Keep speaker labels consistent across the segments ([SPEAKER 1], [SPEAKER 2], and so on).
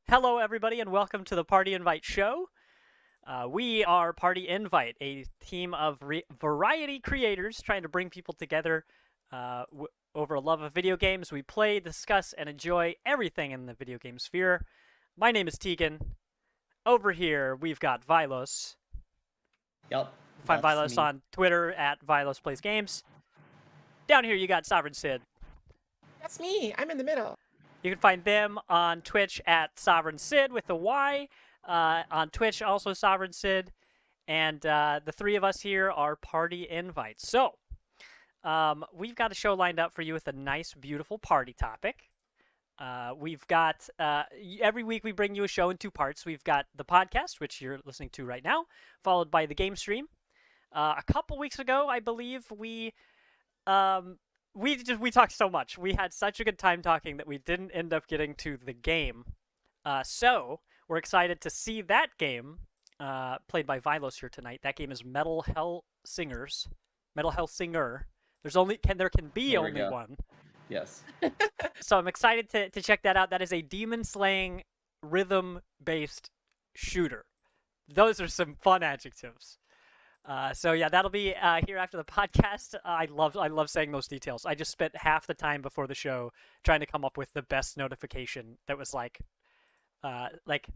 [SPEAKER 1] Hello, everybody, and welcome to the Party Invite show. We are Party Invite, a team of variety creators trying to bring people together over a love of video games. We play, discuss, and enjoy everything in the video game sphere. My name is Tegan. Over here, we've got Vilos.
[SPEAKER 2] Yep.
[SPEAKER 1] Find Vilos on Twitter at Vilos Plays Games. Down here, you got SovereignSyd.
[SPEAKER 3] That's me. I'm in the middle.
[SPEAKER 1] You can find them on Twitch at SovereignSyd with a Y. On Twitch, also SovereignSyd. And the three of us here are Party Invite. So, we've got a show lined up for you with a nice, beautiful party topic. We've got, every week we bring you a show in two parts. We've got the podcast, which you're listening to right now, followed by the game stream. A couple weeks ago, I believe, we talked so much. We had such a good time talking that we didn't end up getting to the game. So we're excited to see that game played by Vilos here tonight. That game is Metal Hell Singer. There can be only one.
[SPEAKER 2] Yes.
[SPEAKER 1] So I'm excited to check that out. That is a demon-slaying, rhythm-based shooter. Those are some fun adjectives. So yeah, that'll be here after the podcast. I love saying those details. I just spent half the time before the show trying to come up with the best notification that was like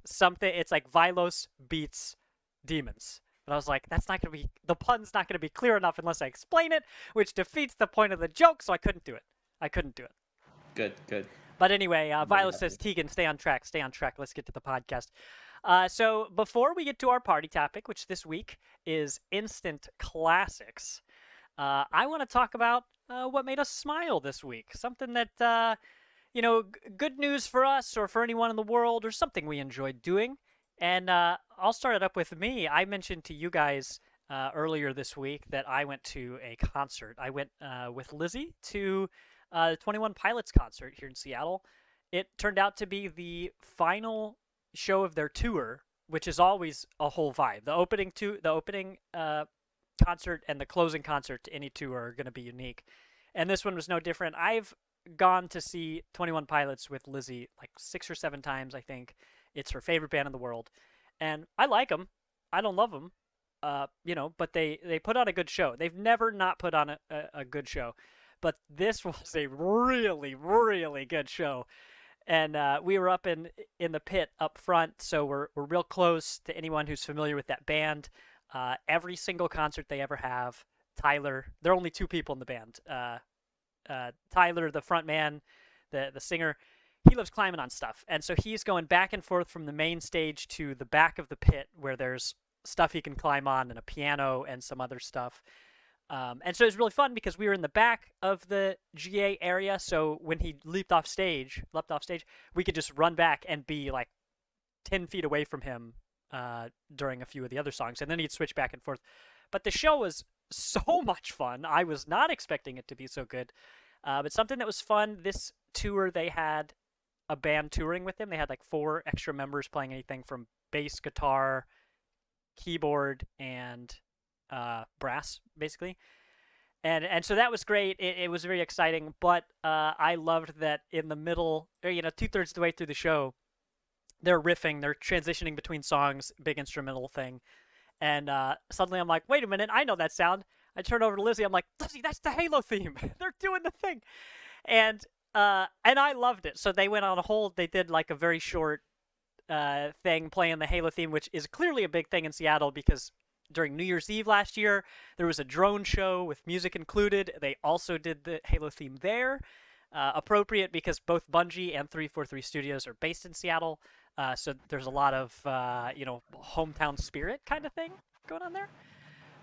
[SPEAKER 1] something. It's like Vilos beats demons. But I was like, the pun's not gonna be clear enough unless I explain it, which defeats the point of the joke. So I couldn't do it.
[SPEAKER 2] Good.
[SPEAKER 1] But anyway, Vilos says, Tegan, stay on track. Let's get to the podcast. So before we get to our party topic, which this week is instant classics, I want to talk about what made us smile this week. Something that, good news for us or for anyone in the world, or something we enjoyed doing. And I'll start it up with me. I mentioned to you guys earlier this week that I went to a concert. I went with Lizzie to the 21 Pilots concert here in Seattle. It turned out to be the final show of their tour, which is always a whole vibe. The opening concert and the closing concert to any tour are going to be unique, and this one was no different. I've gone to see 21 Pilots with Lizzie like 6 or 7 times, I think. It's her favorite band in the world, and I like them. I don't love them, but they put on a good show. They've never not put on a good show, but this was a really, really good show. And we were up in the pit up front, so we're real close to anyone who's familiar with that band. Every single concert they ever have, Tyler, there are only 2 people in the band. Tyler, the front man, the singer, he loves climbing on stuff. And so he's going back and forth from the main stage to the back of the pit where there's stuff he can climb on and a piano and some other stuff. And so it was really fun because we were in the back of the GA area. So when he leapt off stage, we could just run back and be like 10 feet away from him during a few of the other songs. And then he'd switch back and forth. But the show was so much fun. I was not expecting it to be so good. But something that was fun, this tour, they had a band touring with them. They had like 4 extra members playing anything from bass, guitar, keyboard, and brass, basically. And so that was great. It was very exciting, but I loved that in the middle, 2/3 of the way through the show, they're riffing, they're transitioning between songs, big instrumental thing. And suddenly I'm like, wait a minute, I know that sound. I turn over to Lizzie, I'm like, Lizzie, that's the Halo theme. They're doing the thing. And I loved it. So they went on a hold. They did like a very short thing playing the Halo theme, which is clearly a big thing in Seattle because during New Year's Eve last year, there was a drone show with music included. They also did the Halo theme there. Appropriate because both Bungie and 343 Studios are based in Seattle. So there's a lot of, hometown spirit kind of thing going on there.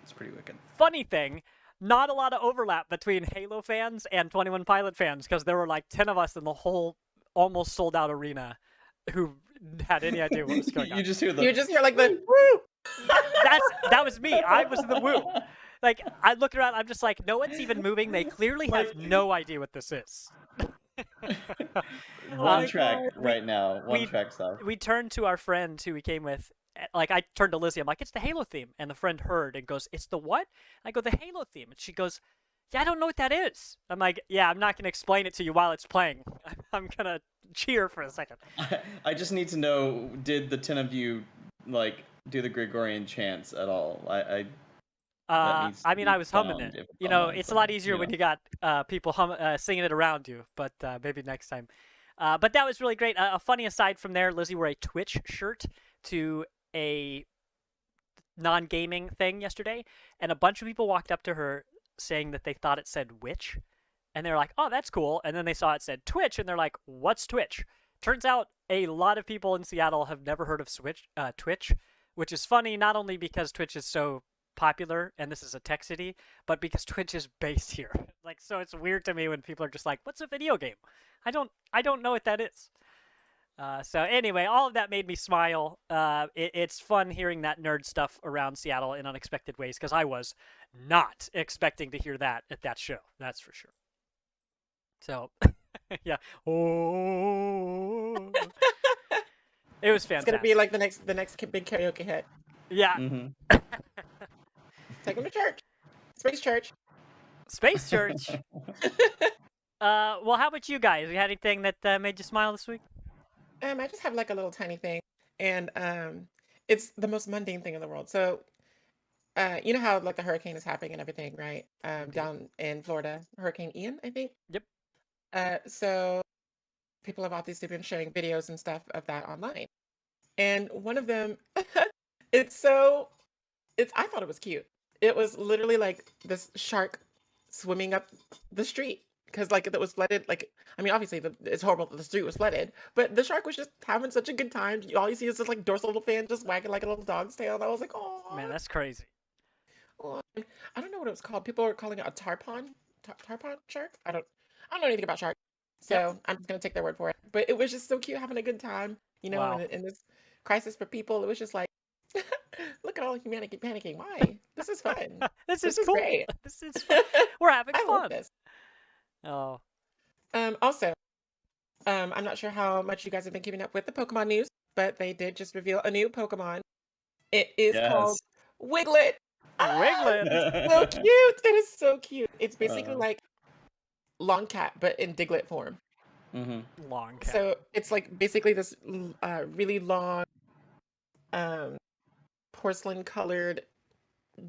[SPEAKER 2] It's pretty wicked.
[SPEAKER 1] Funny thing, not a lot of overlap between Halo fans and 21 Pilot fans because there were like 10 of us in the whole almost sold out arena who had any idea what was going on.
[SPEAKER 3] You just hear like the woo.
[SPEAKER 1] That was me. I was the woo. Like I look around, I'm just like, no one's even moving. They clearly have no idea what this is.
[SPEAKER 2] One track right now. One track stuff.
[SPEAKER 1] We turned to our friend who we came with. Like I turned to Lizzie. I'm like, it's the Halo theme, and the friend heard and goes, "It's the what?" And I go, "The Halo theme." And she goes, yeah, I don't know what that is. I'm like, yeah, I'm not gonna explain it to you while it's playing. I'm gonna cheer for a second.
[SPEAKER 2] I just need to know, did the 10 of you like do the Gregorian chants at all? That needs to
[SPEAKER 1] I mean,
[SPEAKER 2] be
[SPEAKER 1] I was humming it.
[SPEAKER 2] found if it's
[SPEAKER 1] You know,
[SPEAKER 2] online
[SPEAKER 1] it's a lot
[SPEAKER 2] somewhere,
[SPEAKER 1] easier when you got people singing it around you. But maybe next time. But that was really great. A funny aside from there, Lizzie wore a Twitch shirt to a non-gaming thing yesterday, and a bunch of people walked up to her saying that they thought it said witch, and they're like, "Oh, that's cool." And then they saw it said Twitch, and they're like, "What's Twitch?" Turns out a lot of people in Seattle have never heard of Twitch, which is funny not only because Twitch is so popular and this is a tech city, but because Twitch is based here. Like, so it's weird to me when people are just like, "What's a video game?" I don't know what that is. So anyway, all of that made me smile. It's fun hearing that nerd stuff around Seattle in unexpected ways because I was not expecting to hear that at that show. That's for sure. So, yeah. Oh, it was fantastic.
[SPEAKER 3] It's gonna be like the next big karaoke hit.
[SPEAKER 1] Yeah.
[SPEAKER 2] Mm-hmm.
[SPEAKER 3] Take them to church. Space church.
[SPEAKER 1] Space church. Well, how about you guys? You had anything that made you smile this week?
[SPEAKER 3] I just have like a little tiny thing, and it's the most mundane thing in the world. So, you know how like the hurricane is happening and everything, right? Down in Florida, Hurricane Ian, I think.
[SPEAKER 1] Yep.
[SPEAKER 3] So people have obviously been sharing videos and stuff of that online, and one of them, it's so, I thought it was cute. It was literally like this shark swimming up the street because like it was flooded. Like, I mean, obviously it's horrible that the street was flooded, but the shark was just having such a good time. All you see is this like dorsal little fin just wagging like a little dog's tail. And I was like, oh
[SPEAKER 1] Man, that's crazy.
[SPEAKER 3] I don't know what it was called. People are calling it a tarpon, tarpon shark. I don't know anything about sharks, so
[SPEAKER 1] Yep.
[SPEAKER 3] I'm just gonna take their word for it. But it was just so cute having a good time, you know,
[SPEAKER 1] Wow.
[SPEAKER 3] in this crisis for people. It was just like, look at all humanity panicking. Why? This is fun.
[SPEAKER 1] This is
[SPEAKER 3] is
[SPEAKER 1] cool.
[SPEAKER 3] great.
[SPEAKER 1] This is fun. We're having
[SPEAKER 3] I
[SPEAKER 1] fun.
[SPEAKER 3] love this.
[SPEAKER 1] Oh.
[SPEAKER 3] Also, I'm not sure how much you guys have been keeping up with the Pokemon news, but they did just reveal a new Pokemon. It is called Wiglet.
[SPEAKER 1] Wiglet.
[SPEAKER 3] It's so cute. It is so cute. It's basically like Long Cat, but in Diglett form.
[SPEAKER 2] Mm-hmm.
[SPEAKER 1] Long Cat.
[SPEAKER 3] So it's like basically this really long, porcelain colored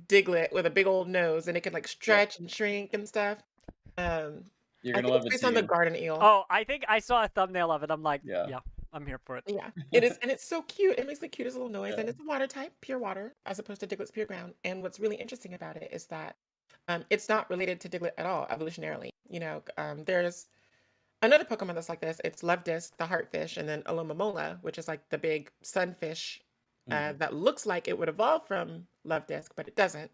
[SPEAKER 3] Diglett with a big old nose, and it can like stretch and shrink and stuff.
[SPEAKER 2] You're
[SPEAKER 3] I
[SPEAKER 2] gonna
[SPEAKER 3] think
[SPEAKER 2] love
[SPEAKER 3] it's
[SPEAKER 2] it
[SPEAKER 3] based on the
[SPEAKER 2] too.
[SPEAKER 3] garden eel.
[SPEAKER 1] Oh, I think I saw a thumbnail of it. I'm like,
[SPEAKER 2] Yeah.
[SPEAKER 1] yeah, I'm here for it.
[SPEAKER 3] Yeah, it is, and it's so cute. It makes the cutest little noise,
[SPEAKER 2] Yeah.
[SPEAKER 3] and it's a water type, pure water, as opposed to Diglett's pure ground. And what's really interesting about it is that it's not related to Diglett at all, evolutionarily. You know, there's another Pokemon that's like this. It's Levdisc, the heartfish, and then Alomomola, which is like the big sunfish that looks like it would evolve from Levdisc, but it doesn't.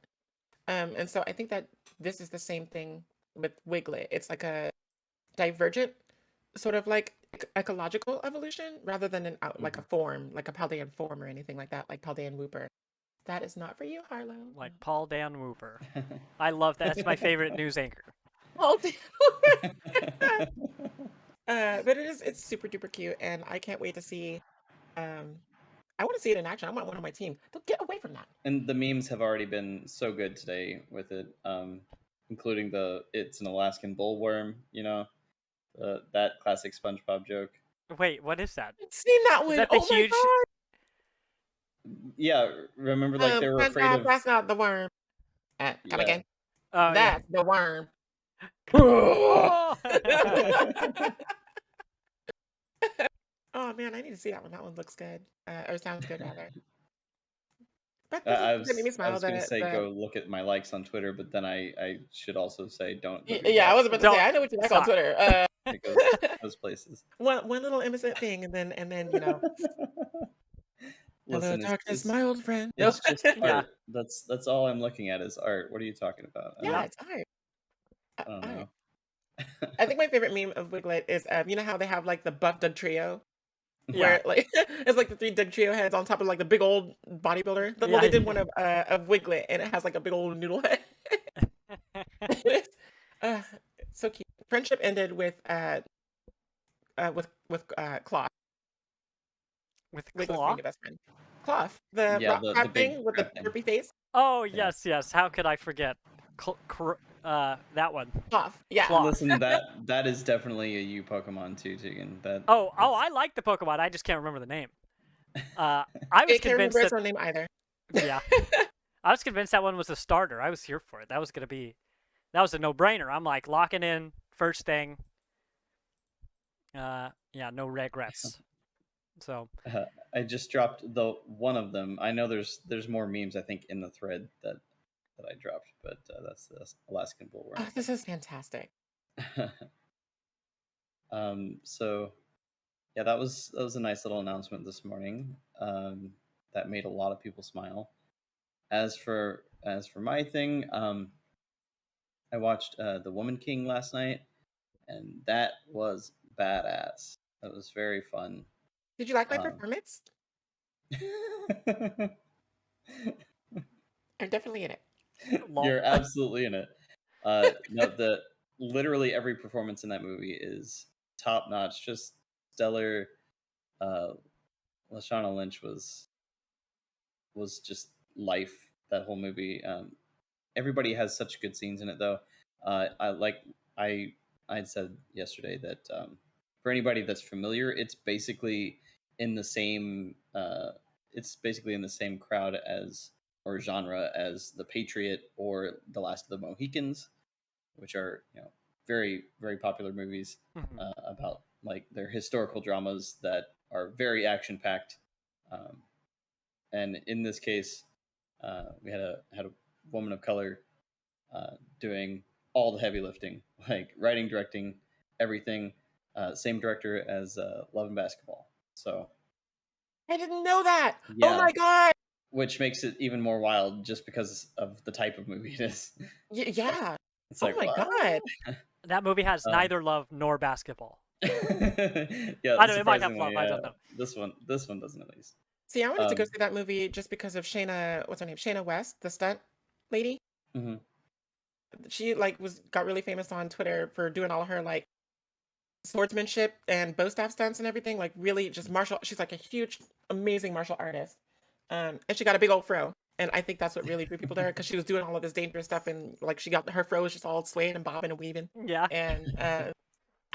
[SPEAKER 3] And so I think that this is the same thing with Wiglet. It's like a divergent sort of like ecological evolution rather than like a form, like a Paldean form or anything like that, like Paldean Wooper. That is not for you, Harlow.
[SPEAKER 1] Like Paul Dan Wooper. I love that. That's my favorite news anchor.
[SPEAKER 3] Paldean. But it's super duper cute, and I can't wait to see. I want to see it in action. I want one on my team. Don't get away from that.
[SPEAKER 2] And the memes have already been so good today with it, including it's an Alaskan bullworm, you know, that classic SpongeBob joke.
[SPEAKER 1] Wait, what is that?
[SPEAKER 3] I've seen that one.
[SPEAKER 1] Is that the huge?
[SPEAKER 3] My God.
[SPEAKER 2] Yeah, remember like they were afraid of.
[SPEAKER 3] That's not the worm. Come again.
[SPEAKER 1] Oh,
[SPEAKER 3] That's the worm. Oh man, I need to see that one. That one looks good. Or sounds good rather. But
[SPEAKER 2] I
[SPEAKER 3] that made me smile.
[SPEAKER 2] was going to say go look at my likes on Twitter, but then I should also say don't.
[SPEAKER 3] Yeah, I was about to say I know what you like on Twitter.
[SPEAKER 2] Those places.
[SPEAKER 3] One little innocent thing, and then you know.
[SPEAKER 2] Listen,
[SPEAKER 3] hello, darkness, my old friend.
[SPEAKER 2] It's just art. That's all I'm looking at is art. What are you talking about?
[SPEAKER 3] Yeah, it's art.
[SPEAKER 2] I don't know.
[SPEAKER 3] I think my favorite meme of Wiglet is you know how they have like the buff Doug trio,
[SPEAKER 1] Yeah.
[SPEAKER 3] where like it's like the 3 Doug trio heads on top of like the big old bodybuilder. Well, they did one of Wiglet, and it has like a big old noodle head. So cute. Friendship ended with Cloth.
[SPEAKER 1] With
[SPEAKER 3] Wiglet's
[SPEAKER 1] Claw?
[SPEAKER 3] being the best friend. Cloth, the rock crab
[SPEAKER 2] the big
[SPEAKER 3] thing with the
[SPEAKER 2] crab thing.
[SPEAKER 3] derpy face.
[SPEAKER 1] Oh yes, yes. How could I forget? That one.
[SPEAKER 3] Cloth. Yeah.
[SPEAKER 1] Cloth.
[SPEAKER 2] Listen, that is definitely a you Pokemon too, Tegan.
[SPEAKER 1] Oh, I like the Pokemon. I just can't remember the name. I was
[SPEAKER 3] It can't
[SPEAKER 1] convinced
[SPEAKER 3] remember
[SPEAKER 1] that.
[SPEAKER 3] its own name either.
[SPEAKER 1] Yeah, I was convinced that one was a starter. I was here for it. That was a no-brainer. I'm like locking in first thing. Yeah, no regrets. So
[SPEAKER 2] I just dropped the one of them. I know there's more memes I think in the thread that I dropped, but that's the Alaskan bullworm.
[SPEAKER 3] Oh, this is fantastic.
[SPEAKER 2] So yeah, that was a nice little announcement this morning. That made a lot of people smile. As for my thing, I watched The Woman King last night, and that was badass. That was very fun.
[SPEAKER 3] Did you like my performance? I'm definitely in it.
[SPEAKER 2] You're absolutely in it. No, literally every performance in that movie is top notch, just stellar. Lashana Lynch was just life. That whole movie. Everybody has such good scenes in it, though. I had said yesterday that for anybody that's familiar, it's basically in the same crowd as or genre as The Patriot or The Last of the Mohicans, which are very very popular movies about like they're historical dramas that are very action packed. And in this case, we had a woman of color doing all the heavy lifting, like writing, directing, everything. Same director as Love and Basketball. So
[SPEAKER 3] I didn't know that.
[SPEAKER 2] yeah,
[SPEAKER 3] Oh my god.
[SPEAKER 2] which makes it even more wild just because of the type of movie it is.
[SPEAKER 3] Yeah.
[SPEAKER 2] It's
[SPEAKER 3] Oh
[SPEAKER 2] like,
[SPEAKER 3] my
[SPEAKER 2] what?
[SPEAKER 3] god.
[SPEAKER 1] that movie has neither love nor basketball.
[SPEAKER 2] Yeah,
[SPEAKER 1] I don't. It might have love.
[SPEAKER 2] surprisingly,
[SPEAKER 1] I don't know.
[SPEAKER 2] This one doesn't at least.
[SPEAKER 3] See, I wanted to go see that movie just because of Shayna. What's her name? Shayna West, the stunt lady.
[SPEAKER 2] Mm-hmm.
[SPEAKER 3] She got really famous on Twitter for doing all her like swordsmanship and bow staff stunts and everything. Like really, just martial. She's like a huge, amazing martial artist. And she got a big old fro. And I think that's what really drew people to her because she was doing all of this dangerous stuff and like she got her fro was just all swaying and bobbing and weaving.
[SPEAKER 1] Yeah.
[SPEAKER 3] And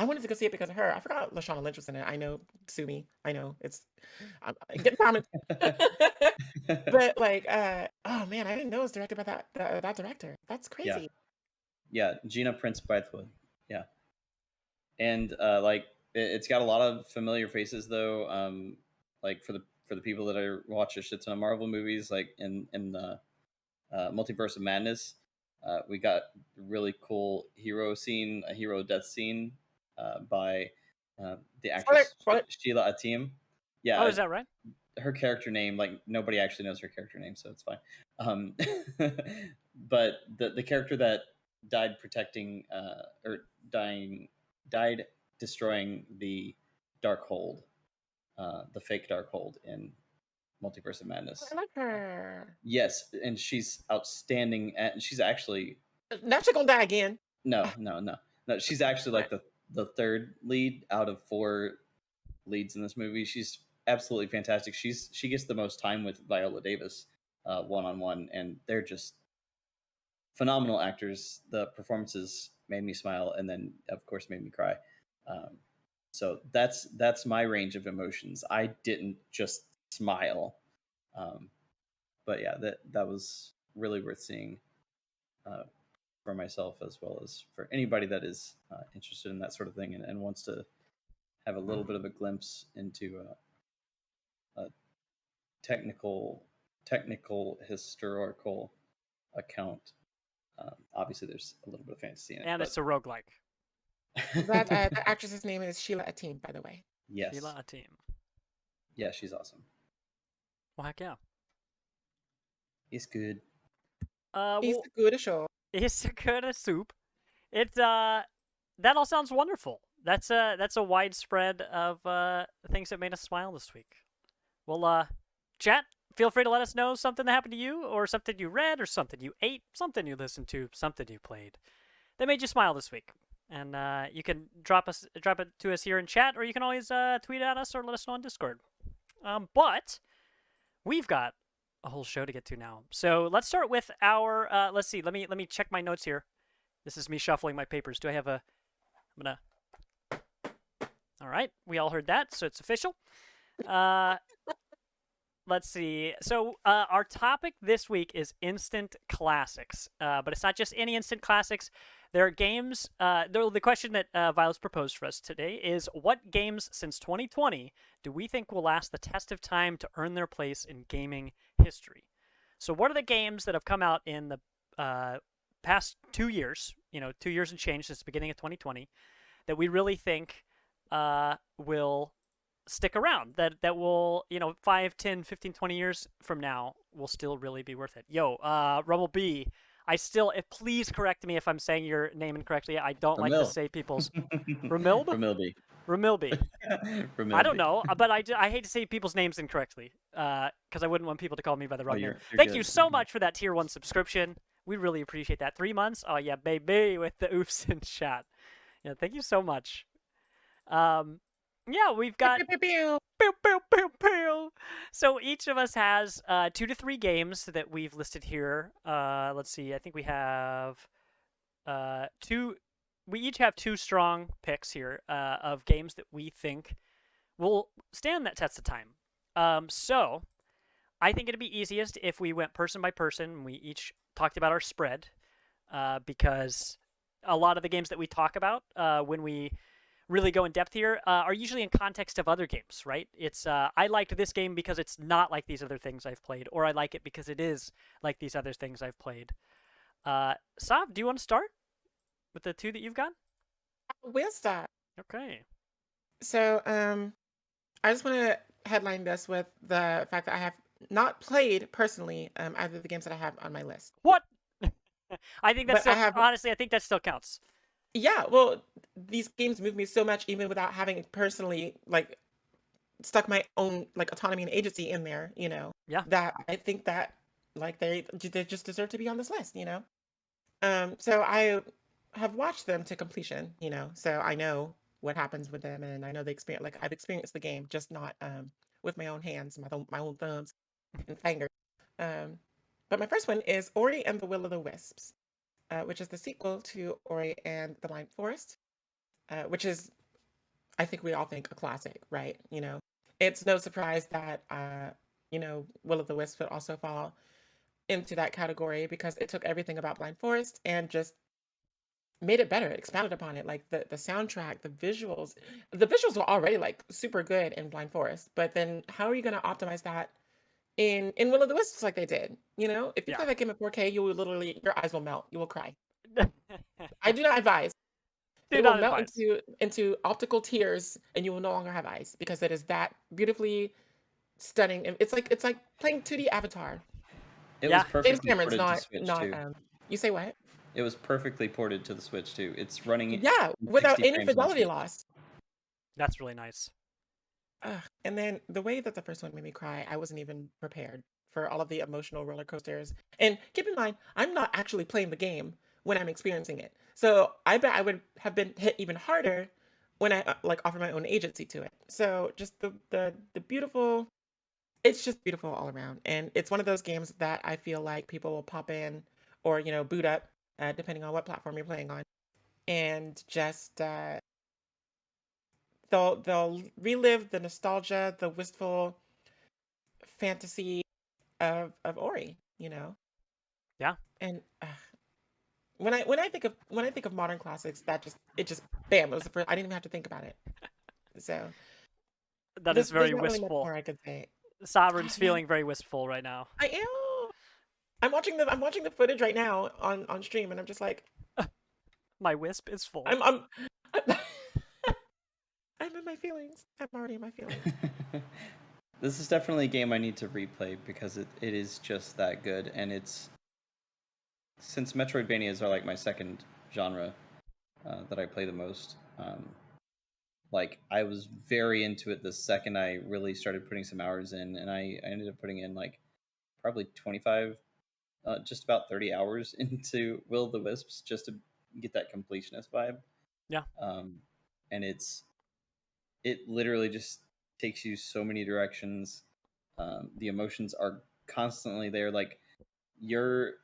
[SPEAKER 3] I wanted to go see it because of her. I forgot Lashana Lynch was in it. I know, sue me. I know I'm getting comments. But like, oh man, I didn't know it was directed by that director. That's crazy.
[SPEAKER 2] Yeah, Gina Prince Bythewood. Yeah, and like it's got a lot of familiar faces though. Like for the people that watch a shit ton of Marvel movies, like in the Multiverse of Madness, we got a really cool hero death scene by the actress Sheila Atim. Yeah.
[SPEAKER 1] Oh, is that right?
[SPEAKER 2] Her character name, like nobody actually knows her character name, so it's fine. But the character that died protecting or died destroying the Darkhold, the fake Darkhold in Multiverse of Madness.
[SPEAKER 3] I like her.
[SPEAKER 2] Yes, and she's outstanding at. She's actually
[SPEAKER 3] Now she's gonna die again.
[SPEAKER 2] no. She's actually like the third lead out of 4 leads in this movie. She's absolutely fantastic. She gets the most time with Viola Davis one-on-one, and they're just phenomenal actors. The performances made me smile, and then of course made me cry. So that's my range of emotions. I didn't just smile, but yeah, that was really worth seeing for myself as well as for anybody that is interested in that sort of thing and wants to have a little bit of a glimpse into a technical historical account. Obviously, there's a little bit of fantasy in it,
[SPEAKER 1] And it's a roguelike.
[SPEAKER 3] That the actress's name is Sheila Atim, by the way.
[SPEAKER 2] Yes.
[SPEAKER 1] Sheila Atim.
[SPEAKER 2] Yeah, she's awesome.
[SPEAKER 1] Well, heck yeah.
[SPEAKER 2] It's good.
[SPEAKER 3] He's a good show.
[SPEAKER 1] It's a good soup. It's that all sounds wonderful. That's a widespread of things that made us smile this week. Well, chat, feel free to let us know something that happened to you, or something you read, or something you ate, something you listened to, something you played that made you smile this week. And you can drop it to us here in chat, or you can always tweet at us or let us know on Discord. But we've got a whole show to get to now, so let's start with our. Let's see. Let me check my notes here. This is me shuffling my papers. Do I have a? I'm gonna. All right, we all heard that, so it's official. Let's see. So our topic this week is instant classics, but it's not just any instant classics. There are games. The question that Vilos proposed for us today is: what games since 2020 do we think will last the test of time to earn their place in gaming history? So, what are the games that have come out in the past 2 years? 2 years and change since the beginning of 2020 that we really think will stick around, that will 5, 10, 15, 20 years from now will still really be worth it. Rumble B, please correct me if I'm saying your name incorrectly. I don't like to say people's Ramilb?
[SPEAKER 2] Ramilby.
[SPEAKER 1] Ramilby. I don't know, but I hate to say people's names incorrectly because I wouldn't want people to call me by the wrong name. Thank you so much for that tier 1 subscription. We really appreciate that. 3 months? Oh yeah, baby, with the oofs in chat. Yeah, thank you so much. Yeah, we've got pew, pew, pew, pew. So each of us has 2 to 3 games that we've listed here. Let's see. I think we have 2. We each have 2 strong picks here of games that we think will stand that test of time. So I think it'd be easiest if we went person by person and we each talked about our spread, because a lot of the games that we talk about when we really go in depth here are usually in context of other games, right? It's I liked this game because it's not like these other things I've played, or I like it because it is like these other things I've played. Sav, do you want to start with the 2 that you've got?
[SPEAKER 3] We'll start.
[SPEAKER 1] Okay.
[SPEAKER 3] So I just want to headline this with the fact that I have not played personally either of the games that I have on my list.
[SPEAKER 1] What? I think that's honestly, I think that still counts.
[SPEAKER 3] Yeah, well, these games move me so much, even without having personally stuck my own autonomy and agency in there.
[SPEAKER 1] Yeah.
[SPEAKER 3] That I think that they just deserve to be on this list. So I have watched them to completion. So I know what happens with them, and I know the experience. I've experienced the game, just not with my own hands, my own thumbs and fingers. But my first one is Ori and the Will of the Wisps. Which is the sequel to Ori and the Blind Forest, which is, I think we all think, a classic, right? It's no surprise that, Will of the Wisp would also fall into that category because it took everything about Blind Forest and just made it better, expanded upon it. Like the soundtrack, the visuals were already super good in Blind Forest, but then how are you going to optimize that in Will of the Wisps like they did? If you play that game at 4K, you will literally, your eyes will melt. You will cry. I do not advise. It will melt into optical tears, and you will no longer have eyes because it is that beautifully stunning. It's like playing 2D Avatar.
[SPEAKER 2] It was perfectly
[SPEAKER 3] Cameron's
[SPEAKER 2] ported to Switch too.
[SPEAKER 3] You say what?
[SPEAKER 2] It was perfectly ported to the Switch too. It's running
[SPEAKER 3] without any fidelity loss.
[SPEAKER 1] That's really nice.
[SPEAKER 3] And then the way that the first one made me cry, I wasn't even prepared for all of the emotional roller coasters. And keep in mind, I'm not actually playing the game when I'm experiencing it. So I bet I would have been hit even harder when I offer my own agency to it. So just the beautiful, it's just beautiful all around. And it's one of those games that I feel like people will pop in or, boot up, depending on what platform you're playing on. And just they'll relive the nostalgia, the wistful fantasy of Ori,
[SPEAKER 1] Yeah.
[SPEAKER 3] And when I think of modern classics, it just bam, it was the first. I didn't even have to think about it. So
[SPEAKER 1] that is very
[SPEAKER 3] really
[SPEAKER 1] wistful.
[SPEAKER 3] more I could say.
[SPEAKER 1] Sovereign's feeling very wistful right now.
[SPEAKER 3] I am. I'm watching the footage right now on stream, and I'm just like,
[SPEAKER 1] my wisp is full.
[SPEAKER 3] I'm in my feelings. I'm already in my feelings.
[SPEAKER 2] This is definitely a game I need to replay because it is just that good, and since Metroidvanias are my second genre that I play the most. I was very into it the second I really started putting some hours in, and I ended up putting in probably 25, just about 30 hours into Will of the Wisps just to get that completionist vibe.
[SPEAKER 1] Yeah.
[SPEAKER 2] And it literally just takes you so many directions. The emotions are constantly there. Your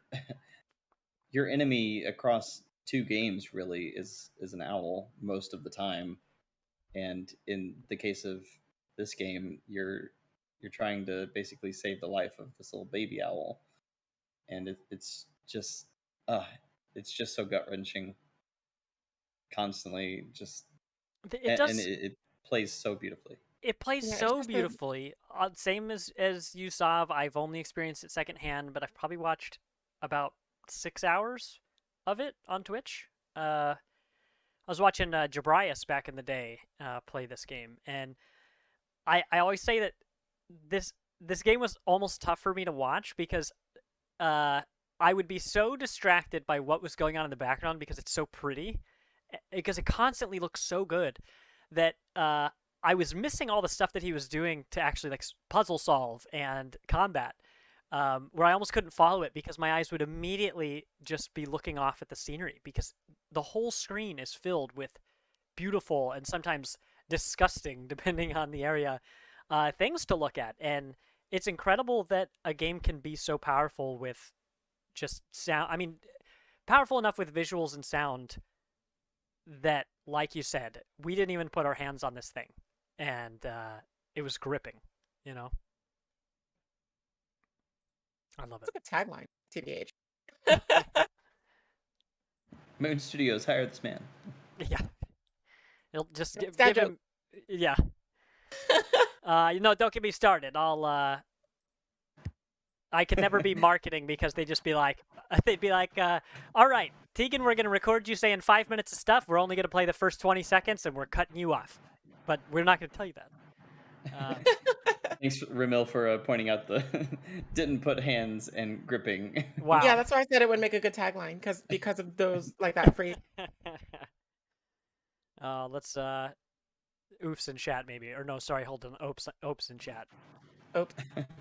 [SPEAKER 2] enemy across two games really is an owl most of the time. And in the case of this game, you're trying to basically save the life of this little baby owl, and it's just so gut wrenching. Constantly, just
[SPEAKER 1] It does.
[SPEAKER 2] and it plays so beautifully.
[SPEAKER 1] It plays
[SPEAKER 3] Yeah, it's
[SPEAKER 1] so
[SPEAKER 3] just a
[SPEAKER 1] beautifully. Same as you saw. I've only experienced it secondhand, but I've probably watched about 6 hours of it on Twitch. I was watching Jabrias back in the day play this game, and I always say that this game was almost tough for me to watch because I would be so distracted by what was going on in the background because it's so pretty, because it constantly looks so good that I was missing all the stuff that he was doing to actually like puzzle solve and combat, where I almost couldn't follow it because my eyes would immediately just be looking off at the scenery because the whole screen is filled with beautiful and sometimes disgusting, depending on the area, things to look at. And it's incredible that a game can be so powerful with just sound. I mean, powerful enough with visuals and sound that, like you said, we didn't even put our hands on this thing, and it was gripping. You know, I love it.
[SPEAKER 3] It's like a tagline, TBH.
[SPEAKER 2] Moon Studios hired this man.
[SPEAKER 1] Yeah, it'll just give
[SPEAKER 3] Dad
[SPEAKER 1] him. Yeah. Don't get me started. I could never be marketing because they'd be like, all right, Tegan, we're going to record you saying 5 minutes of stuff. We're only going to play the first 20 seconds and we're cutting you off. But we're not going to tell you that.
[SPEAKER 2] Thanks, Ramil, for pointing out the didn't put hands and gripping.
[SPEAKER 1] Wow.
[SPEAKER 3] Yeah, that's why I said it would make a good tagline because of those, like that phrase.
[SPEAKER 1] Let's oofs in chat maybe, or no, sorry, hold on, opes in chat.
[SPEAKER 3] Oop.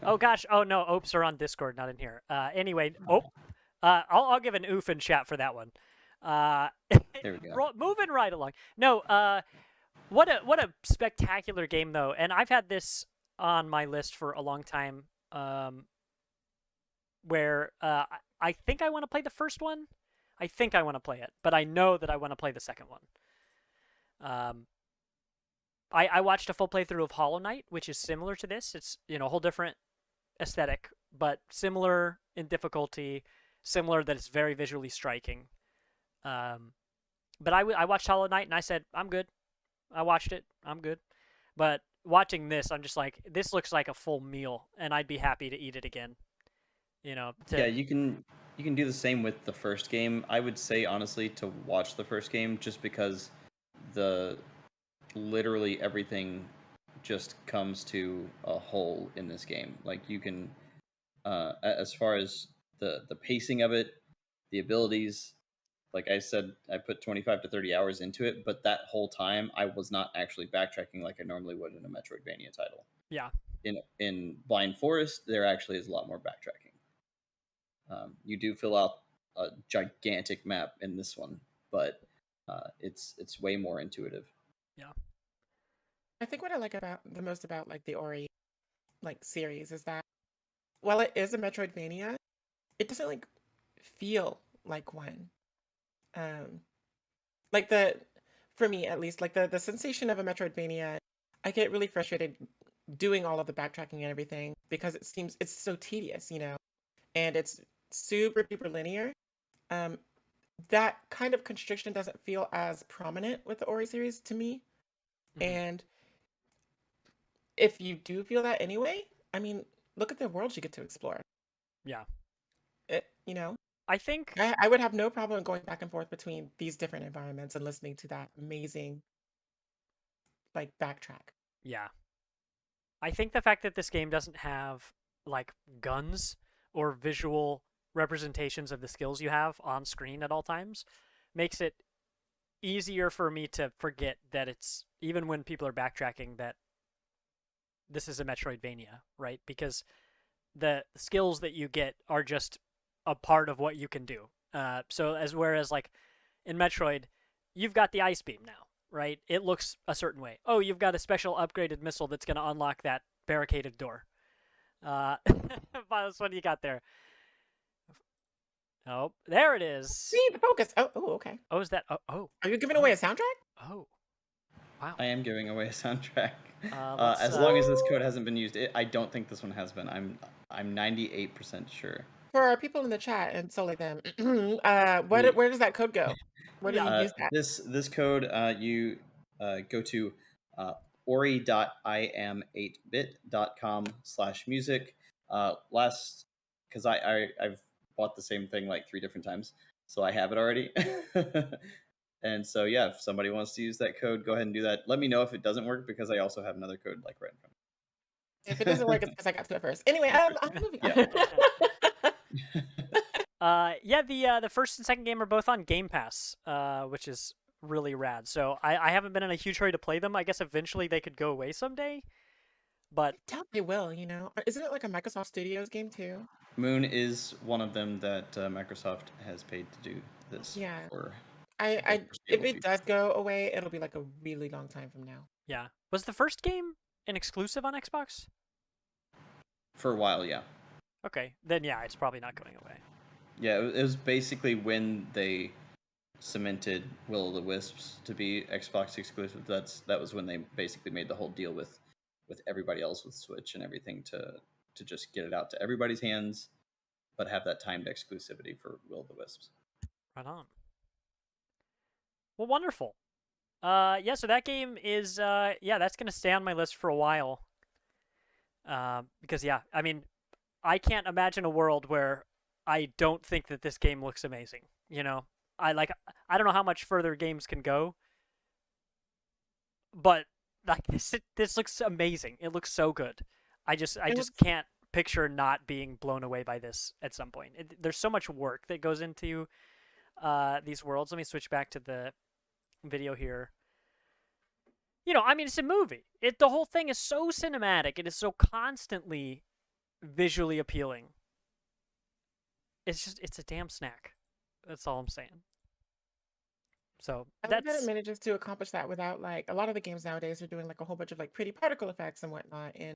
[SPEAKER 1] Oh gosh, oh no, opes are on Discord, not in here. Anyway, I'll give an oof in chat for that one.
[SPEAKER 2] There we go.
[SPEAKER 1] Moving right along. No, what a spectacular game though, and I've had this on my list for a long time. Where I think I want to play the first one. I think I want to play it, but I know that I want to play the second one. I watched a full playthrough of Hollow Knight, which is similar to this. It's a whole different aesthetic, but similar in difficulty, similar that it's very visually striking. But I watched Hollow Knight and I said, I'm good. I watched it. I'm good. But watching this, I'm just like, this looks like a full meal, and I'd be happy to eat it again.
[SPEAKER 2] Yeah, you can do the same with the first game. I would say honestly to watch the first game just because literally everything just comes to a whole in this game. Like you can, as far as the pacing of it, the abilities, like I said, I put 25 to 30 hours into it, but that whole time I was not actually backtracking like I normally would in a Metroidvania title.
[SPEAKER 1] Yeah.
[SPEAKER 2] In Blind Forest, there actually is a lot more backtracking. You do fill out a gigantic map in this one, but it's way more intuitive.
[SPEAKER 1] Yeah.
[SPEAKER 3] I think what I like the most about like the Ori like series is that while it is a Metroidvania, it doesn't like feel like one. Like for me at least, like the sensation of a Metroidvania, I get really frustrated doing all of the backtracking and everything because it seems it's so tedious, and it's super duper linear. That kind of constriction doesn't feel as prominent with the Ori series to me.
[SPEAKER 1] Mhm.
[SPEAKER 3] And if you do feel that anyway, I mean, look at the worlds you get to explore.
[SPEAKER 1] Yeah.
[SPEAKER 3] I
[SPEAKER 1] think
[SPEAKER 3] I would have no problem going back and forth between these different environments and listening to that amazing like backtrack.
[SPEAKER 1] Yeah. I think the fact that this game doesn't have like guns or visual representations of the skills you have on screen at all times makes it easier for me to forget that it's, even when people are backtracking, that this is a Metroidvania, right? Because the skills that you get are just a part of what you can do. Whereas like in Metroid, you've got the ice beam now, right? It looks a certain way. Oh, you've got a special upgraded missile that's going to unlock that barricaded door. Vilos, what do you got there? Oh, there it is.
[SPEAKER 3] See the focus. Oh, okay.
[SPEAKER 1] Oh, is that? Oh.
[SPEAKER 3] Are you giving away a soundtrack?
[SPEAKER 1] Oh. Wow.
[SPEAKER 2] I am giving away a soundtrack.
[SPEAKER 1] Let's,
[SPEAKER 2] as long as this code hasn't been used, I don't think this one has been. I'm 98% sure.
[SPEAKER 3] For our people in the chat and solely them, where does that code go? Where do you use that?
[SPEAKER 2] This code, you go to ori.im8bit.com/music. Because I've bought the same thing like 3 different times, so I have it already. And so yeah, if somebody wants to use that code, go ahead and do that. Let me know if it doesn't work, because I also have another code like right in front of me.
[SPEAKER 3] If it doesn't work, it's because I got to it first. Anyway, I'm moving on.
[SPEAKER 1] The first and second game are both on Game Pass, which is really rad. So I haven't been in a huge hurry to play them. I guess eventually they could go away someday. But
[SPEAKER 3] I doubt they will, you know. Isn't it like a Microsoft Studios game too?
[SPEAKER 2] Moon is one of them that Microsoft has paid to do this.
[SPEAKER 3] Yeah.
[SPEAKER 2] For
[SPEAKER 3] if it does go away, it'll be like a really long time from now.
[SPEAKER 1] Yeah. Was the first game an exclusive on Xbox?
[SPEAKER 2] For a while, yeah. Okay.
[SPEAKER 1] Then yeah, it's probably not going away.
[SPEAKER 2] Yeah, it was basically when they cemented Will of the Wisps to be Xbox exclusive. That was when they basically made the whole deal with everybody else with Switch and everything to just get it out to everybody's hands, but have that timed exclusivity for Will of the Wisps.
[SPEAKER 1] Right on. Well, wonderful. So that game is that's gonna stay on my list for a while. Because I mean, I can't imagine a world where I don't think that this game looks amazing. You know, I don't know how much further games can go, but like this looks amazing. It looks so good. I just can't picture not being blown away by this at some point. There's so much work that goes into these worlds. Let me switch back to the video here. You know, I mean, it's a movie. The whole thing is so cinematic. It is so constantly visually appealing. It's a damn snack. That's all I'm saying. So
[SPEAKER 3] I love that it manages to accomplish that without like a lot of the games nowadays are doing like a whole bunch of like pretty particle effects and whatnot. And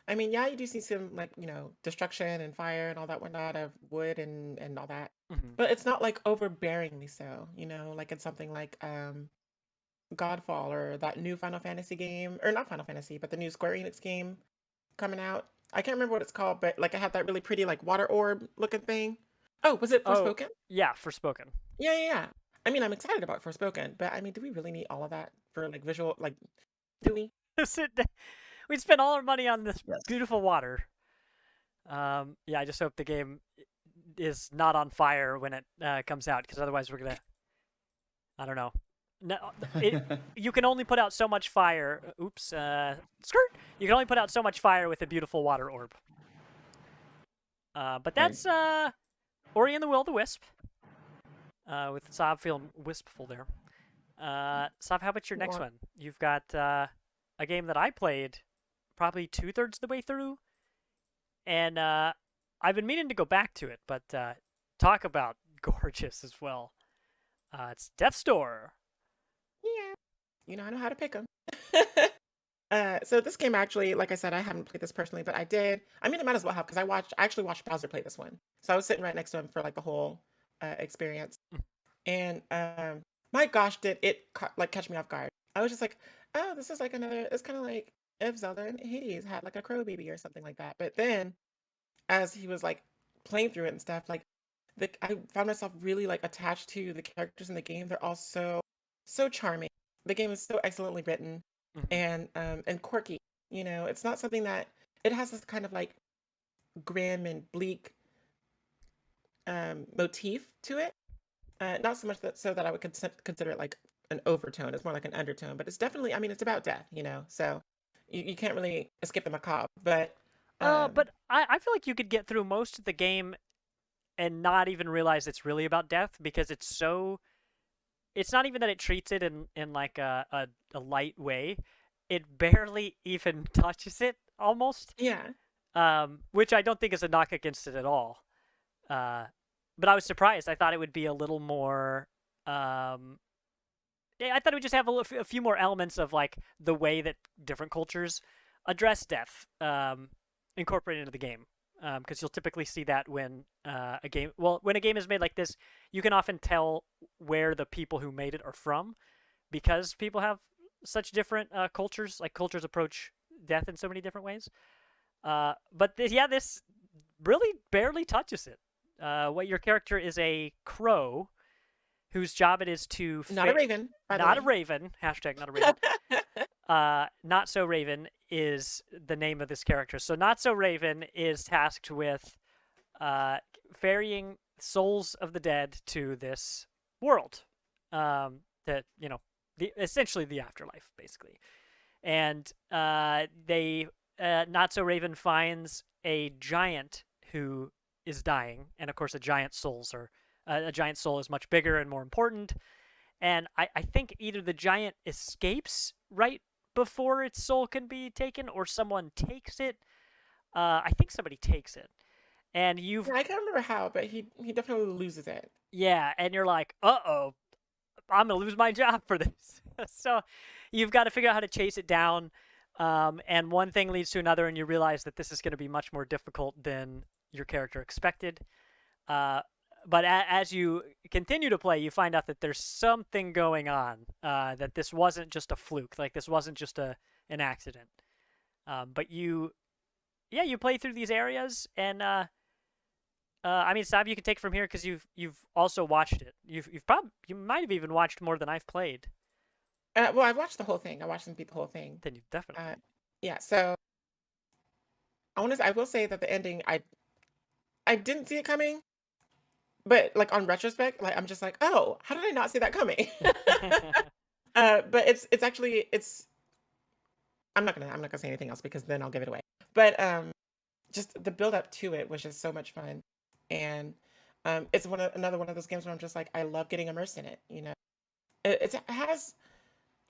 [SPEAKER 3] I mean, yeah, you do see some like, you know, destruction and fire and all that whatnot of wood and all that.
[SPEAKER 1] Mm-hmm.
[SPEAKER 3] But it's not like overbearingly so, you know, like it's something like Godfall or that new Final Fantasy game, or not Final Fantasy, but the new Square Enix game coming out. I can't remember what it's called, but like it had that really pretty like water orb looking thing. Oh, was it Forspoken?
[SPEAKER 1] Yeah, Forspoken.
[SPEAKER 3] Yeah. I mean, I'm excited about Forspoken, but I mean, do we really need all of that for like visual? Like, do we?
[SPEAKER 1] We spent all our money on this beautiful water. I just hope the game is not on fire when it comes out, because otherwise we're gonna. I don't know. No, you can only put out so much fire. Oops, skirt. You can only put out so much fire with a beautiful water orb. But that's Ori and the Will of the Wisp. With Sav feeling wispful there. Sav, how about your next one? You've got a game that I played probably 2/3 of the way through, and I've been meaning to go back to it, but talk about gorgeous as well. It's Death's Door.
[SPEAKER 3] Yeah, you know, I know how to pick them. So this game actually, like I said, I haven't played this personally, but I did. I mean, I might as well have, because I actually watched Bowser play this one. So I was sitting right next to him for like the whole experience. And my gosh, did it catch me off guard. I was just like, oh, this is like it's kind of like if Zelda and Hades had like a crow baby or something like that. But then as he was like playing through it and stuff, like I found myself really like attached to the characters in the game. They're all so charming. The game is so excellently written and quirky. You know, it's not something that it has this kind of like grim and bleak motif to it. Not so much that I would consider it like an overtone. It's more like an undertone, but it's definitely, I mean, it's about death, you know, so you can't really escape the macabre. But
[SPEAKER 1] I feel like you could get through most of the game and not even realize it's really about death, because it's not even that it treats it in like a light way. It barely even touches it, almost.
[SPEAKER 3] Yeah.
[SPEAKER 1] Which I don't think is a knock against it at all. But I was surprised. I thought it would be a little more. I thought it would just have a few more elements of like the way that different cultures address death, incorporated into the game. because you'll typically see that when when a game is made like this, you can often tell where the people who made it are from, because people have such different cultures. Like cultures approach death in so many different ways. But this really barely touches it. What your character is a crow whose job it is to
[SPEAKER 3] Not a raven, by the
[SPEAKER 1] not a
[SPEAKER 3] way.
[SPEAKER 1] raven, hashtag not a raven. Not So Raven is the name of this character. So Not So Raven is tasked with ferrying souls of the dead to this world, that essentially the afterlife, basically. And they Not So Raven finds a giant who is dying, and of course, a giant soul is much bigger and more important. And I think either the giant escapes right before its soul can be taken, or someone takes it. I think somebody takes it, and
[SPEAKER 3] Yeah, I can't remember how, but he definitely loses it.
[SPEAKER 1] yeah, and you're like, uh-oh, I'm gonna lose my job for this. So you've got to figure out how to chase it down, and one thing leads to another, and you realize that this is going to be much more difficult than your character expected. But as you continue to play, you find out that there's something going on. That this wasn't just a fluke. Like this wasn't just an accident. But you play through these areas, and I mean, Sav, you can take from here because you've also watched it. You might have even watched more than I've played.
[SPEAKER 3] Well, I watched the whole thing. I watched them beat the whole thing.
[SPEAKER 1] Then you definitely.
[SPEAKER 3] Yeah. So I will say that the ending, I didn't see it coming. But like on retrospect, like I'm just like, oh, how did I not see that coming? But it's actually I'm not gonna say anything else because then I'll give it away. But just the build up to it was just so much fun, and it's another one of those games where I'm just like, I love getting immersed in it. It has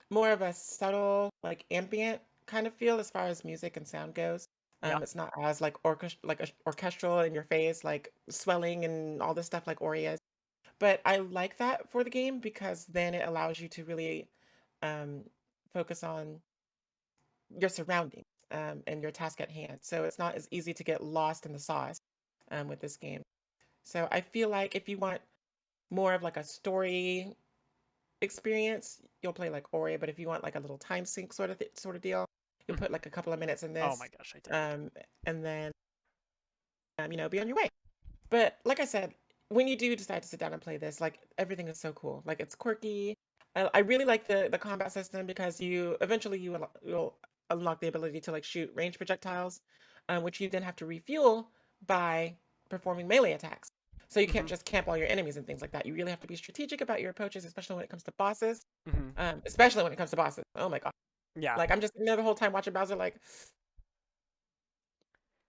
[SPEAKER 3] more of a subtle, like ambient kind of feel as far as music and sound goes.
[SPEAKER 1] Yeah.
[SPEAKER 3] It's not as like orchestral in your face, like swelling and all this stuff like Ori is. But I like that for the game because then it allows you to really um, focus on your surroundings and your task at hand. So it's not as easy to get lost in the sauce with this game. So I feel like if you want more of like a story experience, you'll play like Ori. But if you want like a little time sync sort of deal, you'll put like a couple of minutes in this.
[SPEAKER 1] Oh my gosh, I did.
[SPEAKER 3] And then be on your way. But like I said, when you do decide to sit down and play this, like everything is so cool. Like it's quirky. I really like the combat system because you'll unlock the ability to like shoot range projectiles, which you then have to refuel by performing melee attacks. So you can't just camp all your enemies and things like that. You really have to be strategic about your approaches, especially when it comes to bosses. Especially when it comes to bosses. Oh my god.
[SPEAKER 1] Yeah.
[SPEAKER 3] Like I'm just there the whole time watching Bowser like,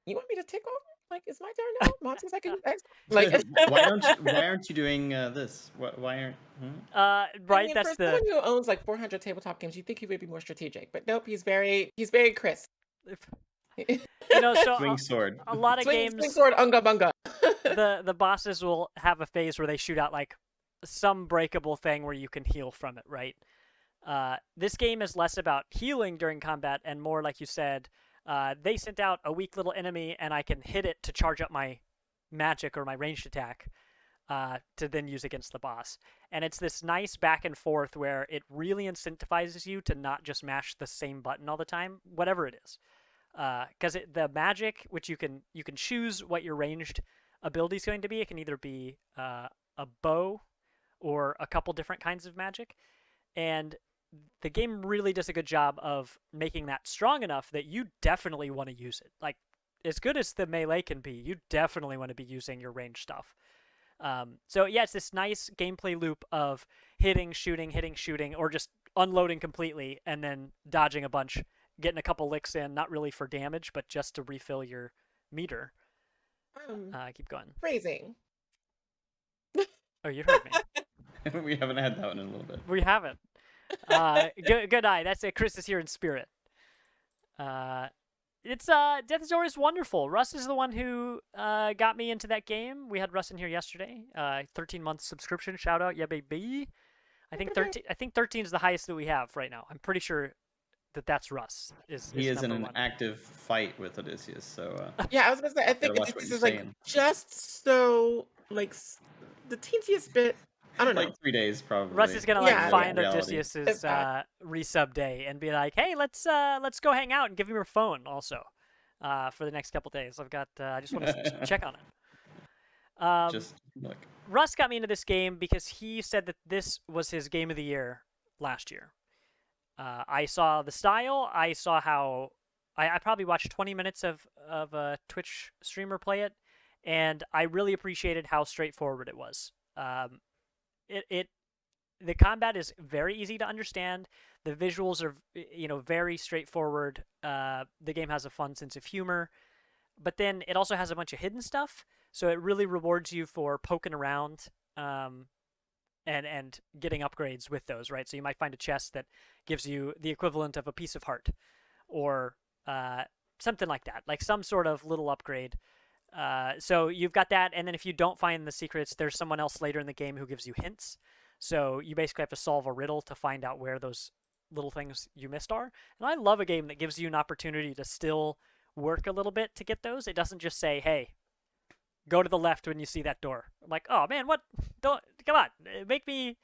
[SPEAKER 3] you want me to take over? Like, it's my turn now. Mom says I can use X. Like,
[SPEAKER 2] why aren't you doing this? Why aren't?
[SPEAKER 1] Right.
[SPEAKER 3] I mean,
[SPEAKER 1] That's
[SPEAKER 3] for someone who owns like 400 tabletop games, you think he would be more strategic, but nope. He's very crisp.
[SPEAKER 1] So
[SPEAKER 2] Swing sword.
[SPEAKER 1] A lot of games.
[SPEAKER 3] Swing sword, unga bunga.
[SPEAKER 1] the bosses will have a phase where they shoot out like some breakable thing where you can heal from it, right? This game is less about healing during combat and more, like you said, they sent out a weak little enemy and I can hit it to charge up my magic or my ranged attack to then use against the boss. And it's this nice back and forth where it really incentivizes you to not just mash the same button all the time, whatever it is. Because the magic, which you can choose what your ranged ability is going to be. It can either be a bow or a couple different kinds of magic. And the game really does a good job of making that strong enough that you definitely want to use it. Like, as good as the melee can be, you definitely want to be using your ranged stuff. So yeah, it's this nice gameplay loop of hitting, shooting, or just unloading completely and then dodging a bunch, getting a couple licks in, not really for damage, but just to refill your meter. Keep going.
[SPEAKER 3] Phrasing.
[SPEAKER 1] Oh, you heard me.
[SPEAKER 2] We haven't had that one in a little bit.
[SPEAKER 1] We haven't. Good eye. That's it. Chris is here in spirit. It's Death's Door is wonderful. Russ is the one who got me into that game. We had Russ in here yesterday. 13-month subscription. Shout out, yeah baby. I think 13 is the highest that we have right now. I'm pretty sure that's Russ
[SPEAKER 2] He is in
[SPEAKER 1] number
[SPEAKER 2] an
[SPEAKER 1] one.
[SPEAKER 2] active fight with Odysseus, so
[SPEAKER 3] Yeah, I was gonna say, I think
[SPEAKER 2] gotta watch what
[SPEAKER 3] this
[SPEAKER 2] you're
[SPEAKER 3] is like
[SPEAKER 2] saying.
[SPEAKER 3] just so like the teensiest bit. I don't know.
[SPEAKER 2] Like 3 days,
[SPEAKER 1] Russ
[SPEAKER 2] probably.
[SPEAKER 1] is gonna like
[SPEAKER 3] Yeah,
[SPEAKER 2] in
[SPEAKER 3] yeah.
[SPEAKER 1] find
[SPEAKER 2] reality.
[SPEAKER 1] Odysseus's
[SPEAKER 3] If that.
[SPEAKER 1] resub day and be like, "Hey, let's go hang out and give him your phone also for the next couple days. I've got I just want to check on it."
[SPEAKER 2] Just look.
[SPEAKER 1] Russ got me into this game because he said that this was his game of the year last year. I saw the style. I saw how I probably watched 20 minutes of a Twitch streamer play it, and I really appreciated how straightforward it was. It the combat is very easy to understand. The visuals are very straightforward. The game has a fun sense of humor, but then it also has a bunch of hidden stuff. So it really rewards you for poking around and getting upgrades with those, right? So you might find a chest that gives you the equivalent of a piece of heart, or something like that, like some sort of little upgrade. So you've got that, and then if you don't find the secrets, there's someone else later in the game who gives you hints. So you basically have to solve a riddle to find out where those little things you missed are. And I love a game that gives you an opportunity to still work a little bit to get those. It doesn't just say, "Hey, go to the left when you see that door." I'm like, "Oh man, what? Don't come on, make me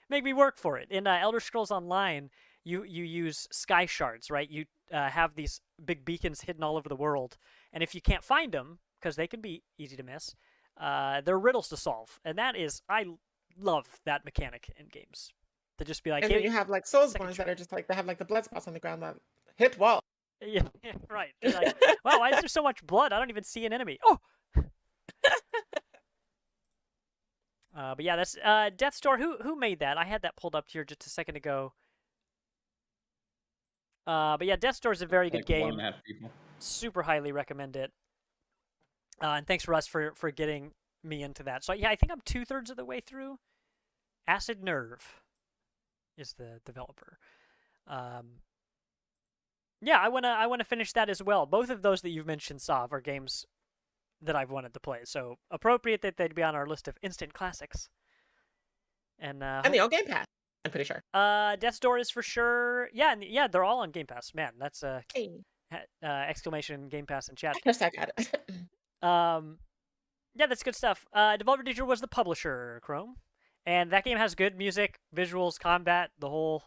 [SPEAKER 1] work for it." In Elder Scrolls Online, you use sky shards, right? You have these big beacons hidden all over the world, and if you can't find them, because they can be easy to miss, they're riddles to solve, and I love that mechanic in games. To just be like,
[SPEAKER 3] And then
[SPEAKER 1] "Hey,
[SPEAKER 3] you have like
[SPEAKER 1] second
[SPEAKER 3] Soulsborns that
[SPEAKER 1] try."
[SPEAKER 3] are just like they have like the blood spots on the ground that hit wall.
[SPEAKER 1] Yeah, right. You're like, "Wow, why is there so much blood? I don't even see an enemy." Oh. But yeah, that's Death's Door. Who made that? I had that pulled up here just a second ago. But yeah, Death's Door is a very good
[SPEAKER 2] Like
[SPEAKER 1] game.
[SPEAKER 2] 1.5 people.
[SPEAKER 1] Super highly recommend it. And thanks Russ for getting me into that. So yeah, I think I'm 2/3 of the way through. Acid Nerve is the developer. Yeah, I wanna finish that as well. Both of those that you've mentioned, Sav, are games that I've wanted to play. So appropriate that they'd be on our list of instant classics. And
[SPEAKER 3] And the old Game Pass, I'm pretty sure.
[SPEAKER 1] Death's Door is for sure. Yeah, and yeah, they're all on Game Pass. Man, that's
[SPEAKER 3] Hey.
[SPEAKER 1] exclamation Game Pass in chat.
[SPEAKER 3] Hashtag had it.
[SPEAKER 1] Yeah, that's good stuff. Devolver Digital was the publisher, Chrome, and that game has good music, visuals, combat, the whole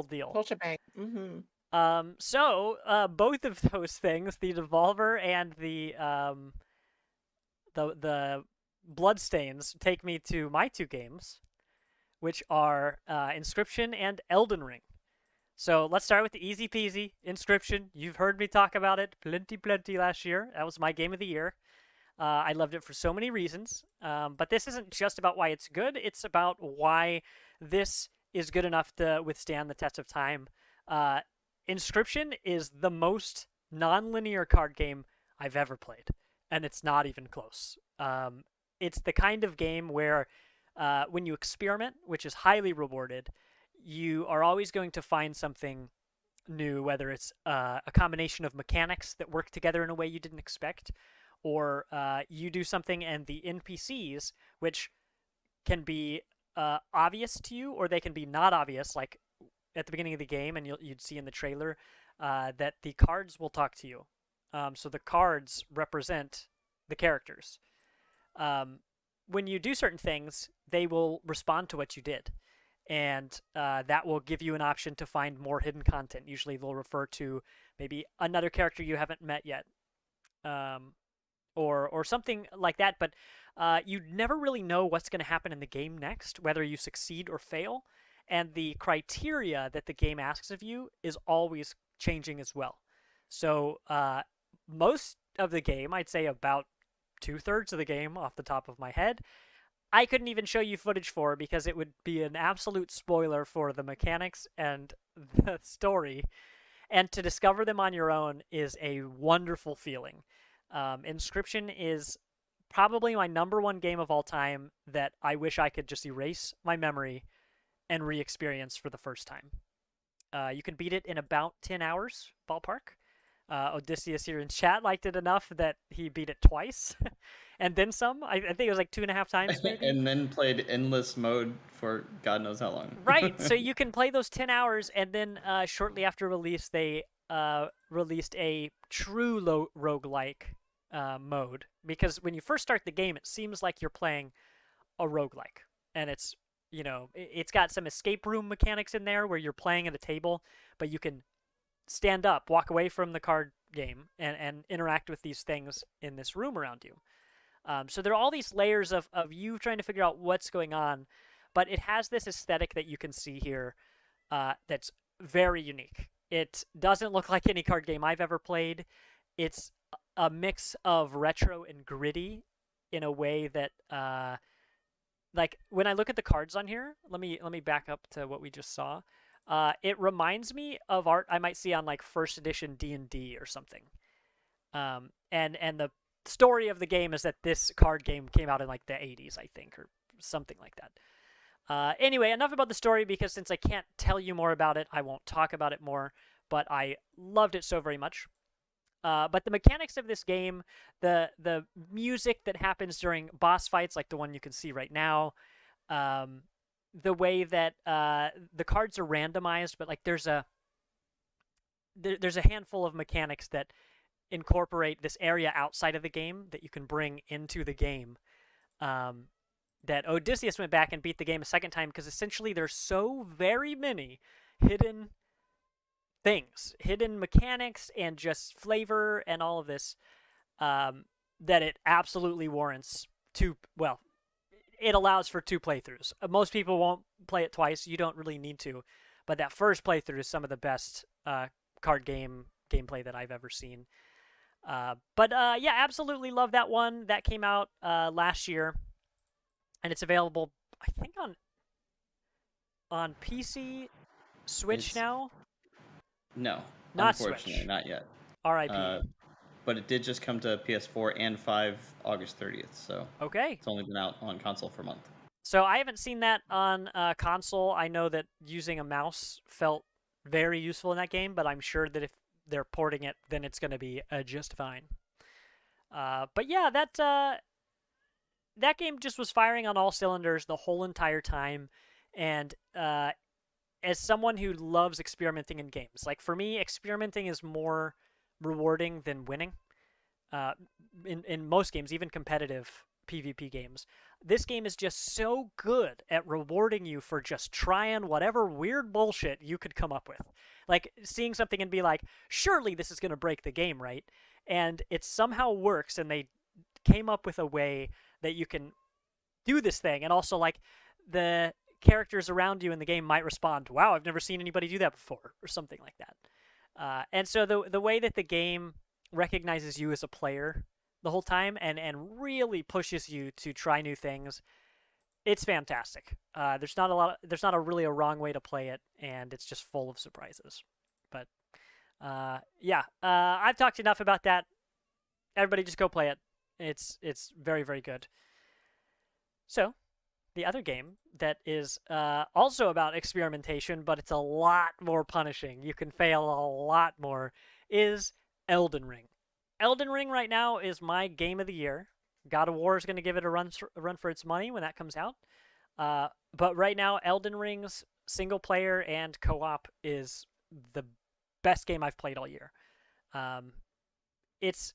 [SPEAKER 1] deal.
[SPEAKER 3] Whole shebang. Mm-hmm.
[SPEAKER 1] So both of those things, the Devolver and the Bloodstains, take me to my two games, which are Inscryption and Elden Ring. So let's start with the easy peasy Inscryption. You've heard me talk about it plenty last year. That was my game of the year. I loved it for so many reasons. But this isn't just about why it's good. It's about why this is good enough to withstand the test of time. Inscryption is the most non-linear card game I've ever played, and it's not even close. It's the kind of game where when you experiment, which is highly rewarded, you are always going to find something new, whether it's a combination of mechanics that work together in a way you didn't expect, or you do something and the NPCs, which can be obvious to you, or they can be not obvious, like at the beginning of the game, and you'd see in the trailer that the cards will talk to you. So the cards represent the characters. When you do certain things, they will respond to what you did. And that will give you an option to find more hidden content. Usually they'll refer to maybe another character you haven't met yet, or something like that. But you never really know what's going to happen in the game next, whether you succeed or fail. And the criteria that the game asks of you is always changing as well. So most of the game, I'd say about 2/3 of the game off the top of my head, I couldn't even show you footage for because it would be an absolute spoiler for the mechanics and the story. And to discover them on your own is a wonderful feeling. Inscryption is probably my number one game of all time that I wish I could just erase my memory and re-experience for the first time. You can beat it in about 10 hours, ballpark. Odysseus here in chat liked it enough that he beat it twice, and then some. I think it was like 2.5 times maybe.
[SPEAKER 2] And then played endless mode for God knows how long.
[SPEAKER 1] Right. So you can play those 10 hours, and then shortly after release, they released a true roguelike mode. Because when you first start the game, it seems like you're playing a roguelike. And it's, it's got some escape room mechanics in there where you're playing at a table, but you can stand up, walk away from the card game, and interact with these things in this room around you. So there are all these layers of you trying to figure out what's going on, but it has this aesthetic that you can see here that's very unique. It doesn't look like any card game I've ever played. It's a mix of retro and gritty in a way that, like when I look at the cards on here, let me back up to what we just saw. It reminds me of art I might see on like first edition D&D or something. And the story of the game is that this card game came out in like the 80s, I think, or something like that. Anyway, enough about the story, because since I can't tell you more about it, I won't talk about it more, but I loved it so very much. But the mechanics of this game, the music that happens during boss fights, like the one you can see right now, the way that the cards are randomized, but like there's a handful of mechanics that incorporate this area outside of the game that you can bring into the game. That Odysseus went back and beat the game a second time because essentially there's so very many hidden things, hidden mechanics, and just flavor and all of this that it absolutely warrants it allows for 2 playthroughs. Most people won't play it twice. You don't really need to. But that first playthrough is some of the best card gameplay that I've ever seen. But yeah, absolutely love that one. That came out last year. And it's available, I think, on PC, Switch now?
[SPEAKER 2] No.
[SPEAKER 1] Not
[SPEAKER 2] unfortunately,
[SPEAKER 1] Switch.
[SPEAKER 2] not yet.
[SPEAKER 1] RIP.
[SPEAKER 2] But it did just come to PS4 and 5 August 30th, so
[SPEAKER 1] Okay.
[SPEAKER 2] it's only been out on console for a month.
[SPEAKER 1] So I haven't seen that on console. I know that using a mouse felt very useful in that game, but I'm sure that if they're porting it, then it's going to be just fine. But yeah, that game just was firing on all cylinders the whole entire time. And as someone who loves experimenting in games, like for me, experimenting is more rewarding than winning. In most games, even competitive PvP games, this game is just so good at rewarding you for just trying whatever weird bullshit you could come up with. Like seeing something and be like, surely this is going to break the game, right? And it somehow works, and they came up with a way that you can do this thing. And also, like, the characters around you in the game might respond, wow, I've never seen anybody do that before, or something like that. And so the way that the game recognizes you as a player the whole time and really pushes you to try new things, it's fantastic. There's not really a wrong way to play it, and it's just full of surprises. But yeah, I've talked enough about that. Everybody just go play it. It's very, very good. So, the other game that is also about experimentation, but it's a lot more punishing, you can fail a lot more, is Elden Ring. Elden Ring right now is my game of the year. God of War is going to give it a run for its money when that comes out. But right now, Elden Ring's single player and co-op is the best game I've played all year. It's,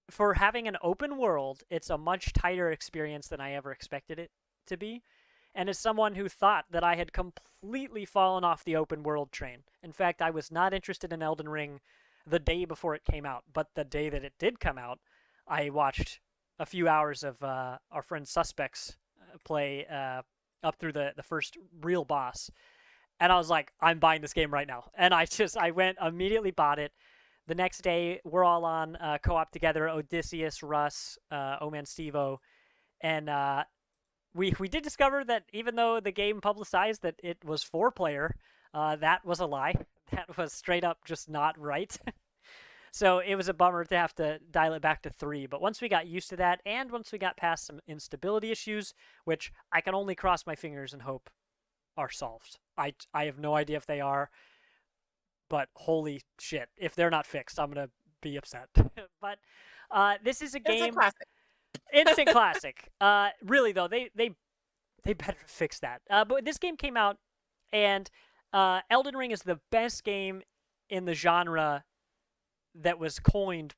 [SPEAKER 1] for having an open world, it's a much tighter experience than I ever expected it to be. And as someone who thought that I had completely fallen off the open world train, in fact, I was not interested in Elden Ring the day before it came out, but the day that it did come out, I watched a few hours of our friend Suspects play up through the first real boss. And I was like, I'm buying this game right now. And I went, immediately bought it. The next day, we're all on co-op together, Odysseus, Russ, Oman Stevo. And we did discover that even though the game publicized that it was 4-player, that was a lie. That was straight up just not right. So it was a bummer to have to dial it back to 3. But once we got used to that, and once we got past some instability issues, which I can only cross my fingers and hope are solved. I have no idea if they are. but holy shit, if they're not fixed, I'm gonna be upset. But this is a
[SPEAKER 3] Instant
[SPEAKER 1] game,
[SPEAKER 3] classic.
[SPEAKER 1] instant classic. Really though, they better fix that. But this game came out, and Elden Ring is the best game in the genre that was coined,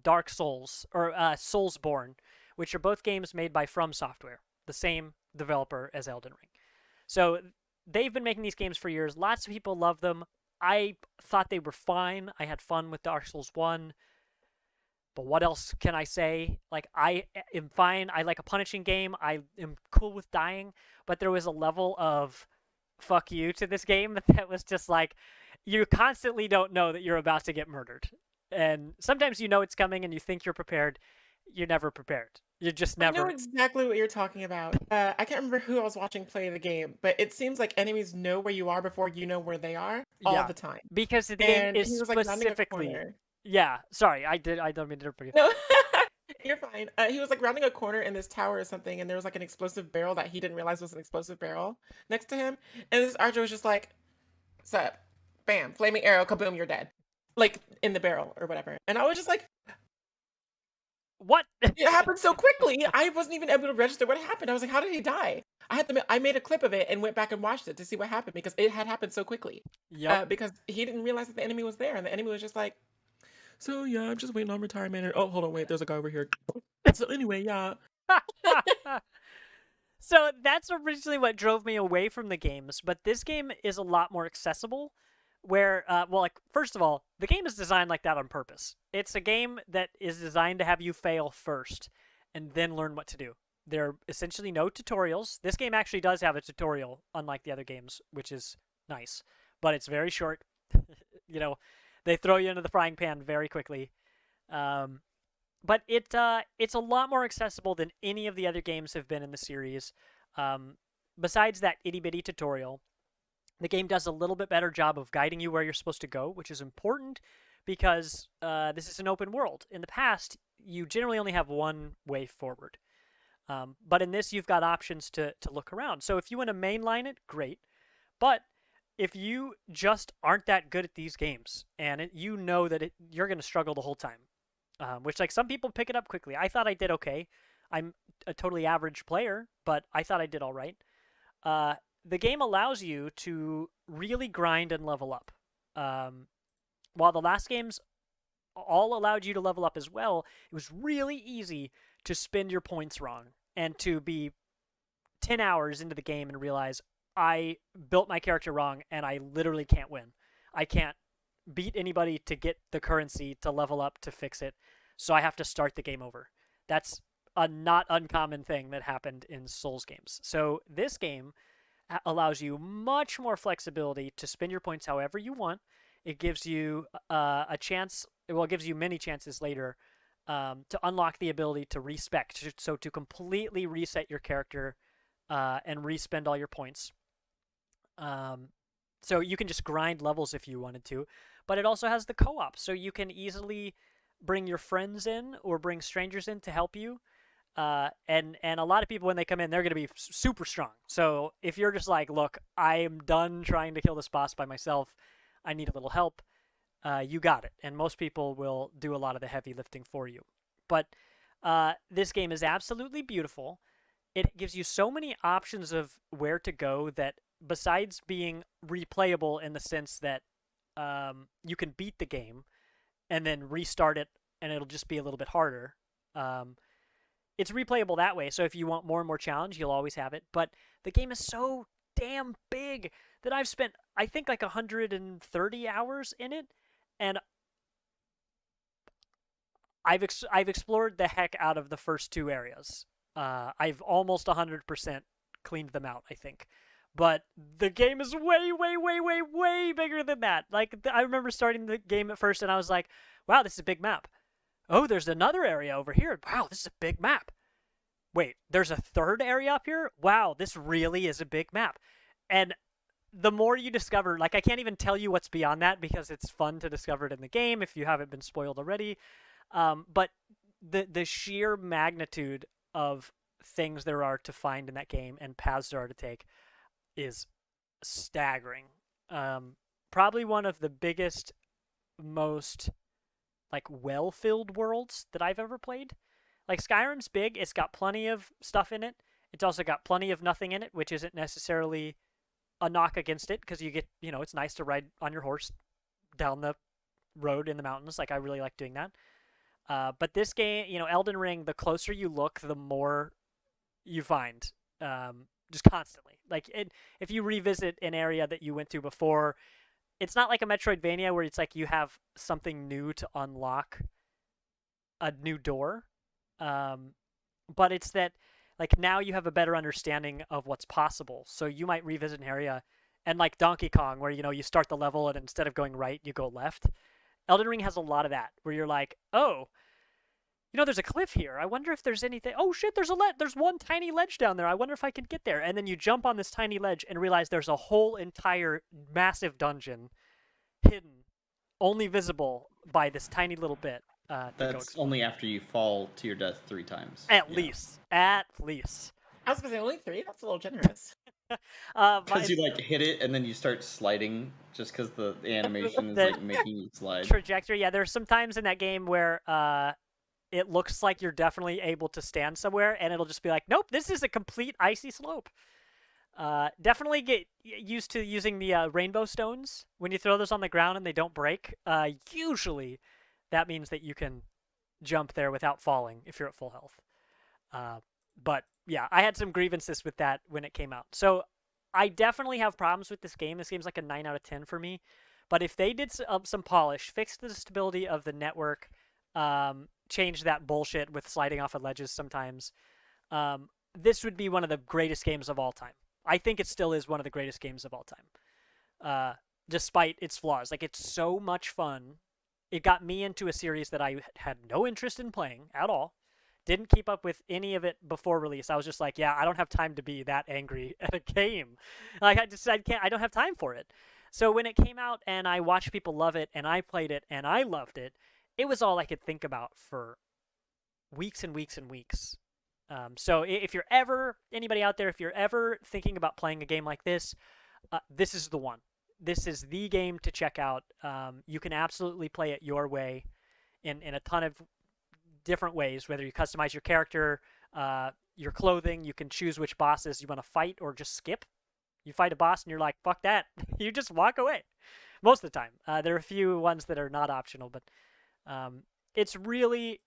[SPEAKER 1] Dark Souls or Soulsborne, which are both games made by From Software, the same developer as Elden Ring. So they've been making these games for years. Lots of people love them. I thought they were fine. I had fun with Dark Souls 1. But what else can I say? Like, I am fine. I like a punishing game. I am cool with dying. But there was a level of fuck you to this game that was just like, you constantly don't know that you're about to get murdered. And sometimes you know it's coming and you think you're prepared. You're never prepared. You're just
[SPEAKER 3] I know
[SPEAKER 1] never.
[SPEAKER 3] exactly what you're talking about. I can't remember who I was watching play the game, but it seems like enemies know where you are before you know where they are all
[SPEAKER 1] Yeah.
[SPEAKER 3] the time.
[SPEAKER 1] Because the game
[SPEAKER 3] And
[SPEAKER 1] is
[SPEAKER 3] he was like rounding a
[SPEAKER 1] specifically.
[SPEAKER 3] corner.
[SPEAKER 1] Yeah. Sorry, I don't mean to interrupt you.
[SPEAKER 3] No, you're fine. He was like rounding a corner in this tower or something, and there was like an explosive barrel that he didn't realize was an explosive barrel next to him. And this archer was just like, "Sup, bam, flaming arrow, kaboom, you're dead." Like in the barrel or whatever. And I was just like,
[SPEAKER 1] What?
[SPEAKER 3] it happened so quickly. I wasn't even able to register what happened. I was like, how did he die? I made a clip of it and went back and watched it to see what happened because it had happened so quickly.
[SPEAKER 1] Yep.
[SPEAKER 3] Because he didn't realize that the enemy was there, and the enemy was just like, so yeah, I'm just waiting on retirement. And, oh, hold on, wait, there's a guy over here. So anyway, yeah.
[SPEAKER 1] So that's originally what drove me away from the games, but this game is a lot more accessible. Where, first of all, the game is designed like that on purpose. It's a game that is designed to have you fail first and then learn what to do. There are essentially no tutorials. This game actually does have a tutorial, unlike the other games, which is nice, but it's very short. They throw you into the frying pan very quickly. But it's a lot more accessible than any of the other games have been in the series. Besides that itty-bitty tutorial, the game does a little bit better job of guiding you where you're supposed to go, which is important because this is an open world. In the past, you generally only have one way forward. But in this, you've got options to look around. So if you want to mainline it, great. But if you just aren't that good at these games, and you're going to struggle the whole time, which like some people pick it up quickly. I thought I did okay. I'm a totally average player, but I thought I did all right. The game allows you to really grind and level up. While the last games all allowed you to level up as well, it was really easy to spend your points wrong and to be 10 hours into the game and realize I built my character wrong and I literally can't win. I can't beat anybody to get the currency to level up to fix it, so I have to start the game over. That's a not uncommon thing that happened in Souls games. So this game allows you much more flexibility to spend your points however you want. It gives you a chance, well, it gives you many chances later to unlock the ability to respec, so to completely reset your character and respend all your points. So you can just grind levels if you wanted to, but it also has the co-op, so you can easily bring your friends in or bring strangers in to help you. And a lot of people, when they come in, they're going to be super strong. So if you're just like, look, I am done trying to kill this boss by myself, I need a little help, you got it. And most people will do a lot of the heavy lifting for you. But this game is absolutely beautiful. It gives you so many options of where to go that, besides being replayable in the sense that you can beat the game and then restart it and it'll just be a little bit harder. It's replayable that way, so if you want more and more challenge, you'll always have it. But the game is so damn big that I've spent, I think, like 130 hours in it, and I've explored the heck out of the first two areas. I've almost 100% cleaned them out, I think. But the game is way, way, way, way, way bigger than that. Like, I remember starting the game at first, and I was like, wow, this is a big map. Oh, there's another area over here. Wow, this is a big map. Wait, there's a third area up here? Wow, this really is a big map. And the more you discover, like, I can't even tell you what's beyond that because it's fun to discover it in the game if you haven't been spoiled already. But the sheer magnitude of things there are to find in that game and paths there are to take is staggering. probably one of the biggest, most like well-filled worlds that I've ever played. Like Skyrim's big, it's got plenty of stuff in it. It's also got plenty of nothing in it, which isn't necessarily a knock against it because you get, it's nice to ride on your horse down the road in the mountains. Like I really like doing that. But this game, Elden Ring, the closer you look, the more you find, just constantly. Like if you revisit an area that you went to before, it's not like a Metroidvania where it's like you have something new to unlock a new door. But it's that like now you have a better understanding of what's possible. So you might revisit an area and like Donkey Kong where you start the level and instead of going right, you go left. Elden Ring has a lot of that where you're like, "Oh, there's a cliff here. I wonder if there's anything. Oh shit, there's one tiny ledge down there. I wonder if I can get there." And then you jump on this tiny ledge and realize there's a whole entire massive dungeon hidden, only visible by this tiny little bit.
[SPEAKER 2] That's only after you fall to your death 3 times.
[SPEAKER 1] At least.
[SPEAKER 3] I was gonna say only 3. That's a little generous.
[SPEAKER 2] Because you like hit it and then you start sliding just because the animation is like making you slide.
[SPEAKER 1] Trajectory. Yeah, there's some times in that game where it looks like you're definitely able to stand somewhere, and it'll just be like, nope, this is a complete icy slope. Definitely get used to using the rainbow stones. When you throw those on the ground and they don't break, usually that means that you can jump there without falling if you're at full health. But yeah, I had some grievances with that when it came out. So I definitely have problems with this game. This game's like a 9 out of 10 for me. But if they did some polish, fix the stability of the network, change that bullshit with sliding off of ledges sometimes, this would be one of the greatest games of all time. I think it still is one of the greatest games of all time, despite its flaws. Like, it's so much fun. It got me into a series that I had no interest in playing at all. Didn't keep up with any of it before release. I was just like, yeah, I don't have time to be that angry at a game. Like, I don't have time for it. So when it came out and I watched people love it and I played it and I loved it, it was all I could think about for weeks and weeks and weeks. So if you're ever, anybody out there, if you're ever thinking about playing a game like this, this is the one. This is the game to check out. You can absolutely play it your way in a ton of different ways, whether you customize your character, your clothing, you can choose which bosses you want to fight or just skip. You fight a boss and you're like, fuck that. You just walk away. Most of the time. There are a few ones that are not optional, but it's really...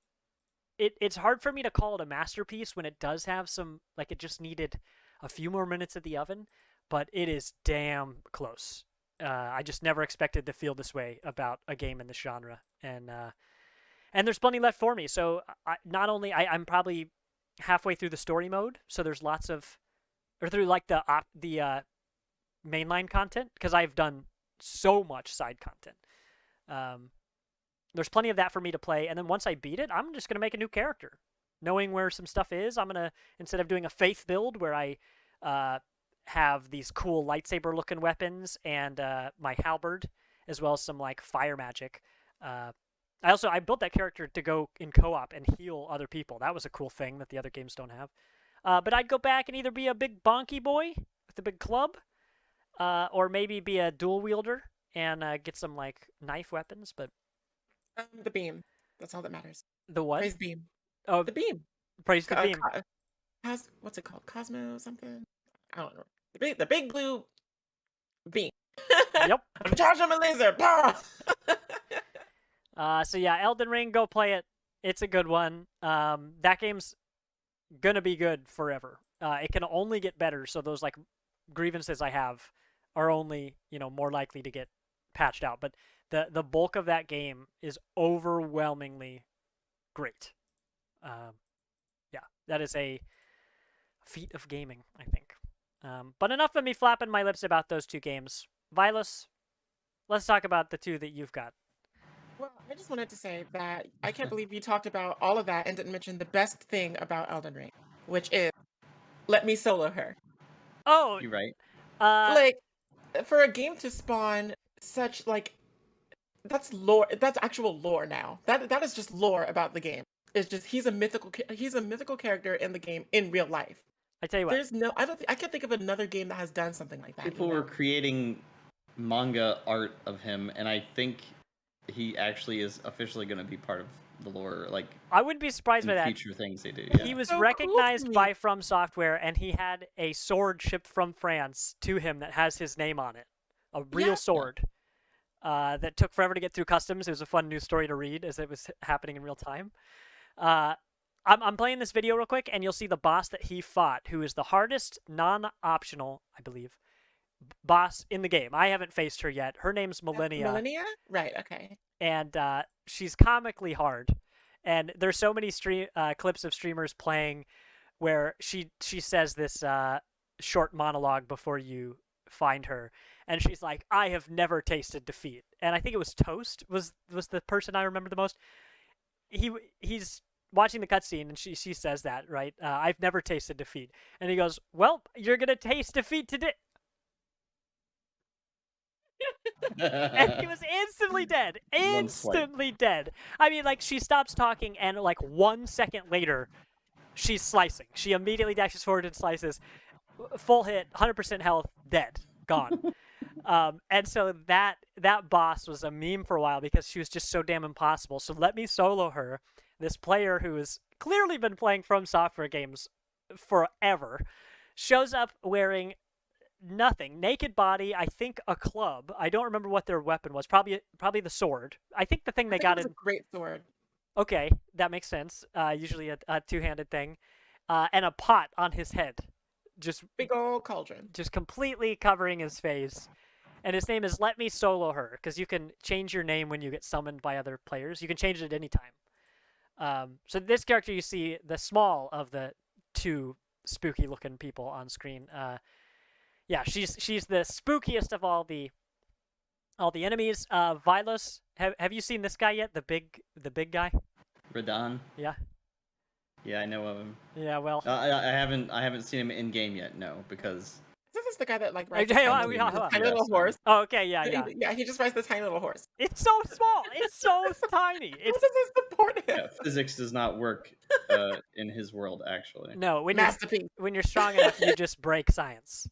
[SPEAKER 1] It's hard for me to call it a masterpiece when it does have some, like, it just needed a few more minutes at the oven, but it is damn close. I just never expected to feel this way about a game in this genre, and there's plenty left for me. So I'm probably halfway through the story mode, so there's lots of, or through like the mainline content, because I've done so much side content. There's plenty of that for me to play, and then once I beat it, I'm just going to make a new character. Knowing where some stuff is, I'm going to, instead of doing a faith build where I have these cool lightsaber-looking weapons and my halberd, as well as some like fire magic, I built that character to go in co-op and heal other people. That was a cool thing that the other games don't have. But I'd go back and either be a big bonky boy with a big club, or maybe be a dual wielder and get some like knife weapons, but...
[SPEAKER 3] The beam. That's all that matters.
[SPEAKER 1] The what?
[SPEAKER 3] Praise beam.
[SPEAKER 1] Oh,
[SPEAKER 3] the beam.
[SPEAKER 1] Praise the beam.
[SPEAKER 3] What's it called? Cosmo something? I don't know. The big blue beam.
[SPEAKER 1] Yep.
[SPEAKER 3] I'm charging my laser.
[SPEAKER 1] So yeah, Elden Ring, go play it. It's a good one. That game's gonna be good forever. It can only get better. So those like grievances I have are only more likely to get patched out. But the bulk of that game is overwhelmingly great. Yeah, that is a feat of gaming, I think. But enough of me flapping my lips about those two games. Vilos, let's talk about the two that you've got.
[SPEAKER 3] Well, I just wanted to say that I can't believe you talked about all of that and didn't mention the best thing about Elden Ring, which is let me solo her.
[SPEAKER 1] Oh,
[SPEAKER 2] you're right.
[SPEAKER 3] Like, for a game to spawn such like... That's lore. That's actual lore now. That is just lore about the game. It's just he's a mythical character in the game in real life.
[SPEAKER 1] I tell you what.
[SPEAKER 3] There's no. I can't think of another game that has done something like that.
[SPEAKER 2] People were creating manga art of him, and I think he actually is officially going to be part of the lore, like
[SPEAKER 1] I wouldn't be surprised
[SPEAKER 2] in
[SPEAKER 1] by that.
[SPEAKER 2] future things they do.
[SPEAKER 1] He
[SPEAKER 2] Yeah.
[SPEAKER 1] was
[SPEAKER 3] So cool to
[SPEAKER 1] recognized
[SPEAKER 3] me.
[SPEAKER 1] by From Software, and he had a sword shipped from France to him that has his name on it. A real
[SPEAKER 3] Yeah.
[SPEAKER 1] sword that took forever to get through customs. It was a fun news story to read as it was happening in real time. I'm playing this video real quick, and you'll see the boss that he fought, who is the hardest non-optional, I believe, boss in the game. I haven't faced her yet. Her name's Millennia.
[SPEAKER 3] Millennia? Right, okay.
[SPEAKER 1] And she's comically hard. And there's so many clips of streamers playing where she says this short monologue before you find her, and she's like, "I have never tasted defeat." And I think it was Toast was the person I remember the most. He's watching the cutscene, and she says that, right? I've never tasted defeat, and he goes, "Well, you're gonna taste defeat today." And he was instantly dead. Instantly dead. I mean, like, she stops talking, and like 1 second later, she's slicing. She immediately dashes forward and slices. Full hit, 100% health, dead, gone. And so that boss was a meme for a while because she was just so damn impossible. So let me solo her, this player who has clearly been playing From Software games forever, shows up wearing nothing, naked body. I think a club. I don't remember what their weapon was. Probably the sword. I think the thing they got
[SPEAKER 3] it was
[SPEAKER 1] in.
[SPEAKER 3] a great sword.
[SPEAKER 1] Okay, that makes sense. Usually a two-handed thing, and a pot on his head, just
[SPEAKER 3] Big old cauldron.
[SPEAKER 1] just completely covering his face. And his name is Let Me Solo Her, because you can change your name when you get summoned by other players. You can change it at any time. So this character, you see the small of the two spooky-looking people on screen. Yeah, she's the spookiest of all the enemies. Vilos, have you seen this guy yet? The big guy.
[SPEAKER 2] Radon.
[SPEAKER 1] Yeah.
[SPEAKER 2] Yeah, I know of him.
[SPEAKER 1] Yeah, well,
[SPEAKER 2] I haven't seen him in game yet. No, because
[SPEAKER 3] This is the guy that like
[SPEAKER 1] Hey,
[SPEAKER 3] rides a
[SPEAKER 1] hey,
[SPEAKER 3] tiny,
[SPEAKER 1] hold on.
[SPEAKER 3] tiny little horse.
[SPEAKER 1] oh, okay, yeah.
[SPEAKER 3] Yeah, he just rides the tiny little horse.
[SPEAKER 1] It's so small. It's so tiny.
[SPEAKER 3] How
[SPEAKER 1] It's
[SPEAKER 3] does this support him?
[SPEAKER 2] yeah, physics does not work in his world actually.
[SPEAKER 1] no
[SPEAKER 3] Masterpiece.
[SPEAKER 1] when you're strong enough, you just break science.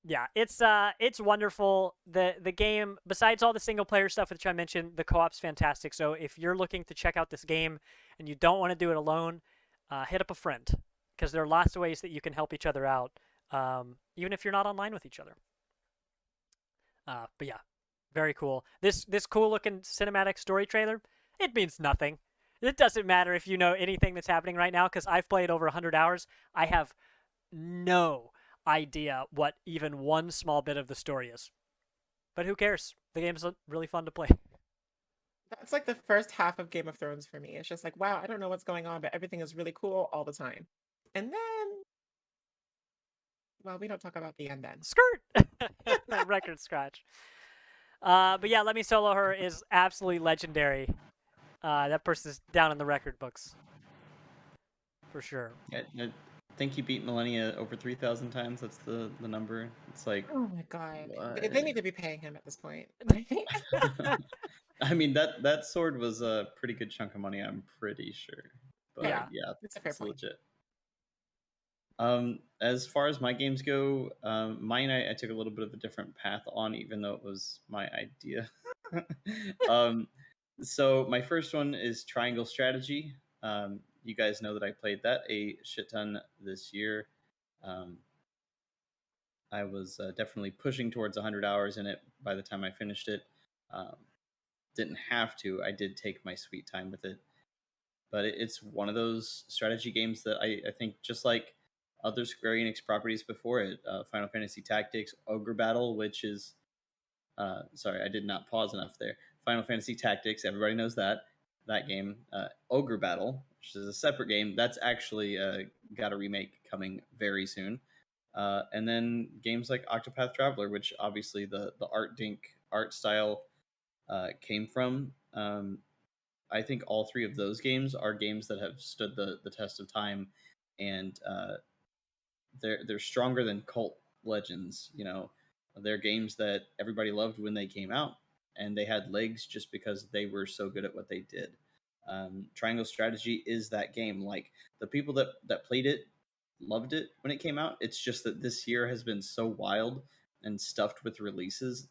[SPEAKER 1] Yeah, it's wonderful. The game, besides all the single player stuff which I mentioned, the co-op's fantastic. So if you're looking to check out this game and you don't want to do it alone, hit up a friend, because there are lots of ways that you can help each other out, even if you're not online with each other. But yeah, very cool. This cool looking cinematic story trailer, it means nothing. It doesn't matter if you know anything that's happening right now, because I've played over 100 hours. I have no idea what even one small bit of the story is. But who cares? The game's really fun to play.
[SPEAKER 3] That's like the first half of Game of Thrones for me. It's just like, wow, I don't know what's going on, but everything is really cool all the time. And then, well, we don't talk about the end then.
[SPEAKER 1] Skirt! Record scratch. But yeah, Let Me Solo Her is absolutely legendary. That person's down in the record books. For sure.
[SPEAKER 2] I think he beat Millennia over 3,000 times. That's the number. It's like,
[SPEAKER 3] Oh my god.
[SPEAKER 2] what?
[SPEAKER 3] They need to be paying him at this point.
[SPEAKER 2] I mean, that sword was a pretty good chunk of money, I'm pretty sure. But
[SPEAKER 1] Yeah.
[SPEAKER 3] It's a fair point.
[SPEAKER 2] legit. As far as my games go, mine I took a little bit of a different path on, even though it was my idea. So my first one is Triangle Strategy. You guys know that I played that a shit ton this year. I was definitely pushing towards 100 hours in it by the time I finished it. Didn't have to. I did take my sweet time with it. But it's one of those strategy games that I think, just like other Square Enix properties before it, Final Fantasy Tactics, Ogre Battle, which is... sorry, I did not pause enough there. Final Fantasy Tactics, everybody knows that game. Ogre Battle, which is a separate game, that's actually got a remake coming very soon. And then games like Octopath Traveler, which obviously the art dink art style came from. I think all three of those games are games that have stood the test of time, and they're stronger than cult legends. You know, they're games that everybody loved when they came out, and they had legs just because they were so good at what they did. Triangle Strategy is that game. Like, the people that played it loved it when it came out. It's just that this year has been so wild and stuffed with releases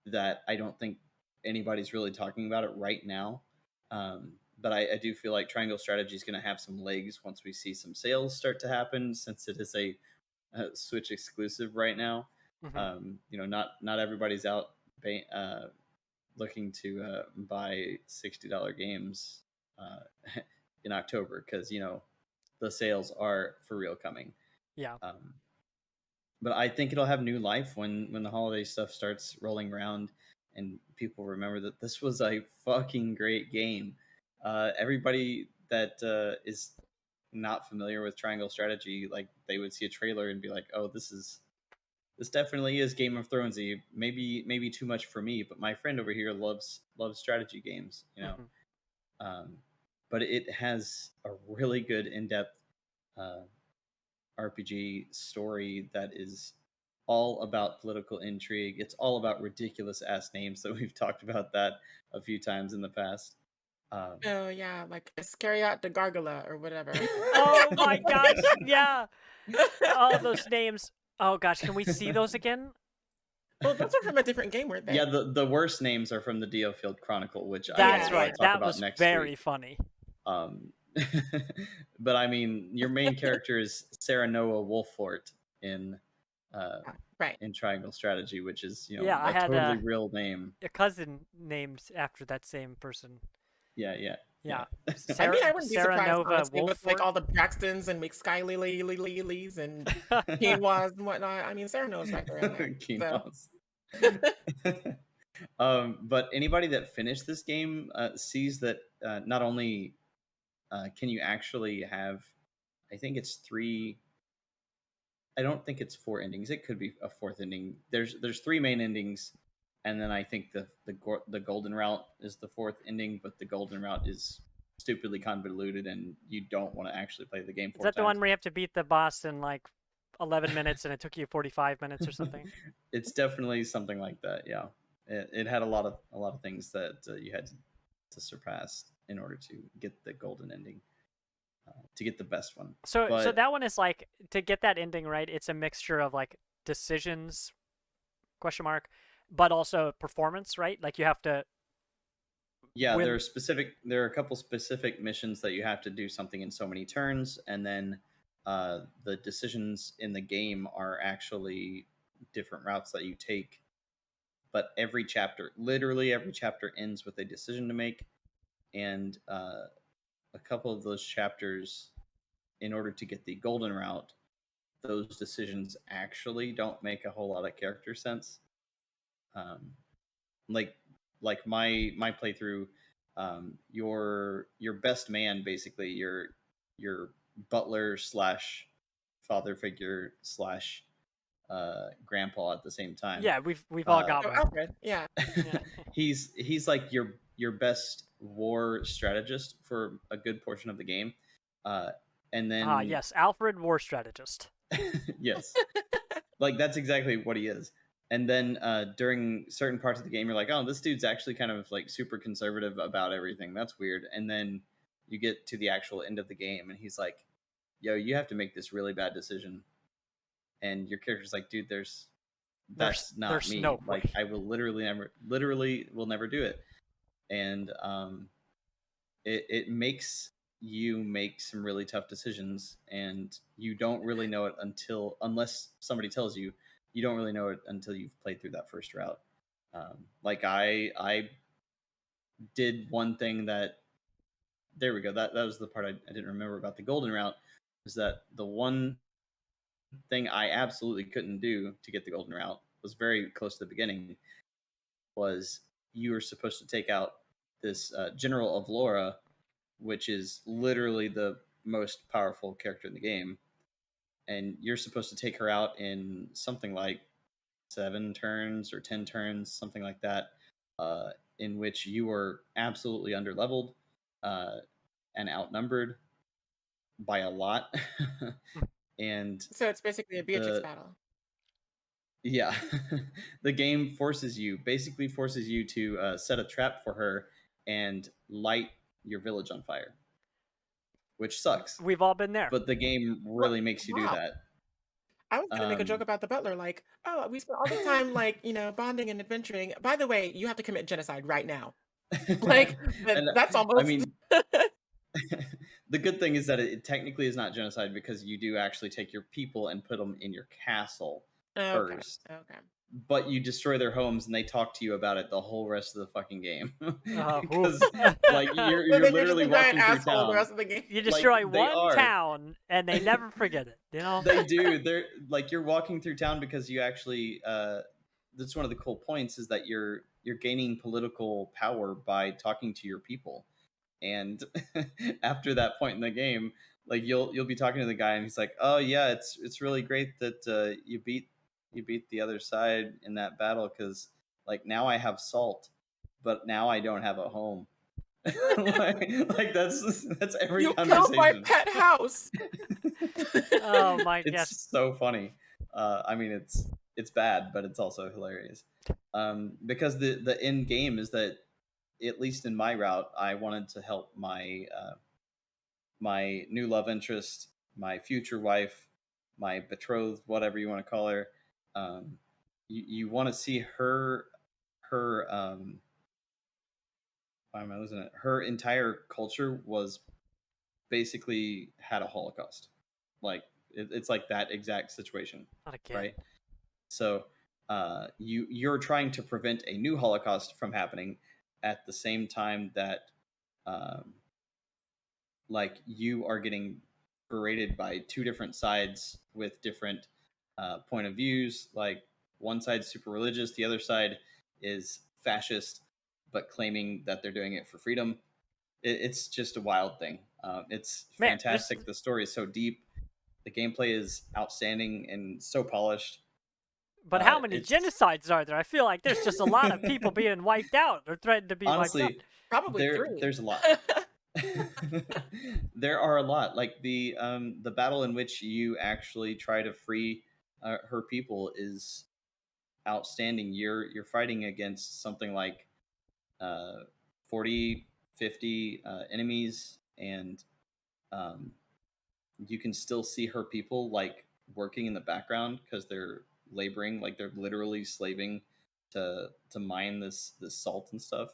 [SPEAKER 2] that I don't think anybody's really talking about it right now. But I do feel like Triangle Strategy is going to have some legs once we see some sales start to happen, since it is a Switch exclusive right now. Not everybody's out looking to buy $60 games in October, because the sales are for real coming.
[SPEAKER 1] Yeah.
[SPEAKER 2] But I think it'll have new life when the holiday stuff starts rolling around and people remember that this was a fucking great game. Everybody that is not familiar with Triangle Strategy, like, they would see a trailer and be like, "Oh, this definitely is Game of Thronesy. Maybe too much for me, but my friend over here loves strategy games, But it has a really good in-depth RPG story that is all about political intrigue. It's all about ridiculous ass names that we've talked about that a few times in the past.
[SPEAKER 3] Oh yeah, like Iscariot de Gargula or whatever.
[SPEAKER 1] Oh my gosh, yeah. All those names. Oh gosh, can we see those again?
[SPEAKER 3] Well, those are from a different game, weren't they?
[SPEAKER 2] Yeah, the worst names are from the Diofield Chronicle, which
[SPEAKER 1] That's
[SPEAKER 2] I
[SPEAKER 1] right.
[SPEAKER 2] talk
[SPEAKER 1] That
[SPEAKER 2] about
[SPEAKER 1] was
[SPEAKER 2] next
[SPEAKER 1] very
[SPEAKER 2] week.
[SPEAKER 1] funny.
[SPEAKER 2] But I mean, your main character is Sarah Noah Wolfort in
[SPEAKER 3] right.
[SPEAKER 2] in Triangle Strategy, which is
[SPEAKER 1] I
[SPEAKER 2] a
[SPEAKER 1] had
[SPEAKER 2] totally real name.
[SPEAKER 1] a cousin named after that same person.
[SPEAKER 2] Yeah.
[SPEAKER 1] Sarah,
[SPEAKER 3] I mean, I wouldn't be
[SPEAKER 1] Sarah
[SPEAKER 3] surprised,
[SPEAKER 1] Nova
[SPEAKER 3] honestly, with like
[SPEAKER 1] Wolfort.
[SPEAKER 3] all the Braxtons and McSky Lilies and quinoas and whatnot. I mean, Sarah knows right there in there.
[SPEAKER 2] Quinoas. But anybody that finished this game sees that not only can you actually have, I think it's 3. I don't think it's 4 endings. It could be a 4th ending. There's 3 main endings, and then I think the golden route is the 4th ending. But the golden route is stupidly convoluted, and you don't want to actually play the game 4
[SPEAKER 1] Is that
[SPEAKER 2] times.
[SPEAKER 1] the one where you have to beat the boss in like 11 minutes and it took you 45 minutes or something?
[SPEAKER 2] It's definitely something like that. Yeah, it had a lot of things that you had to surpass in order to get the golden ending, to get the best one.
[SPEAKER 1] So that one is like, to get that ending right, it's a mixture of like decisions, ? But also performance, right? Like you have to.
[SPEAKER 2] Yeah, there are a couple specific missions that you have to do something in so many turns, and then the decisions in the game are actually different routes that you take. But literally every chapter ends with a decision to make, and a couple of those chapters, in order to get the golden route, those decisions actually don't make a whole lot of character sense. Like my playthrough, your best man, basically your butler slash father figure slash grandpa at the same time.
[SPEAKER 1] Yeah, we've all got one.
[SPEAKER 3] Alfred, yeah.
[SPEAKER 2] He's like your best war strategist for a good portion of the game, and then
[SPEAKER 1] yes, Alfred, war strategist.
[SPEAKER 2] yes, like that's exactly what he is. And then during certain parts of the game, you're like, oh, this dude's actually kind of like super conservative about everything. That's weird. And then you get to the actual end of the game, and he's like, yo, you have to make this really bad decision. And your character's like, dude, that's not me.
[SPEAKER 1] No
[SPEAKER 2] like,
[SPEAKER 1] way.
[SPEAKER 2] I will literally will never do it. And it makes you make some really tough decisions, and you don't really know it unless somebody tells you. You don't really know it until you've played through that first route. Like I did one thing that, there we go. That was the part I didn't remember about the golden route, is that the one thing I absolutely couldn't do to get the golden route was very close to the beginning. Was you were supposed to take out this General of Laura, which is literally the most powerful character in the game, and you're supposed to take her out in something like 7 turns or 10 turns, something like that, in which you were absolutely underleveled and outnumbered by a lot. And
[SPEAKER 3] So it's basically a Beatrix battle.
[SPEAKER 2] Yeah, the game basically forces you to set a trap for her and light your village on fire, which sucks.
[SPEAKER 1] We've all been there.
[SPEAKER 2] But the game really makes you do that.
[SPEAKER 3] I was gonna make a joke
[SPEAKER 2] Um,
[SPEAKER 3] about the butler, like, oh, we spent all this time, like, bonding and adventuring. By the way, you have to commit genocide right now. Like,
[SPEAKER 2] and
[SPEAKER 3] that's
[SPEAKER 2] I
[SPEAKER 3] almost.
[SPEAKER 2] mean, the good thing is that it technically is not genocide because you do actually take your people and put them in your castle
[SPEAKER 3] Okay.
[SPEAKER 2] first,
[SPEAKER 3] Okay.
[SPEAKER 2] but you destroy their homes and they talk to you about it the whole rest of the fucking game
[SPEAKER 1] Oof.
[SPEAKER 2] because like
[SPEAKER 3] So
[SPEAKER 2] you're
[SPEAKER 3] then you're just
[SPEAKER 2] literally
[SPEAKER 3] a giant
[SPEAKER 2] walking through
[SPEAKER 3] asshole the
[SPEAKER 2] town
[SPEAKER 3] rest of the game.
[SPEAKER 1] You
[SPEAKER 2] like
[SPEAKER 1] destroy
[SPEAKER 2] they
[SPEAKER 1] one
[SPEAKER 2] are.
[SPEAKER 1] town and they never forget it.
[SPEAKER 2] They do. They're like you're walking through town because you actually that's one of the cool points is that you're gaining political power by talking to your people. And after that point in the game, like you'll be talking to the guy and he's like, "Oh yeah, it's really great that you beat the other side in that battle cuz like now I have salt, but now I don't have a home." like that's every
[SPEAKER 3] You killed my
[SPEAKER 2] conversation.
[SPEAKER 3] pet house.
[SPEAKER 1] Oh my gosh.
[SPEAKER 2] It's so funny. I mean, it's bad, but it's also hilarious. Because the end game is that at least in my route, I wanted to help my new love interest, my future wife, my betrothed, whatever you want to call her. Um, you want to see her why am I losing it? Her entire culture was basically had a Holocaust. Like it's like that exact situation,
[SPEAKER 1] Not again.
[SPEAKER 2] right? So you're trying to prevent a new Holocaust from happening at the same time that um, like you are getting berated by two different sides with different point of views. Like one side's super religious, the other side is fascist, but claiming that they're doing it for freedom. It's just a wild thing. It's
[SPEAKER 1] Man, this
[SPEAKER 2] fantastic. The story is so deep. The gameplay is outstanding and so polished.
[SPEAKER 1] but how many
[SPEAKER 2] It's
[SPEAKER 1] genocides are there? I feel like there's just a lot of people being wiped out or threatened to be wiped out.
[SPEAKER 2] honestly
[SPEAKER 3] Probably 3.
[SPEAKER 2] there's a lot. There are a lot. Like the battle in which you actually try to free her people is outstanding. You're fighting against something like uh, 40, 50 enemies, and um, you can still see her people like working in the background because they're laboring, like they're literally slaving to mine this salt and stuff.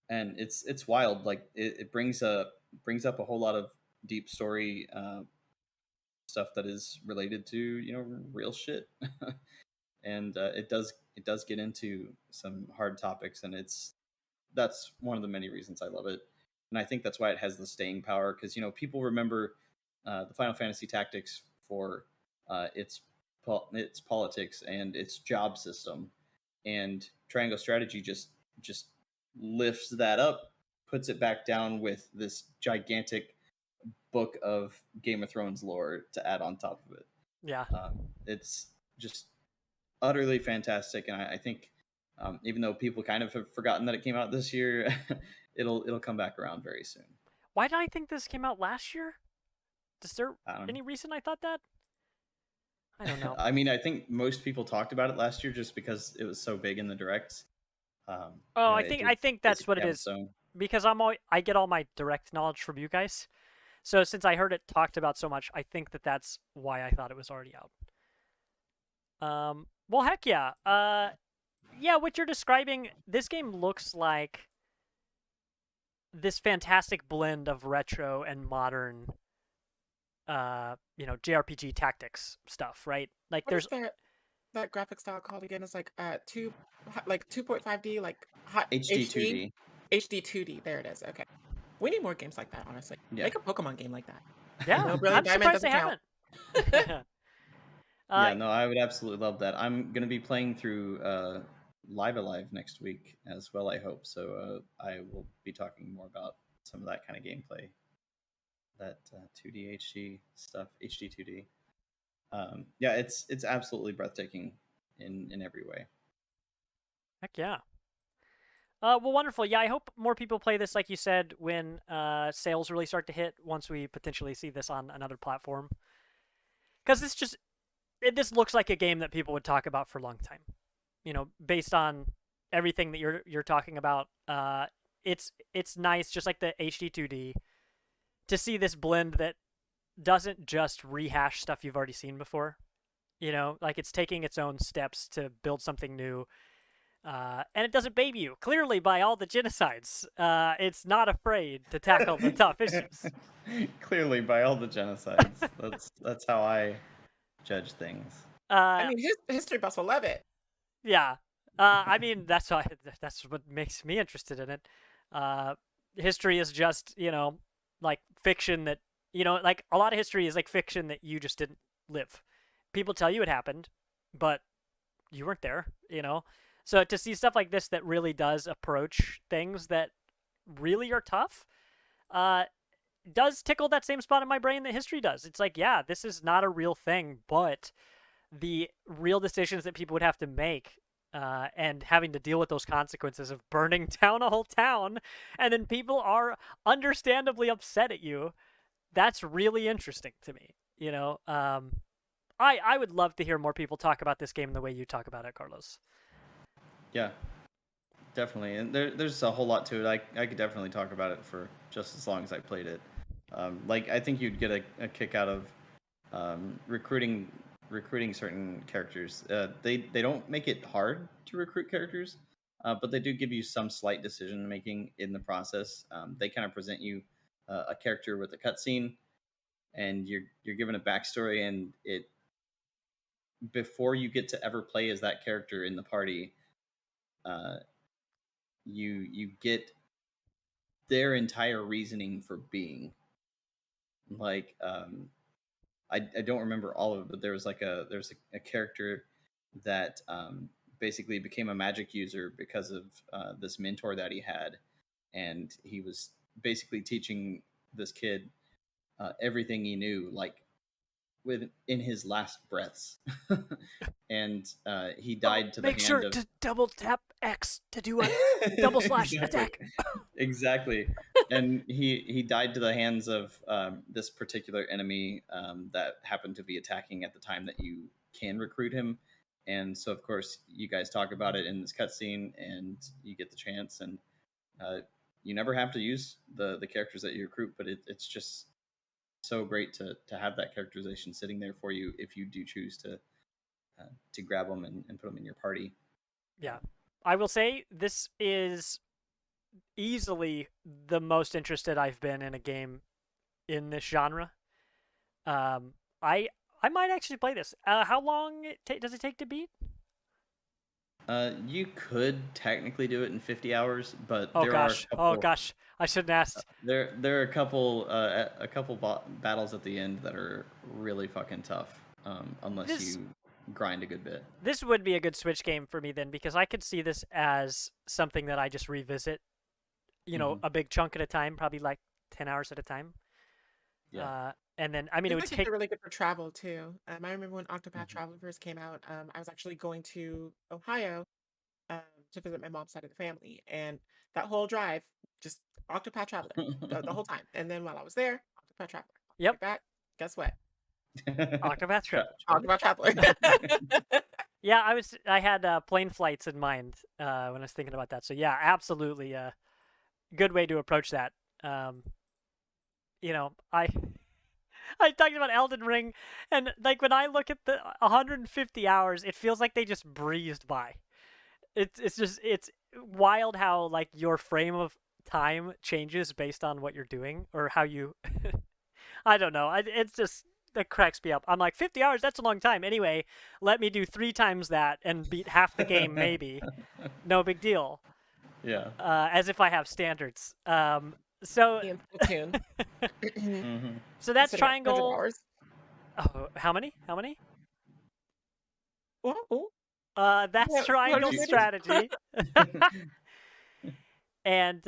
[SPEAKER 2] And it's wild. Like it brings up a whole lot of deep story stuff that is related to real shit. And it does get into some hard topics, and that's one of the many reasons I love it. And I think that's why it has the staying power because people remember the Final Fantasy Tactics for its politics and its job system, and Triangle Strategy just lifts that up, puts it back down with this gigantic book of Game of Thrones lore to add on top of it.
[SPEAKER 1] Yeah.
[SPEAKER 2] It's just utterly fantastic, and I think even though people kind of have forgotten that it came out this year, it'll come back around very soon.
[SPEAKER 1] Why did I think this came out last year? Is there
[SPEAKER 2] I don't know.
[SPEAKER 1] any reason I thought that? I don't know.
[SPEAKER 2] I mean, I think most people talked about it last year just because it was so big in the directs.
[SPEAKER 1] Oh,
[SPEAKER 2] It
[SPEAKER 1] I
[SPEAKER 2] did
[SPEAKER 1] think that's what
[SPEAKER 2] basically
[SPEAKER 1] it
[SPEAKER 2] have
[SPEAKER 1] is
[SPEAKER 2] its own.
[SPEAKER 1] because I get all my direct knowledge from you guys. So since I heard it talked about so much, I think that's why I thought it was already out. Well, heck yeah. Yeah, what you're describing, this game looks like this fantastic blend of retro and modern, JRPG tactics stuff, right? Like,
[SPEAKER 3] What is
[SPEAKER 1] there's
[SPEAKER 3] that graphic style called again? It's like 2.5D, like hot
[SPEAKER 2] HD
[SPEAKER 3] HD,
[SPEAKER 2] 2D.
[SPEAKER 3] HD 2D. There it is. Okay. We need more games like that, honestly.
[SPEAKER 2] Yeah.
[SPEAKER 3] Make a Pokemon game like that.
[SPEAKER 1] yeah.
[SPEAKER 3] No,
[SPEAKER 1] I'm
[SPEAKER 3] Brilliant Diamond
[SPEAKER 1] surprised they
[SPEAKER 3] doesn't count.
[SPEAKER 1] haven't.
[SPEAKER 2] Yeah, no, I would absolutely love that. I'm gonna be playing through Live Alive next week as well. I hope so. I will be talking more about some of that kind of gameplay, that 2D HD stuff, HD 2D. Yeah, it's absolutely breathtaking in every way.
[SPEAKER 1] Heck yeah. Well, wonderful. Yeah, I hope more people play this, like you said, when sales really start to hit. Once we potentially see this on another platform, because this looks like a game that people would talk about for a long time. Based on everything that you're talking about, it's nice, just like the HD 2D, to see this blend that doesn't just rehash stuff you've already seen before. You know, like it's taking its own steps to build something new. And it doesn't baby you. Clearly, by all the genocides, it's not afraid to tackle the tough issues.
[SPEAKER 2] Clearly, by all the genocides, that's how I judge things.
[SPEAKER 3] I
[SPEAKER 1] Uh,
[SPEAKER 3] mean, history buffs will love it.
[SPEAKER 1] yeah. I mean, that's what makes me interested in it. History is just, you know, like fiction that, you know, like a lot of history is like fiction that you just didn't live. People tell you it happened, but you weren't there, you know. So to see stuff like this that really does approach things that really are tough, uh, does tickle that same spot in my brain that history does. It's like, yeah, this is not a real thing, but the real decisions that people would have to make, and having to deal with those consequences of burning down a whole town, and then people are understandably upset at you. That's really interesting to me. You know, I would love to hear more people talk about this game the way you talk about it, Carlos.
[SPEAKER 2] Yeah, definitely. And there's a whole lot to it. I could definitely talk about it for just as long as I played it. Like I think you'd get a kick out of recruiting certain characters. They don't make it hard to recruit characters, but they do give you some slight decision making in the process. They kind of present you a character with a cutscene, and you're given a backstory, and it before you get to ever play as that character in the party, uh, you get their entire reasoning for being like I don't remember all of it, but there's a character that basically became a magic user because of this mentor that he had, and he was basically teaching this kid everything he knew, like in his last breaths, and he died to the
[SPEAKER 1] Make
[SPEAKER 2] hand
[SPEAKER 1] sure
[SPEAKER 2] of
[SPEAKER 1] to double tap X to do a double slash
[SPEAKER 2] exactly.
[SPEAKER 1] attack.
[SPEAKER 2] Exactly. And he died to the hands of this particular enemy that happened to be attacking at the time that you can recruit him. And so, of course, you guys talk about it in this cutscene, and you get the chance, and uh, you never have to use the characters that you recruit, but it's just so great to have that characterization sitting there for you if you do choose to grab them and put them in your party.
[SPEAKER 1] Yeah. I will say this is easily the most interested I've been in a game in this genre. Um, I might actually play this. How long does it take to beat?
[SPEAKER 2] You could technically do it in 50 hours, but
[SPEAKER 1] Oh
[SPEAKER 2] there are a
[SPEAKER 1] gosh. Oh
[SPEAKER 2] couple.
[SPEAKER 1] gosh. I shouldn't asked.
[SPEAKER 2] There are a couple battles at the end that are really fucking tough, unless
[SPEAKER 1] This
[SPEAKER 2] you grind a good bit.
[SPEAKER 1] this would be a good Switch game for me then, because I could see this as something that I just revisit, you know,
[SPEAKER 2] Mhm.
[SPEAKER 1] a big chunk at a time, probably like 10 hours at a time.
[SPEAKER 2] Yeah.
[SPEAKER 1] And then I mean it
[SPEAKER 3] Seems
[SPEAKER 1] would
[SPEAKER 3] like it's
[SPEAKER 1] take
[SPEAKER 3] really good for travel too. I remember when Octopath
[SPEAKER 2] Mhm.
[SPEAKER 3] Traveler first came out. I was actually going to Ohio um, to visit my mom's side of the family, and that whole drive, just Octopath Traveler the whole time. And then while I was there, Octopath Traveler.
[SPEAKER 1] Yep,
[SPEAKER 3] Like that, guess what?
[SPEAKER 1] Octopath Traveler.
[SPEAKER 3] Octopath Traveler.
[SPEAKER 1] Yeah, I had plane flights in mind when I was thinking about that. So yeah, absolutely good way to approach that. Um, you know, I talked about Elden Ring, and like when I look at the 150 hours, it feels like they just breezed by. It's wild how like your frame of time changes based on what you're doing or how you. I don't know. It's just that cracks me up. I'm like 50 hours. That's a long time. Anyway, let me do 3 times that and beat half the game. Maybe no big deal.
[SPEAKER 2] Yeah.
[SPEAKER 1] As if I have standards. So
[SPEAKER 3] In Splatoon,
[SPEAKER 2] Hmm.
[SPEAKER 1] so that's
[SPEAKER 3] sitting at 100
[SPEAKER 1] triangle.
[SPEAKER 3] hours.
[SPEAKER 1] Oh, how many? How many?
[SPEAKER 3] Oh,
[SPEAKER 1] That's
[SPEAKER 3] yeah,
[SPEAKER 1] triangle
[SPEAKER 3] 250.
[SPEAKER 1] strategy. And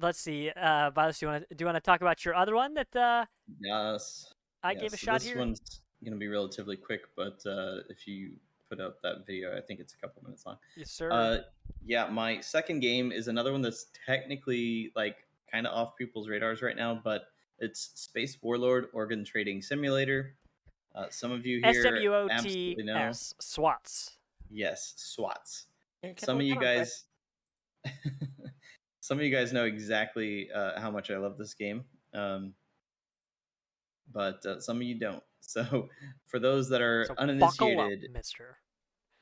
[SPEAKER 1] let's see, Vilos, do you want to talk about your other one that
[SPEAKER 2] Yes.
[SPEAKER 1] I gave
[SPEAKER 2] Yes.
[SPEAKER 1] a
[SPEAKER 2] So
[SPEAKER 1] shot
[SPEAKER 2] this
[SPEAKER 1] here?
[SPEAKER 2] one's gonna be relatively quick, but if you put up that video, I think it's a couple minutes long.
[SPEAKER 1] Yes, sir.
[SPEAKER 2] Uh, yeah, my second game is another one that's technically like kind of off people's radars right now, but it's Space Warlord Organ Trading Simulator. Some of you here absolutely know.
[SPEAKER 1] SWOTS. SWATs.
[SPEAKER 2] Yes, SWATs.
[SPEAKER 3] And
[SPEAKER 2] Some of you
[SPEAKER 3] come on, Chris.
[SPEAKER 2] guys, some of you guys know exactly how much I love this game, but some of you don't. So for those that are
[SPEAKER 1] So buckle up,
[SPEAKER 2] uninitiated,
[SPEAKER 1] mister.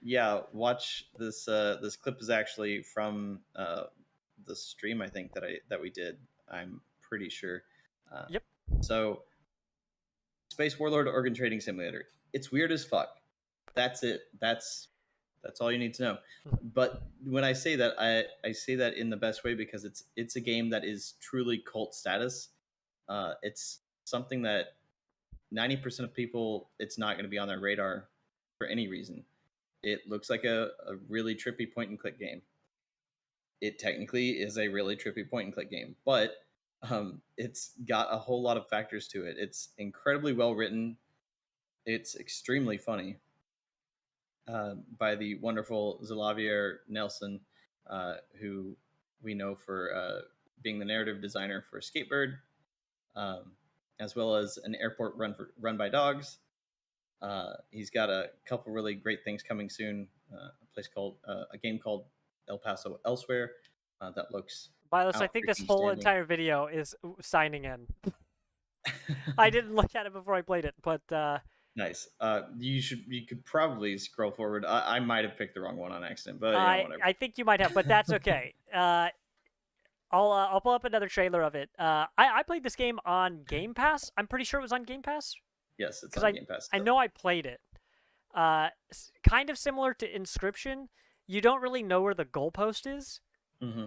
[SPEAKER 2] yeah, watch this. This clip is actually from the stream I think that we did. I'm pretty sure.
[SPEAKER 1] Yep.
[SPEAKER 2] So Space Warlord Organ Trading Simulator. It's weird as fuck. That's it. That's all you need to know. But when I say that, I say that in the best way because it's a game that is truly cult status. It's something that 90% of people, it's not going to be on their radar for any reason. It looks like a really trippy point and click game. It technically is a really trippy point and click game, but it's got a whole lot of factors to it. It's incredibly well written. It's extremely funny. By the wonderful Xavier Nelson, who we know for being the narrative designer for Skatebird, as well as an airport run by dogs. He's got a couple really great things coming soon. A game called El Paso Elsewhere that looks
[SPEAKER 1] Vilos, I think this whole entire video is signing in. I didn't look at it before I played it, but
[SPEAKER 2] nice. You could probably scroll forward. I might have picked the wrong one on accident, but whatever.
[SPEAKER 1] I think you might have, but that's okay. I'll pull up another trailer of it. I played this game on Game Pass. I'm pretty sure it was on Game Pass.
[SPEAKER 2] Yes, it's on Game Pass.
[SPEAKER 1] I know I played it. Kind of similar to Inscryption. You don't really know where the goalpost is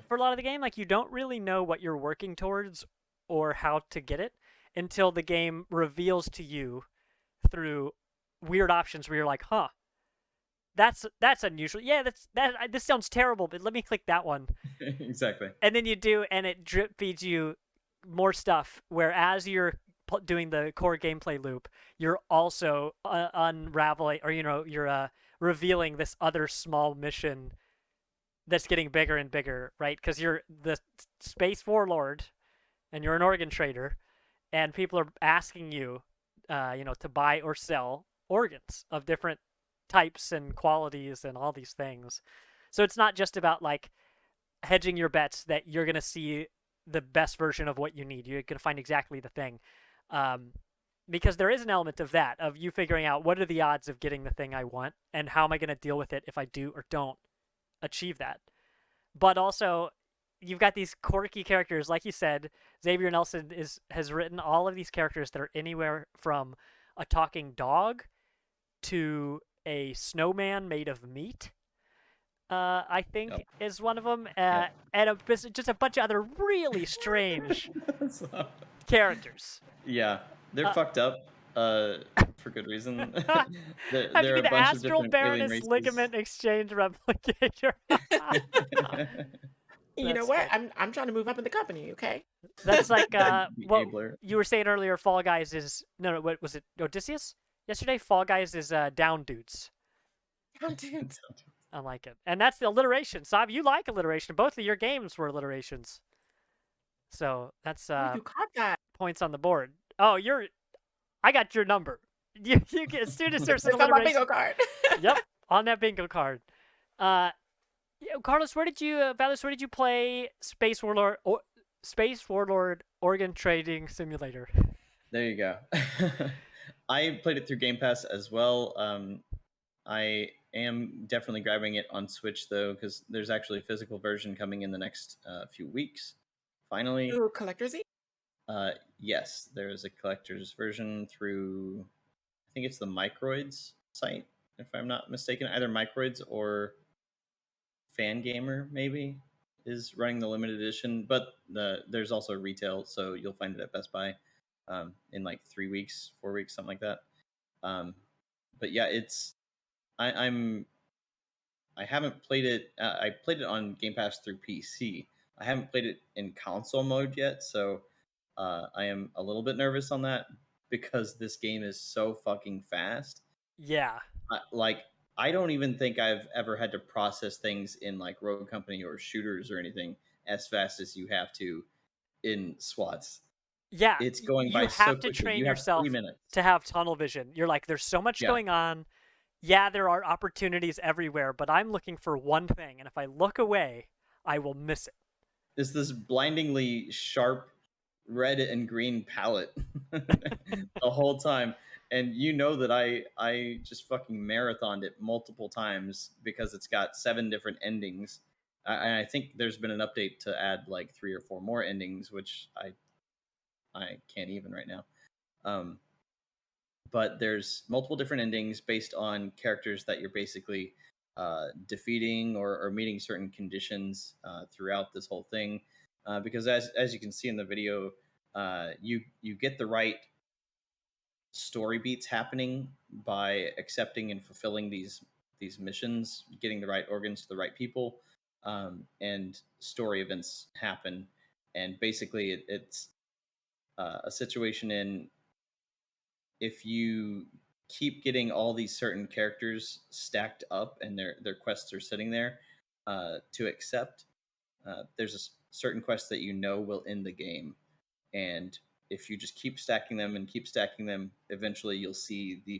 [SPEAKER 1] for a lot of the game. Like, you don't really know what you're working towards or how to get it until the game reveals to you through weird options where you're like, huh, that's unusual. Yeah, this sounds terrible, but let me click that one.
[SPEAKER 2] Exactly.
[SPEAKER 1] And then you do, and it drip feeds you more stuff, where as you're doing the core gameplay loop, you're also unraveling, or you're revealing this other small mission that's getting bigger and bigger, right? Because you're the space warlord and you're an organ trader, and people are asking you to buy or sell organs of different types and qualities and all these things. So it's not just about like hedging your bets that you're going to see the best version of what you need. You're going to find exactly the thing. Because there is an element of that, of you figuring out what are the odds of getting the thing I want and how am I going to deal with it if I do or don't achieve that. But also, you've got these quirky characters. Like you said, Xavier Nelson has written all of these characters that are anywhere from a talking dog to a snowman made of meat, I think is one of them, and just a bunch of other really strange characters.
[SPEAKER 2] Yeah, they're fucked up for good reason. There
[SPEAKER 1] Have
[SPEAKER 2] are
[SPEAKER 1] to be
[SPEAKER 2] a
[SPEAKER 1] the
[SPEAKER 2] bunch
[SPEAKER 1] Astral
[SPEAKER 2] of different alien
[SPEAKER 1] Baroness
[SPEAKER 2] races.
[SPEAKER 1] Ligament Exchange Replicator.
[SPEAKER 3] You know what? I'm trying to move up in the company. Okay.
[SPEAKER 1] That's like what
[SPEAKER 2] Abler.
[SPEAKER 1] you were saying earlier. Fall Guys is what was it? Odysseus yesterday. Fall Guys is Down Dudes.
[SPEAKER 3] Down Dudes.
[SPEAKER 1] I like it, and that's the alliteration. Sav, you like alliteration. Both of your games were alliterations. So that's
[SPEAKER 3] You caught that.
[SPEAKER 1] points on the board. Oh, I got your number. You get as soon as there's an
[SPEAKER 3] It's on my
[SPEAKER 1] alliteration.
[SPEAKER 3] bingo card.
[SPEAKER 1] Yep, on that bingo card. Carlos, Valis, where did you play Space Warlord Organ Trading Simulator?
[SPEAKER 2] There you go. I played it through Game Pass as well. I am definitely grabbing it on Switch though, because there's actually a physical version coming in the next few weeks. Finally.
[SPEAKER 3] Ooh, Collector's
[SPEAKER 2] Yes, there is a collector's version through, I think it's the Microids site, if I'm not mistaken. Either Microids or Fangamer maybe is running the limited edition, but there's also retail, so you'll find it at Best Buy in like 3 weeks, 4 weeks, something like that. But yeah, I haven't played it. I played it on Game Pass through PC. I haven't played it in console mode yet, so I am a little bit nervous on that because this game is so fucking fast.
[SPEAKER 1] Yeah.
[SPEAKER 2] I don't even think I've ever had to process things in like Rogue Company or shooters or anything as fast as you have to in SWATs.
[SPEAKER 1] Yeah,
[SPEAKER 2] it's going by so quickly.
[SPEAKER 1] You have to train yourself to have tunnel vision. You're like, there's so much going on. Yeah, there are opportunities everywhere, but I'm looking for one thing, and if I look away, I will miss it.
[SPEAKER 2] It's this blindingly sharp red and green palette the whole time. and you know that I just fucking marathoned it multiple times because it's got 7 different endings. And I think there's been an update to add like 3 or 4 more endings, which I can't even right now. But there's multiple different endings based on characters that you're basically defeating or meeting certain conditions throughout this whole thing. Because as you can see in the video, you get the right story beats happening by accepting and fulfilling these missions, getting the right organs to the right people, and story events happen. And basically, it's a situation in if you keep getting all these certain characters stacked up and their quests are sitting there to accept, there's a certain quest that you know will end the game, and if you just keep stacking them and keep stacking them, eventually you'll see uh, the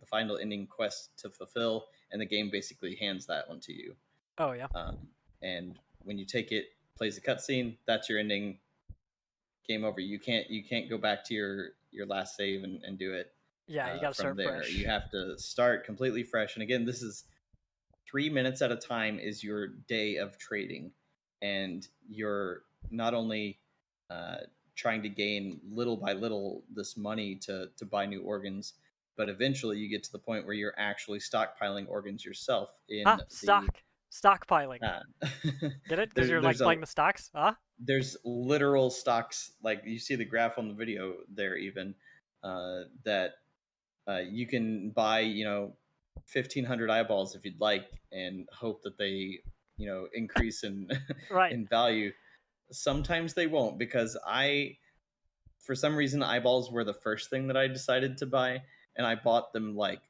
[SPEAKER 2] final ending quest to fulfill, and the game basically hands that one to you.
[SPEAKER 1] Oh yeah.
[SPEAKER 2] And when you take it, plays a cutscene. That's your ending. Game over. You can't go back to your last save and do it
[SPEAKER 1] Yeah, you gotta
[SPEAKER 2] from
[SPEAKER 1] start
[SPEAKER 2] there.
[SPEAKER 1] fresh.
[SPEAKER 2] You have to start completely fresh. And again, this is 3 minutes at a time is your day of trading, and you're not only uh, trying to gain little by little this money to buy new organs, but eventually you get to the point where you're actually stockpiling organs yourself in the
[SPEAKER 1] Stockpiling.
[SPEAKER 2] uh,
[SPEAKER 1] Get it? Because you're like
[SPEAKER 2] there's a
[SPEAKER 1] playing the stocks? Huh?
[SPEAKER 2] there's literal stocks, like you see the graph on the video there even, that you can buy 1,500 eyeballs if you'd like and hope that they increase in
[SPEAKER 1] Right.
[SPEAKER 2] in value. Sometimes they won't, because I for some reason eyeballs were the first thing that I decided to buy, and I bought them like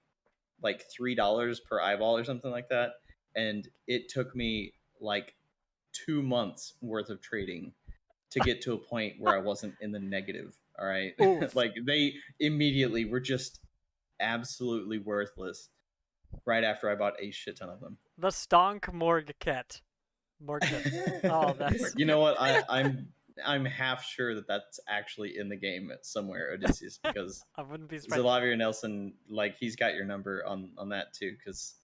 [SPEAKER 2] $3 per eyeball or something like that, and it took me like 2 months worth of trading to get to a point where I wasn't in the negative. All right.
[SPEAKER 1] Oof.
[SPEAKER 2] Like they immediately were just absolutely worthless right after I bought a shit ton of them.
[SPEAKER 1] The Stonk Morgket. Oh, that's.
[SPEAKER 2] You know what? I'm half sure that that's actually in the game somewhere, Odysseus, because
[SPEAKER 1] I wouldn't be surprised.
[SPEAKER 2] Zalavia Nelson, like, he's got your number on that too, because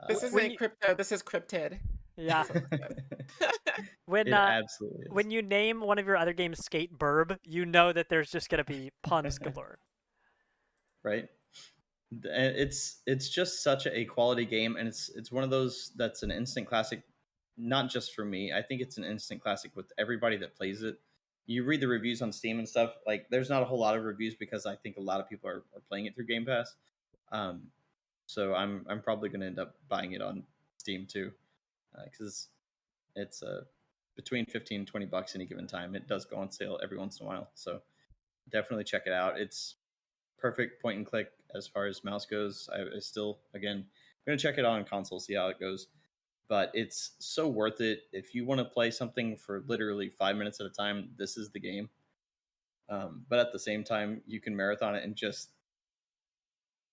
[SPEAKER 3] This isn't crypto. This is cryptid.
[SPEAKER 1] Yeah. When
[SPEAKER 2] it absolutely is.
[SPEAKER 1] when you name one of your other games Skate Burb, you know that there's just gonna be puns galore.
[SPEAKER 2] Right. It's just such a quality game, and it's one of those that's an instant classic, not just for me. I think it's an instant classic with everybody that plays it. You read the reviews on Steam and stuff, like there's not a whole lot of reviews because I think a lot of people are playing it through Game Pass. So I'm probably going to end up buying it on Steam too, because it's between 15 and 20 bucks any given time. It does go on sale every once in a while, so definitely check it out. It's perfect point and click as far as mouse goes. I still, again, I'm going to check it out on console, see how it goes. But it's so worth it. If you want to play something for literally 5 minutes at a time, this is the game. But at the same time, you can marathon it and just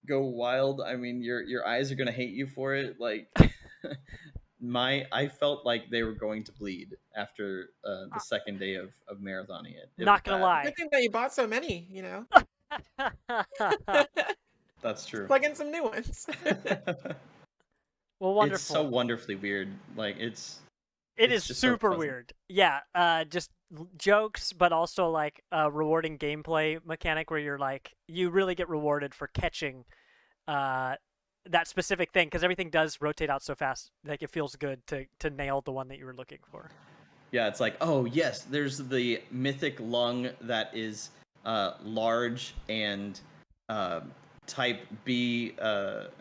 [SPEAKER 2] go wild. I mean, your eyes are going to hate you for it. Like, I felt like they were going to bleed after the second day of marathoning it.
[SPEAKER 1] Not gonna lie.
[SPEAKER 3] Good thing that you bought so many,
[SPEAKER 2] That's true.
[SPEAKER 3] Plug in some new ones.
[SPEAKER 1] Well, wonderful.
[SPEAKER 2] It's so wonderfully weird. Like
[SPEAKER 1] it is super weird. Yeah, just jokes, but also like a rewarding gameplay mechanic where you're like, you really get rewarded for catching that specific thing, because everything does rotate out so fast. Like it feels good to nail the one that you were looking for.
[SPEAKER 2] Yeah, it's like, oh yes, there's the mythic lung that is large and type B,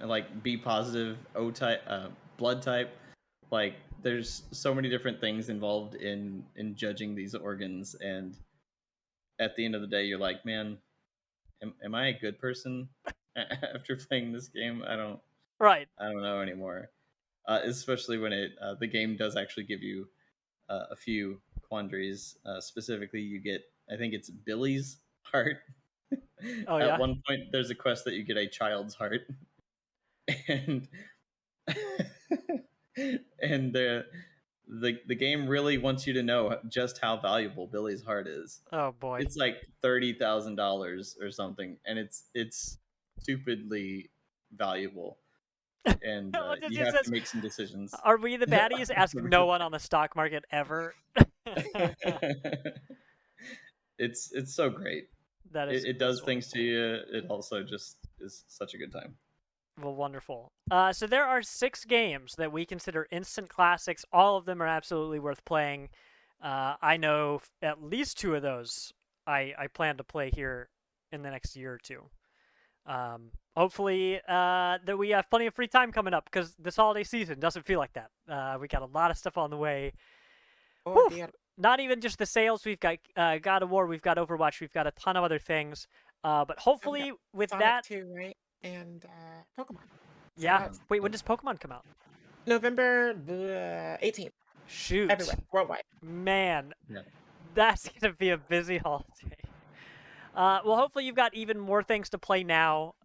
[SPEAKER 2] like B positive, O type, blood type. Like there's so many different things involved in judging these organs, and at the end of the day, you're like, man, am I a good person after playing this game? I don't know anymore. Especially when the game does actually give you a few quandaries. Specifically, you get, I think it's Billy's heart.
[SPEAKER 1] Oh,
[SPEAKER 2] At
[SPEAKER 1] yeah?
[SPEAKER 2] one point, there's a quest that you get a child's heart, and and the game really wants you to know just how valuable Billy's heart is.
[SPEAKER 1] Oh boy.
[SPEAKER 2] It's like $30,000 or something, and it's stupidly valuable. And you have to make some decisions.
[SPEAKER 1] Are we the baddies? Ask no one on the stock market ever.
[SPEAKER 2] It's so great.
[SPEAKER 1] That is.
[SPEAKER 2] It does things to you. It also just is such a good time.
[SPEAKER 1] Well, wonderful. So there are 6 games that we consider instant classics. All of them are absolutely worth playing. I know at least 2 of those I plan to play here in the next year or 2. Hopefully that we have plenty of free time coming up, because this holiday season doesn't feel like that. We got a lot of stuff on the way.
[SPEAKER 3] Oh, dear.
[SPEAKER 1] Not even just the sales. We've got God of War. We've got Overwatch. We've got a ton of other things. But hopefully with
[SPEAKER 3] Sonic
[SPEAKER 1] that...
[SPEAKER 3] 2, right? And Pokemon. So
[SPEAKER 1] yeah. Wait, when does Pokemon come out?
[SPEAKER 3] November 18th.
[SPEAKER 1] Shoot.
[SPEAKER 3] Everywhere, worldwide.
[SPEAKER 1] Man,
[SPEAKER 2] Yeah.
[SPEAKER 1] That's going to be a busy holiday. Well, hopefully you've got even more things to play now.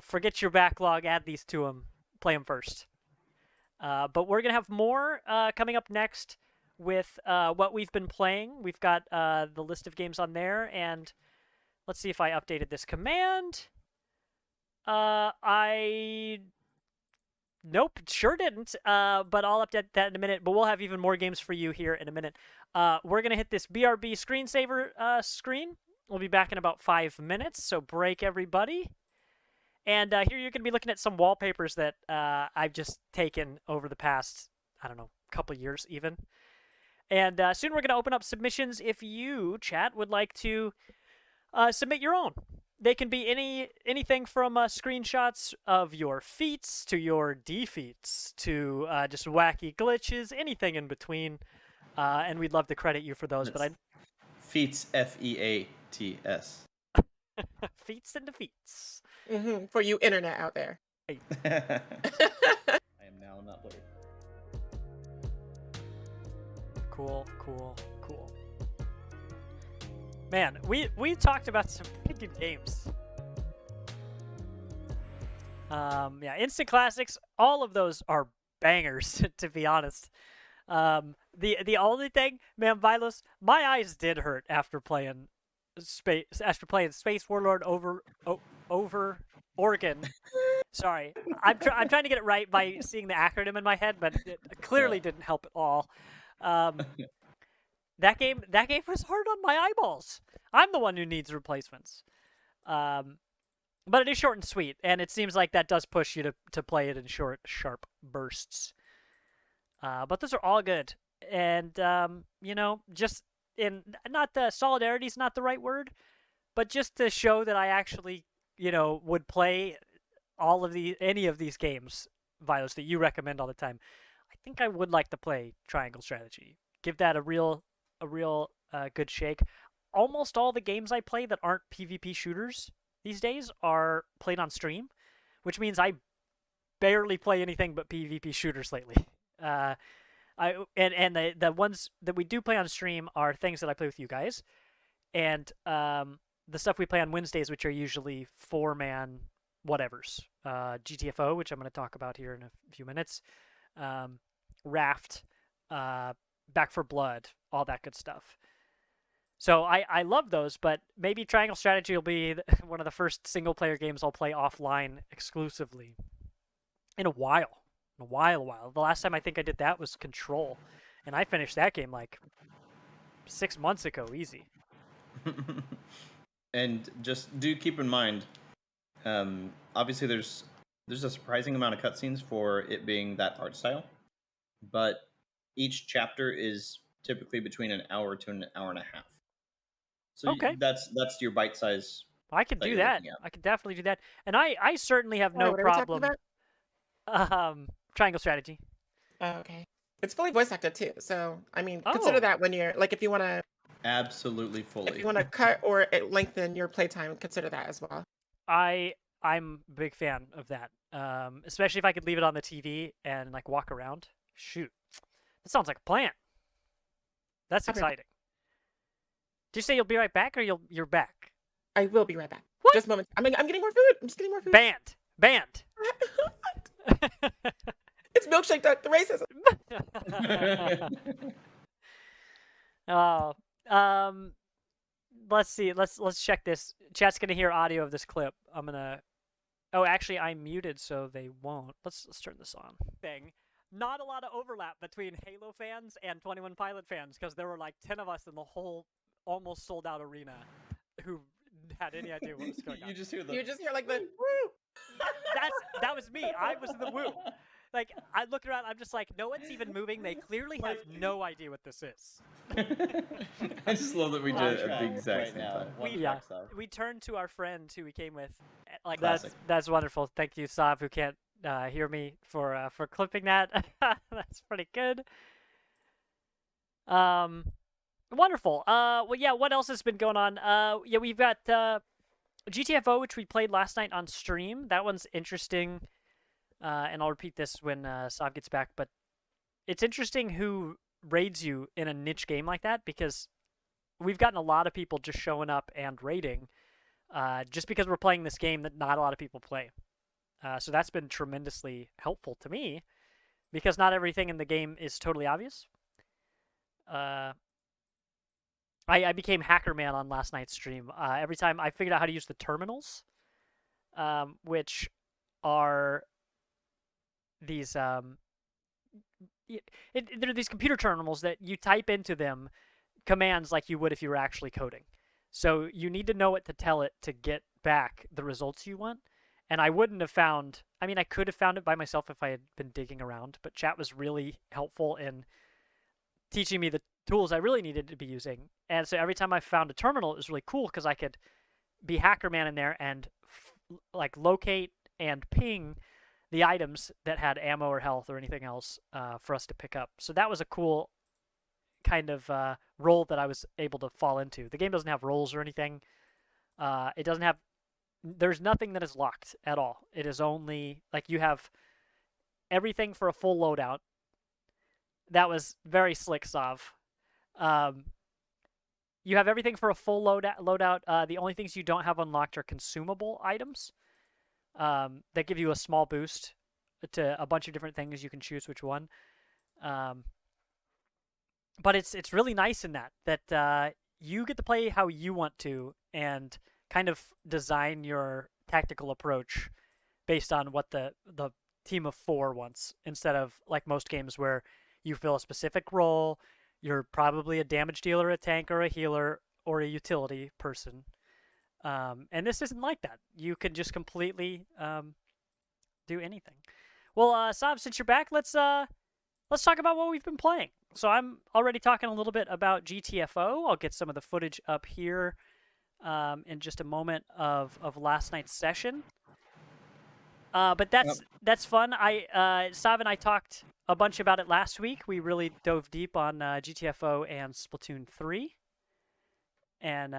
[SPEAKER 1] Forget your backlog, add these to them, play them first. But we're going to have more coming up next with what we've been playing. We've got the list of games on there, and let's see if I updated this command. Nope, sure didn't, but I'll update that in a minute. But we'll have even more games for you here in a minute. We're going to hit this BRB screensaver screen. We'll be back in about 5 minutes, so break, everybody. And here you're going to be looking at some wallpapers that I've just taken over the past, I don't know, couple years even. And soon we're going to open up submissions if you, chat, would like to submit your own. They can be anything from screenshots of your feats to your defeats to just wacky glitches, anything in between. And we'd love to credit you for those. But
[SPEAKER 2] Feats, F-E-A-T-S.
[SPEAKER 1] Feats and defeats.
[SPEAKER 3] Mm-hmm. For you internet out there.
[SPEAKER 2] I am now not blurred.
[SPEAKER 1] Cool. Man, we talked about some pretty good games. Instant classics. All of those are bangers, to be honest. The only thing, man, Vilos, my eyes did hurt after playing Space Warlord over Oregon. Sorry, I'm trying to get it right by seeing the acronym in my head, but it clearly didn't help at all. That game was hard on my eyeballs. I'm the one who needs replacements. But it is short and sweet, and it seems like that does push you to play it in short, sharp bursts. But those are all good. And, just in, not the solidarity is not the right word, but just to show that I actually, would play any of these games, Vilos, that you recommend all the time. I think I would like to play Triangle Strategy. Give that a real good shake. Almost all the games I play that aren't PvP shooters these days are played on stream, which means I barely play anything but PvP shooters lately. The ones that we do play on stream are things that I play with you guys, and the stuff we play on Wednesdays, which are usually 4-man whatevers. GTFO, which I'm going to talk about here in a few minutes. Raft, Back for Blood, all that good stuff. So I love those, but maybe Triangle Strategy will be one of the first single-player games I'll play offline exclusively in a while. A while. The last time I think I did that was Control, and I finished that game like 6 months ago, easy.
[SPEAKER 2] And just do keep in mind, obviously there's a surprising amount of cutscenes for it being that art style, but each chapter is typically between an hour to an hour and a half. So
[SPEAKER 1] okay.
[SPEAKER 2] That's your bite size.
[SPEAKER 1] I can do that. I can definitely do that, and I certainly have no problem. Triangle Strategy.
[SPEAKER 3] Oh, okay. It's fully voice acted too, so I mean, consider that when you're like, if you want to.
[SPEAKER 2] Absolutely fully.
[SPEAKER 3] If you want to cut or lengthen your playtime, consider that as well.
[SPEAKER 1] I'm a big fan of that, especially if I could leave it on the TV and like walk around. Shoot, that sounds like a plan. That's exciting. Did you say you'll be right back, or you're back?
[SPEAKER 3] I will be right back.
[SPEAKER 1] What?
[SPEAKER 3] Just a moment. I'm getting more food. I'm just getting more food.
[SPEAKER 1] Banned.
[SPEAKER 3] It's milkshake the racism.
[SPEAKER 1] Oh, let's see. Let's check this. Chat's gonna hear audio of this clip. I'm gonna. Oh, actually, I'm muted, so they won't. Let's turn this on. Thing. Not a lot of overlap between Halo fans and 21 Pilot fans because there were like 10 of us in the whole almost sold out arena who had any idea what was going on.
[SPEAKER 2] You just hear
[SPEAKER 3] like the woo.
[SPEAKER 1] That was me. I was the woo. Like, I look around, I'm just like, no one's even moving. They clearly have no idea what this is.
[SPEAKER 2] I just love that we did it at the exact same time.
[SPEAKER 1] We turned to our friend who we came with. Like,
[SPEAKER 2] Classic.
[SPEAKER 1] that's wonderful. Thank you, Sav, who can't hear me for clipping that. That's pretty good. Wonderful. Well, yeah, what else has been going on? Yeah, we've got GTFO, which we played last night on stream. That one's interesting. And I'll repeat this when Sav gets back, but it's interesting who raids you in a niche game like that, because we've gotten a lot of people just showing up and raiding just because we're playing this game that not a lot of people play. So that's been tremendously helpful to me, because not everything in the game is totally obvious. I became Hacker Man on last night's stream. Every time I figured out how to use the terminals, which are these there are these computer terminals that you type into them commands like you would if you were actually coding. So you need to know what to tell it to get back the results you want. And I wouldn't have found, I mean, I could have found it by myself if I had been digging around, but chat was really helpful in teaching me the tools I really needed to be using. And so every time I found a terminal, it was really cool because I could be Hacker Man in there and like locate and ping the items that had ammo or health or anything else for us to pick up. So that was a cool kind of role that I was able to fall into. The game doesn't have roles or anything. It doesn't have, there's nothing that is locked at all. It is only, like, you have everything for a full loadout. That was very slick, Sav. You have everything for a full loadout. The only things you don't have unlocked are consumable items. That give you a small boost to a bunch of different things. You can choose which one. But it's really nice in that you get to play how you want to and kind of design your tactical approach based on what the team of 4 wants, instead of like most games where you fill a specific role. You're probably a damage dealer, a tank, or a healer, or a utility person. And this isn't like that. You can just completely do anything. Well, Sav, since you're back, let's talk about what we've been playing. So I'm already talking a little bit about GTFO. I'll get some of the footage up here in just a moment of last night's session. But that's fun. Sav and I talked a bunch about it last week. We really dove deep on GTFO and Splatoon 3. And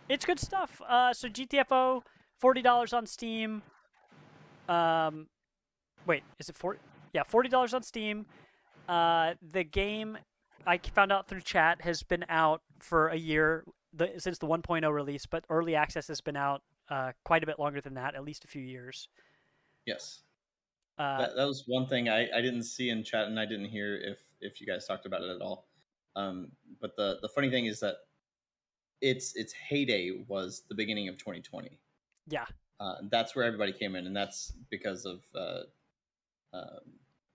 [SPEAKER 1] it's good stuff. So GTFO, $40 on Steam. Wait, is it $40? Yeah, $40 on Steam. The game, I found out through chat, has been out for a year since the 1.0 release, but early access has been out quite a bit longer than that, at least a few years.
[SPEAKER 2] Yes. That was one thing I didn't see in chat, and I didn't hear if you guys talked about it at all. But the funny thing is that its heyday was the beginning of 2020.
[SPEAKER 1] Yeah.
[SPEAKER 2] That's where everybody came in, and that's because of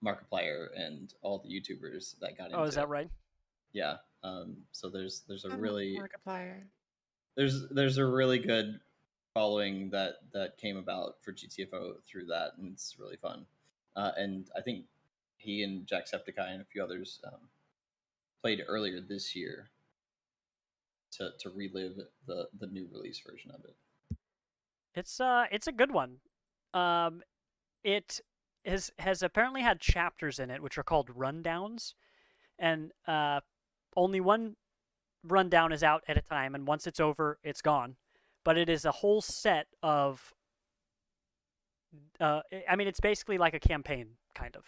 [SPEAKER 2] Markiplier and all the YouTubers that got into it.
[SPEAKER 1] Oh, is that right?
[SPEAKER 2] Yeah. So there's a really
[SPEAKER 3] Markiplier.
[SPEAKER 2] There's a really good following that came about for GTFO through that, and it's really fun. And I think he and Jacksepticeye and a few others played earlier this year to relive the new release version of it.
[SPEAKER 1] It's a good one. It has apparently had chapters in it, which are called rundowns, and only one rundown is out at a time, and once it's over, it's gone. But it is a whole set of I mean, it's basically like a campaign, kind of,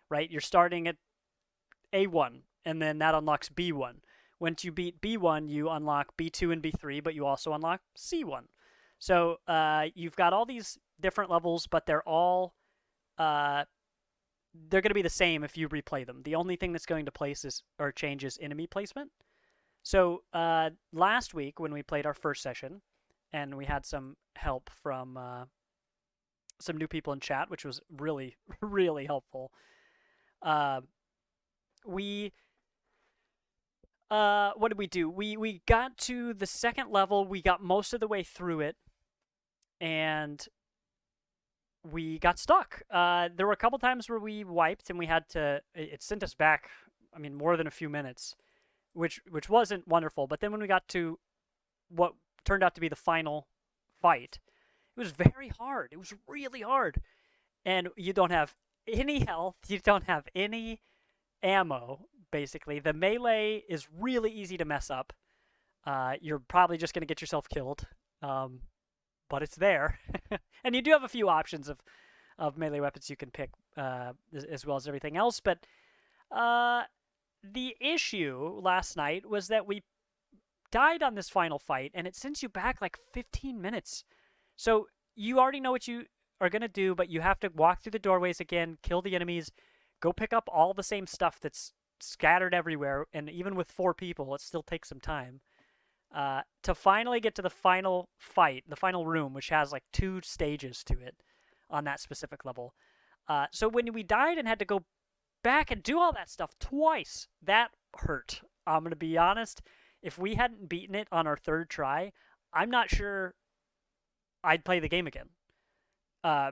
[SPEAKER 1] right? You're starting at A1, and then that unlocks B1. Once you beat B1, you unlock B2 and B3, but you also unlock C1. So you've got all these different levels, but they're all they're going to be the same if you replay them. The only thing that's going to change is enemy placement. So last week when we played our first session, and we had some help from some new people in chat, which was really, really helpful. What did we do? We got to the second level. We got most of the way through it, and we got stuck. There were a couple times where we wiped, and we had to. It sent us back. I mean, more than a few minutes, which wasn't wonderful. But then when we got to what turned out to be the final fight, it was very hard. It was really hard, and you don't have any health. You don't have any ammo. Basically, the melee is really easy to mess up. You're probably just going to get yourself killed, but it's there. And you do have a few options of melee weapons you can pick, as well as everything else. But the issue last night was that we died on this final fight, and it sends you back like 15 minutes. So you already know what you are going to do, but you have to walk through the doorways again, kill the enemies, go pick up all the same stuff that's scattered everywhere, and even with 4 people, it still takes some time to finally get to the final fight, the final room, which has like 2 stages to it on that specific level. So when we died and had to go back and do all that stuff twice, that hurt. I'm going to be honest. If we hadn't beaten it on our 3rd try, I'm not sure I'd play the game again.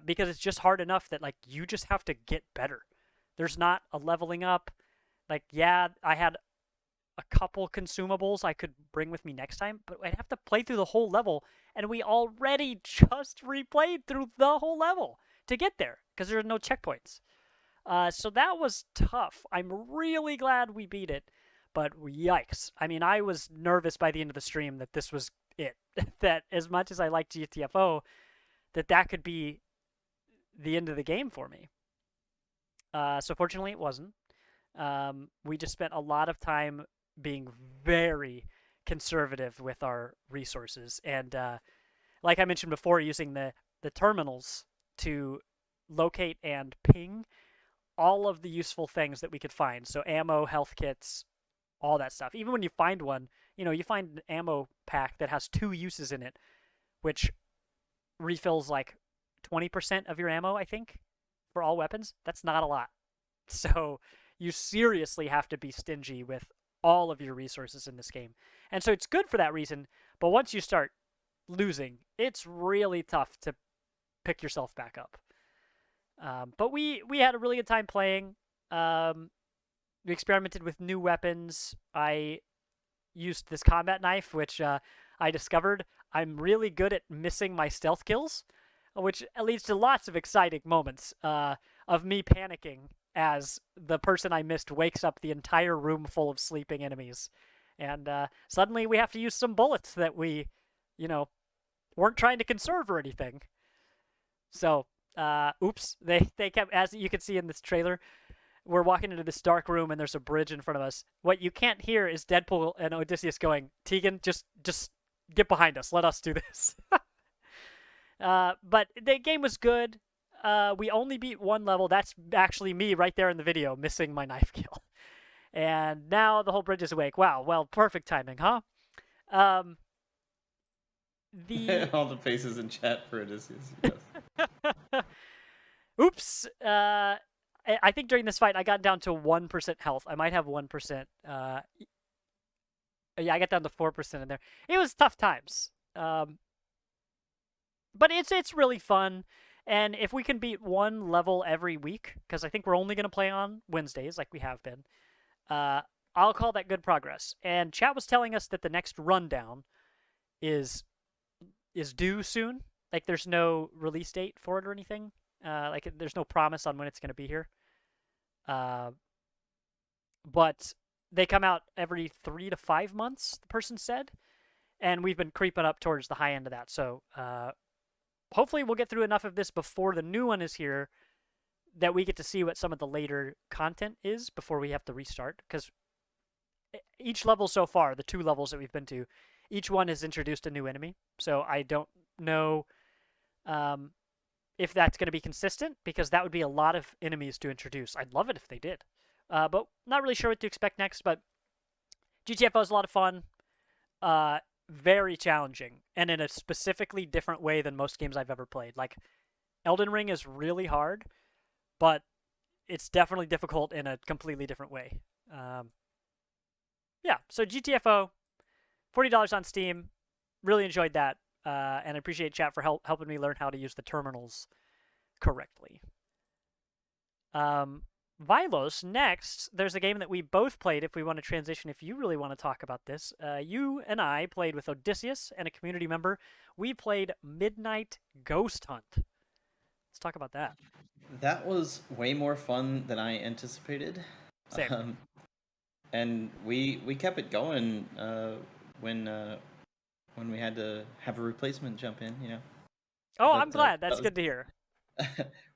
[SPEAKER 1] Because it's just hard enough that like you just have to get better. There's not a leveling up. Like, yeah, I had a couple consumables I could bring with me next time, but I'd have to play through the whole level, and we already just replayed through the whole level to get there, because there are no checkpoints. So that was tough. I'm really glad we beat it, but yikes. I mean, I was nervous by the end of the stream that this was it. That as much as I like GTFO, that could be the end of the game for me. So fortunately it wasn't. We just spent a lot of time being very conservative with our resources, and like I mentioned before, using the terminals to locate and ping all of the useful things that we could find. So ammo, health kits, all that stuff. Even when you find one, you find an ammo pack that has 2 uses in it, which refills like 20% of your ammo, I think, for all weapons. That's not a lot. So you seriously have to be stingy with all of your resources in this game. And so it's good for that reason, but once you start losing, it's really tough to pick yourself back up. But we had a really good time playing. We experimented with new weapons. I used this combat knife, which I discovered I'm really good at missing my stealth kills, which leads to lots of exciting moments of me panicking as the person I missed wakes up the entire room full of sleeping enemies. And suddenly we have to use some bullets that we, weren't trying to conserve or anything. So, oops, they kept, as you can see in this trailer, we're walking into this dark room and there's a bridge in front of us. What you can't hear is Deadpool and Odysseus going, Tegan, just get behind us. Let us do this. But the game was good. We only beat 1 level. That's actually me right there in the video, missing my knife kill. And now the whole bridge is awake. Wow, well, perfect timing, huh?
[SPEAKER 2] All the faces in chat for Odysseus. Yes.
[SPEAKER 1] Oops. I think during this fight I got down to 1% health. I might have 1%. Yeah, I got down to 4% in there. It was tough times. But it's really fun. And if we can beat 1 level every week, because I think we're only going to play on Wednesdays like we have been, I'll call that good progress. And chat was telling us that the next rundown is due soon. Like there's no release date for it or anything. Like there's no promise on when it's going to be here. But they come out every 3 to 5 months, the person said. And we've been creeping up towards the high end of that. So hopefully we'll get through enough of this before the new one is here that we get to see what some of the later content is before we have to restart. Because each level so far, the 2 levels that we've been to, each one has introduced a new enemy. So I don't know if that's going to be consistent, because that would be a lot of enemies to introduce. I'd love it if they did. But not really sure what to expect next, but GTFO is a lot of fun. Very challenging, and in a specifically different way than most games I've ever played. Like, Elden Ring is really hard, but it's definitely difficult in a completely different way. Yeah, so GTFO, $40 on Steam. Really enjoyed that, and I appreciate chat for helping me learn how to use the terminals correctly. Vilos, next, there's a game that we both played. If we want to transition, if you really want to talk about this, you and I played with Odysseus and a community member. We played Midnight Ghost Hunt. Let's talk about that.
[SPEAKER 2] That was way more fun than I anticipated.
[SPEAKER 1] Same.
[SPEAKER 2] And we kept it going when we had to have a replacement jump in, you know.
[SPEAKER 1] Oh,
[SPEAKER 2] But,
[SPEAKER 1] I'm glad. That's good to hear.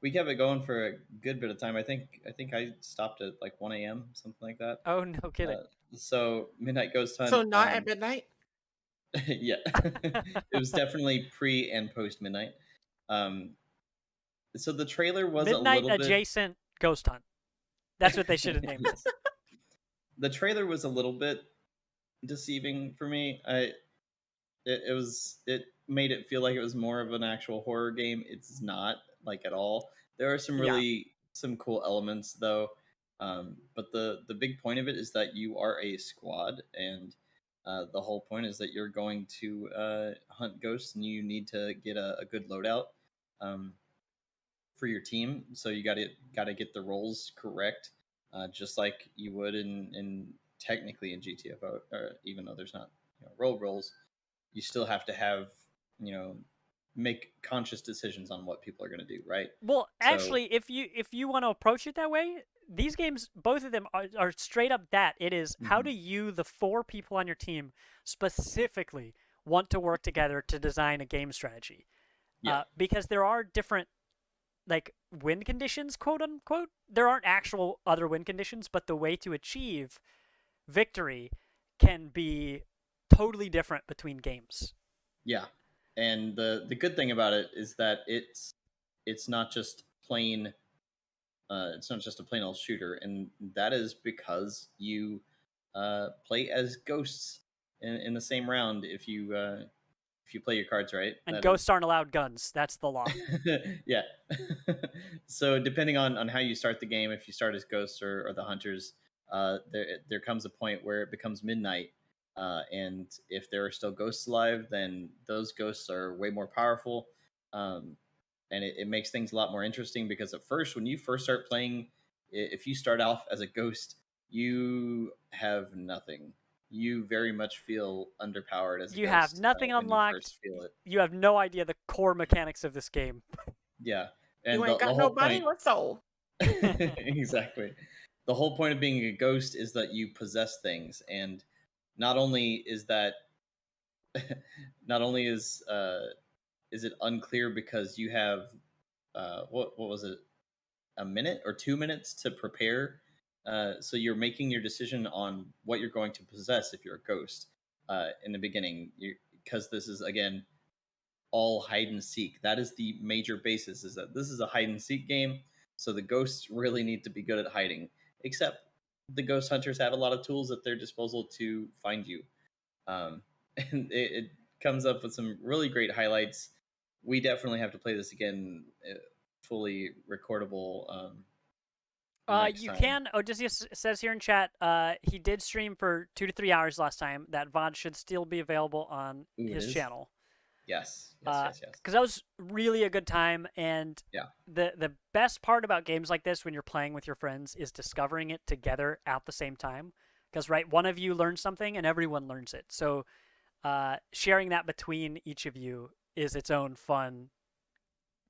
[SPEAKER 2] We kept it going for a good bit of time. I think I stopped at like 1 a.m., something like that.
[SPEAKER 1] Oh, no kidding.
[SPEAKER 2] So Midnight Ghost Hunt.
[SPEAKER 3] So not at midnight?
[SPEAKER 2] Yeah. It was definitely pre and post midnight. So the trailer was
[SPEAKER 1] Midnight
[SPEAKER 2] a little bit
[SPEAKER 1] adjacent Ghost Hunt. That's what they should have named this.
[SPEAKER 2] The trailer was a little bit deceiving for me. It made it feel like it was more of an actual horror game. It's not, like, at all. There are some cool elements though. But the big point of it is that you are a squad, and the whole point is that you're going to hunt ghosts, and you need to get a good loadout for your team. So you gotta get the roles correct, just like you would in technically in GTFO, or even though there's not role roles, you still have to have make conscious decisions on what people are going to do, right?
[SPEAKER 1] Well, actually, if you want to approach it that way, these games, both of them are straight up that. It is how do you, the 4 people on your team, specifically want to work together to design a game strategy?
[SPEAKER 2] Yeah.
[SPEAKER 1] Because there are different, like, win conditions, quote unquote. There aren't actual other win conditions, but the way to achieve victory can be totally different between games.
[SPEAKER 2] Yeah. And the good thing about it is that it's not just plain it's not just a plain old shooter, and that is because you play as ghosts in the same round if you play your cards right.
[SPEAKER 1] And ghosts aren't allowed guns. That's the law.
[SPEAKER 2] Yeah. So depending on how you start the game, if you start as ghosts or the hunters, there comes a point where it becomes midnight. And if there are still ghosts alive, then those ghosts are way more powerful. And it makes things a lot more interesting, because at first, when you first start playing, if you start off as a ghost, you have nothing. You very much feel underpowered as a
[SPEAKER 1] you
[SPEAKER 2] ghost.
[SPEAKER 1] Have nothing unlocked.
[SPEAKER 2] You first feel it.
[SPEAKER 1] You have no idea the core mechanics of this game.
[SPEAKER 2] Yeah. And
[SPEAKER 3] You ain't got no body or soul.
[SPEAKER 2] Exactly. The whole point of being a ghost is that you possess things, and not only is that not only is it unclear because you have what was it, a minute or 2 minutes to prepare, so you're making your decision on what you're going to possess if you're a ghost in the beginning, because this is again all hide and seek. That is the major basis, is that this is a hide and seek game, so the ghosts really need to be good at hiding, except the ghost hunters have a lot of tools at their disposal to find you. And it comes up with some really great highlights. We definitely have to play this again, fully recordable.
[SPEAKER 1] You can. Odysseus says here in chat, he did stream for 2 to 3 hours last time. That VOD should still be available on his channel.
[SPEAKER 2] Yes.
[SPEAKER 1] Because that was really a good time, and the best part about games like this when you're playing with your friends is discovering it together at the same time. Because one of you learns something and everyone learns it. So sharing that between each of you is its own fun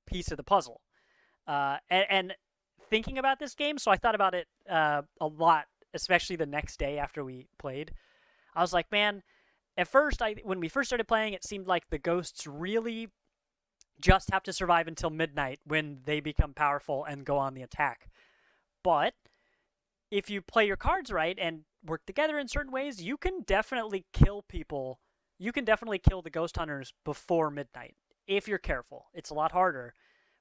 [SPEAKER 1] piece of the puzzle. And thinking about this game, so I thought about it a lot, especially the next day after we played. I was like, man, at first, when we first started playing, it seemed like the ghosts really just have to survive until midnight when they become powerful and go on the attack. But if you play your cards right and work together in certain ways, you can definitely kill people. You can definitely kill the ghost hunters before midnight if you're careful. It's a lot harder,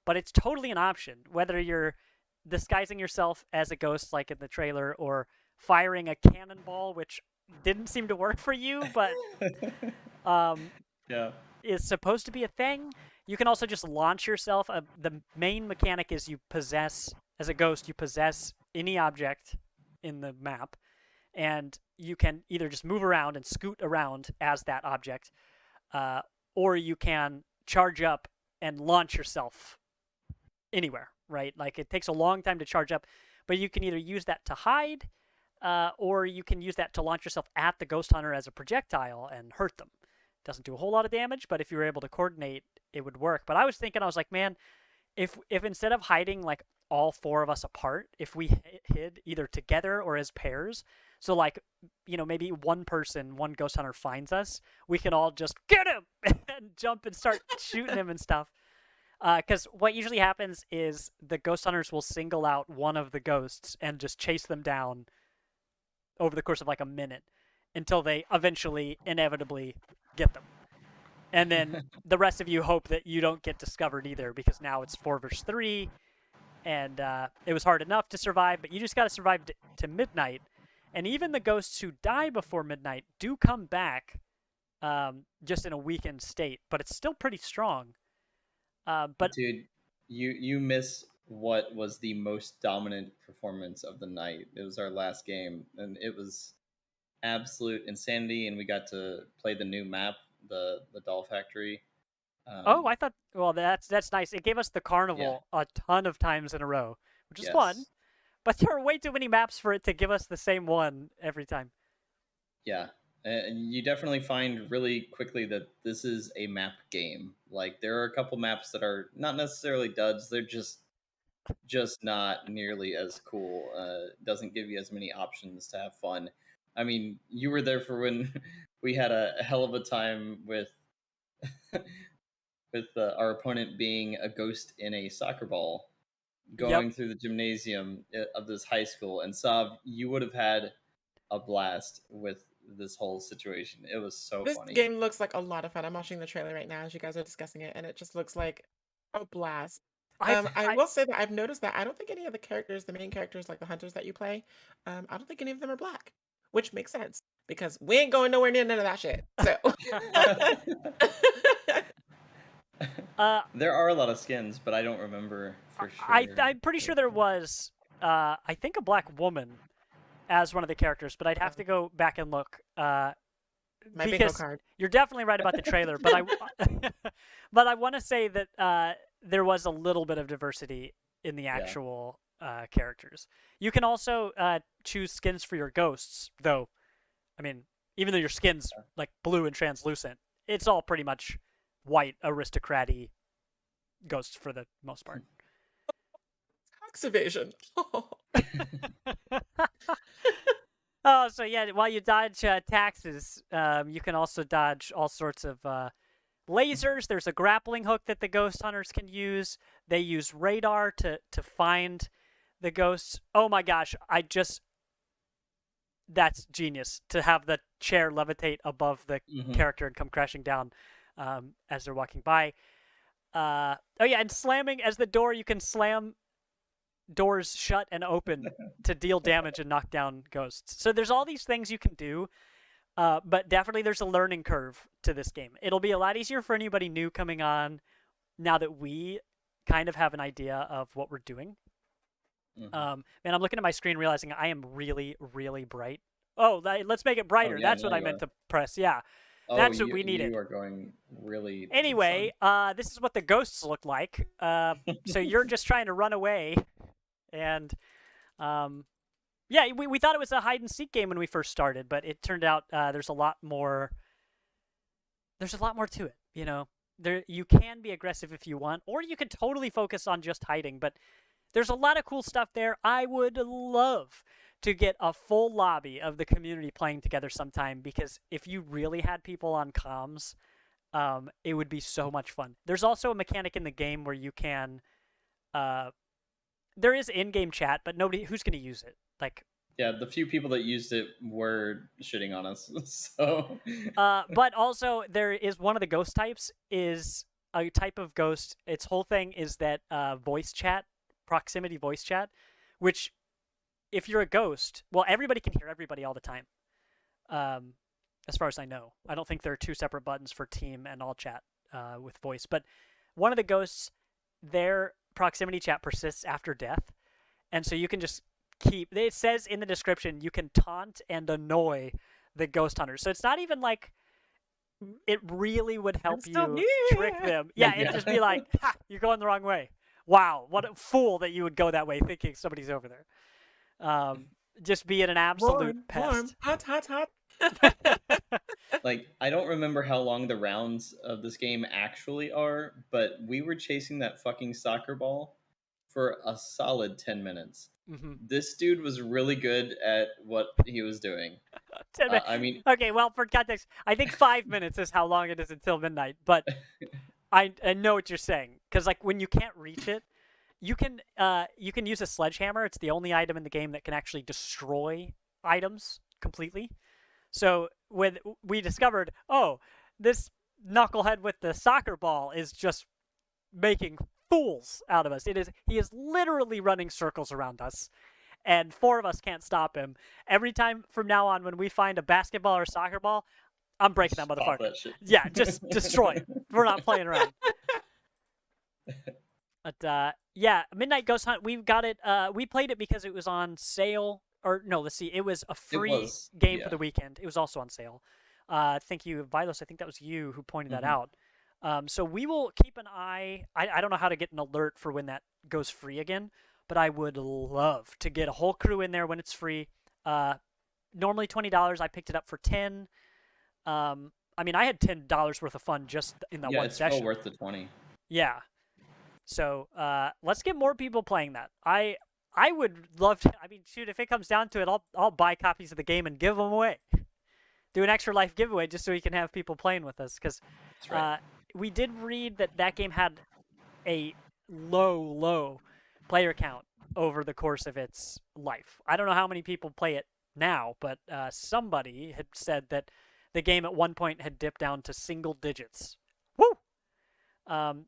[SPEAKER 1] but it's totally an option, whether you're disguising yourself as a ghost like in the trailer or firing a cannonball, which didn't seem to work for you, but
[SPEAKER 2] Yeah.
[SPEAKER 1] is supposed to be a thing. You can also just launch yourself. The main mechanic is you possess, as a ghost, you possess any object in the map, and you can either just move around and scoot around as that object, or you can charge up and launch yourself anywhere, right? Like, it takes a long time to charge up, but you can either use that to hide, or you can use that to launch yourself at the ghost hunter as a projectile and hurt them. Doesn't do a whole lot of damage, but if you were able to coordinate, it would work. But I was thinking, I was like, man, if instead of hiding like all four of us apart, if we hid either together or as pairs, so like, you know, maybe one ghost hunter finds us, we can all just get him and jump and start shooting him and stuff. Because what usually happens is the ghost hunters will single out one of the ghosts and just chase them down over the course of like a minute until they eventually, inevitably get them. And then the rest of you hope that you don't get discovered either, because now it's 4 versus 3, and it was hard enough to survive, but you just got to survive to midnight. And even the ghosts who die before midnight do come back, just in a weakened state, but it's still pretty strong. But
[SPEAKER 2] dude, you miss what was the most dominant performance of the night. It was our last game, and it was absolute insanity. And we got to play the new map, the Doll Factory.
[SPEAKER 1] I thought, well, that's nice. It gave us the carnival
[SPEAKER 2] Yeah.
[SPEAKER 1] a ton of times in a row, which is
[SPEAKER 2] Yes.
[SPEAKER 1] fun. But there are way too many maps for it to give us the same one every time.
[SPEAKER 2] Yeah. And you definitely find really quickly that this is a map game. Like, there are a couple maps that are not necessarily duds. They're just not nearly as cool. Doesn't give you as many options to have fun. I mean, you were there for when we had a hell of a time with our opponent being a ghost in a soccer ball going through the gymnasium of this high school. And Sav, you would have had a blast with this whole situation. It was so
[SPEAKER 3] This
[SPEAKER 2] funny.
[SPEAKER 3] game looks like a lot of fun. I'm watching the trailer right now as you guys are discussing it, and it just looks like a blast. I will say that I've noticed that I don't think any of the characters, the main characters, like the hunters that you play, I don't think any of them are black, which makes sense because we ain't going nowhere near none of that shit. So
[SPEAKER 2] There are a lot of skins, but I don't remember for sure.
[SPEAKER 1] I'm pretty sure there was, I think, a black woman as one of the characters, but I'd have to go back and look.
[SPEAKER 3] my bingo
[SPEAKER 1] Because
[SPEAKER 3] card.
[SPEAKER 1] you're definitely right about the trailer, but I want to say that there was a little bit of diversity in the actual characters. You can also choose skins for your ghosts, though. I mean, even though your skin's like blue and translucent, it's all pretty much white aristocrat-y ghosts for the most part.
[SPEAKER 3] Tax evasion.
[SPEAKER 1] Oh, so yeah, while you dodge taxes, you can also dodge all sorts of lasers. There's a grappling hook that the ghost hunters can use. They use radar to find the ghosts. Oh my gosh, that's genius, to have the chair levitate above the character and come crashing down as they're walking by. Oh yeah, and slamming as the door, you can slam doors shut and open to deal damage and knock down ghosts. So there's all these things you can do, but definitely there's a learning curve to this game. It'll be a lot easier for anybody new coming on now that we kind of have an idea of what we're doing. Man, I'm looking at my screen realizing I am really, really bright. Oh, let's make it brighter. That's what I meant to press. Yeah. That's what we needed.
[SPEAKER 2] You are going really.
[SPEAKER 1] Anyway, this is what the ghosts look like. So you're just trying to run away. And yeah, we thought it was a hide and seek game when we first started, but it turned out there's a lot more to it. You know, you can be aggressive if you want, or you can totally focus on just hiding. But there's a lot of cool stuff there. I would love to get a full lobby of the community playing together sometime, because if you really had people on comms, it would be so much fun. There's also a mechanic in the game where you can there is in-game chat, but who's going to use it? Like,
[SPEAKER 2] yeah, the few people that used it were shitting on us. So,
[SPEAKER 1] but also there is one of the ghost types is a type of ghost. Its whole thing is that voice chat, proximity voice chat, which if you're a ghost, well, everybody can hear everybody all the time. As far as I know, I don't think there are two separate buttons for team and all chat with voice. But one of the ghosts, their proximity chat persists after death, and so you can just keep. It says in the description you can taunt and annoy the ghost hunters. So it's not even like it really would help you trick them. Yeah, it'd just be like, ha, you're going the wrong way. Wow, what a fool that you would go that way thinking somebody's over there. Just being an absolute pest.
[SPEAKER 3] Hot, hot, hot.
[SPEAKER 2] Like, I don't remember how long the rounds of this game actually are, but we were chasing that fucking soccer ball for a solid 10 minutes.
[SPEAKER 1] Mm-hmm.
[SPEAKER 2] This dude was really good at what he was doing.
[SPEAKER 1] 10 minutes.
[SPEAKER 2] I mean,
[SPEAKER 1] okay, well, for context, I think 5 minutes is how long it is until midnight, but I know what you're saying. Because, like, when you can't reach it, you can use a sledgehammer. It's the only item in the game that can actually destroy items completely. So when we discovered, oh, this knucklehead with the soccer ball is just making fools out of us. He is literally running circles around us, and 4 of us can't stop him. Every time from now on, when we find a basketball or soccer ball, I'm breaking that motherfucker.
[SPEAKER 2] That shit.
[SPEAKER 1] Yeah, just destroy it. We're not playing around. But yeah, Midnight Ghost Hunt. We got it. We played it because it was on sale. Or no, let's see. It was a free game for the weekend. It was also on sale. Thank you, Vilos. I think that was you who pointed that out. So we will keep an eye. I don't know how to get an alert for when that goes free again, but I would love to get a whole crew in there when it's free. Normally $20. I picked it up for $10. I mean, I had $10 worth of fun just in that one session.
[SPEAKER 2] Yeah, it's well worth the 20.
[SPEAKER 1] Yeah. So let's get more people playing that. I would love to. I mean, shoot, if it comes down to it, I'll buy copies of the game and give them away. Do an extra life giveaway just so we can have people playing with us. Because we did read that game had a low player count over the course of its life. I don't know how many people play it now, but somebody had said that the game at one point had dipped down to single digits. Woo!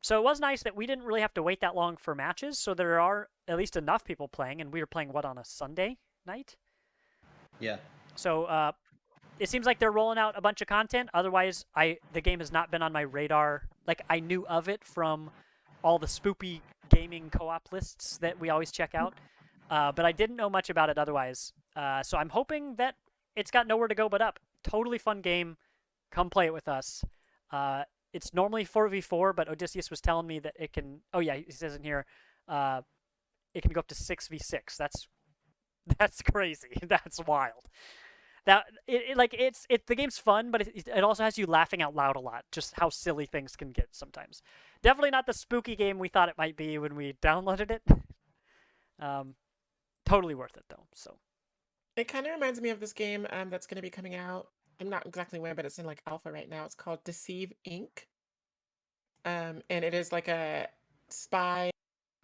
[SPEAKER 1] So it was nice that we didn't really have to wait that long for matches, so there are at least enough people playing, and we were playing, on a Sunday night?
[SPEAKER 2] Yeah.
[SPEAKER 1] So it seems like they're rolling out a bunch of content. Otherwise, the game has not been on my radar. Like, I knew of it from all the spoopy gaming co-op lists that we always check out, but I didn't know much about it otherwise. So I'm hoping that it's got nowhere to go but up. Totally fun game. Come play it with us. It's normally 4v4, but Odysseus was telling me that it can... Oh, yeah, he says in here, it can go up to 6v6. That's crazy. That's wild. The game's fun, but it also has you laughing out loud a lot, just how silly things can get sometimes. Definitely not the spooky game we thought it might be when we downloaded it. Totally worth it, though. So
[SPEAKER 3] it kind of reminds me of this game that's going to be coming out. I'm not exactly when, but it's in like alpha right now. It's called Deceive Inc. And it is like a spy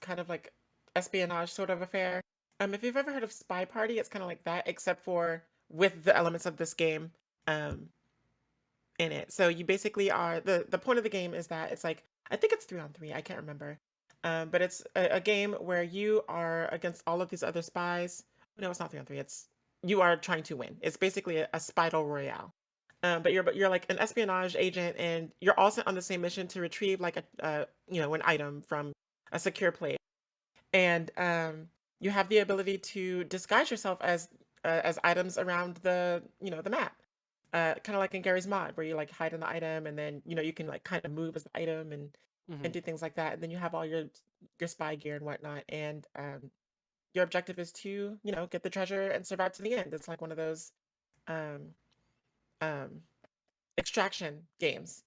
[SPEAKER 3] kind of like espionage sort of affair. If you've ever heard of Spy Party, it's kind of like that, except for with the elements of this game in it. So you basically are the point of the game is that it's like, I think it's 3-on-3, I can't remember. But it's a game where you are against all of these other spies. No, it's not 3-on-3. You are trying to win. It's basically a Spidal Royale. But you're like an espionage agent, and you're also on the same mission to retrieve like an item from a secure place. And you have the ability to disguise yourself as items around the map. Kind of like in Gary's Mod, where you like hide in the item, and then you can like kind of move as the item and do things like that. And then you have all your spy gear and whatnot. And your objective is to get the treasure and survive to the end. It's like one of those extraction games.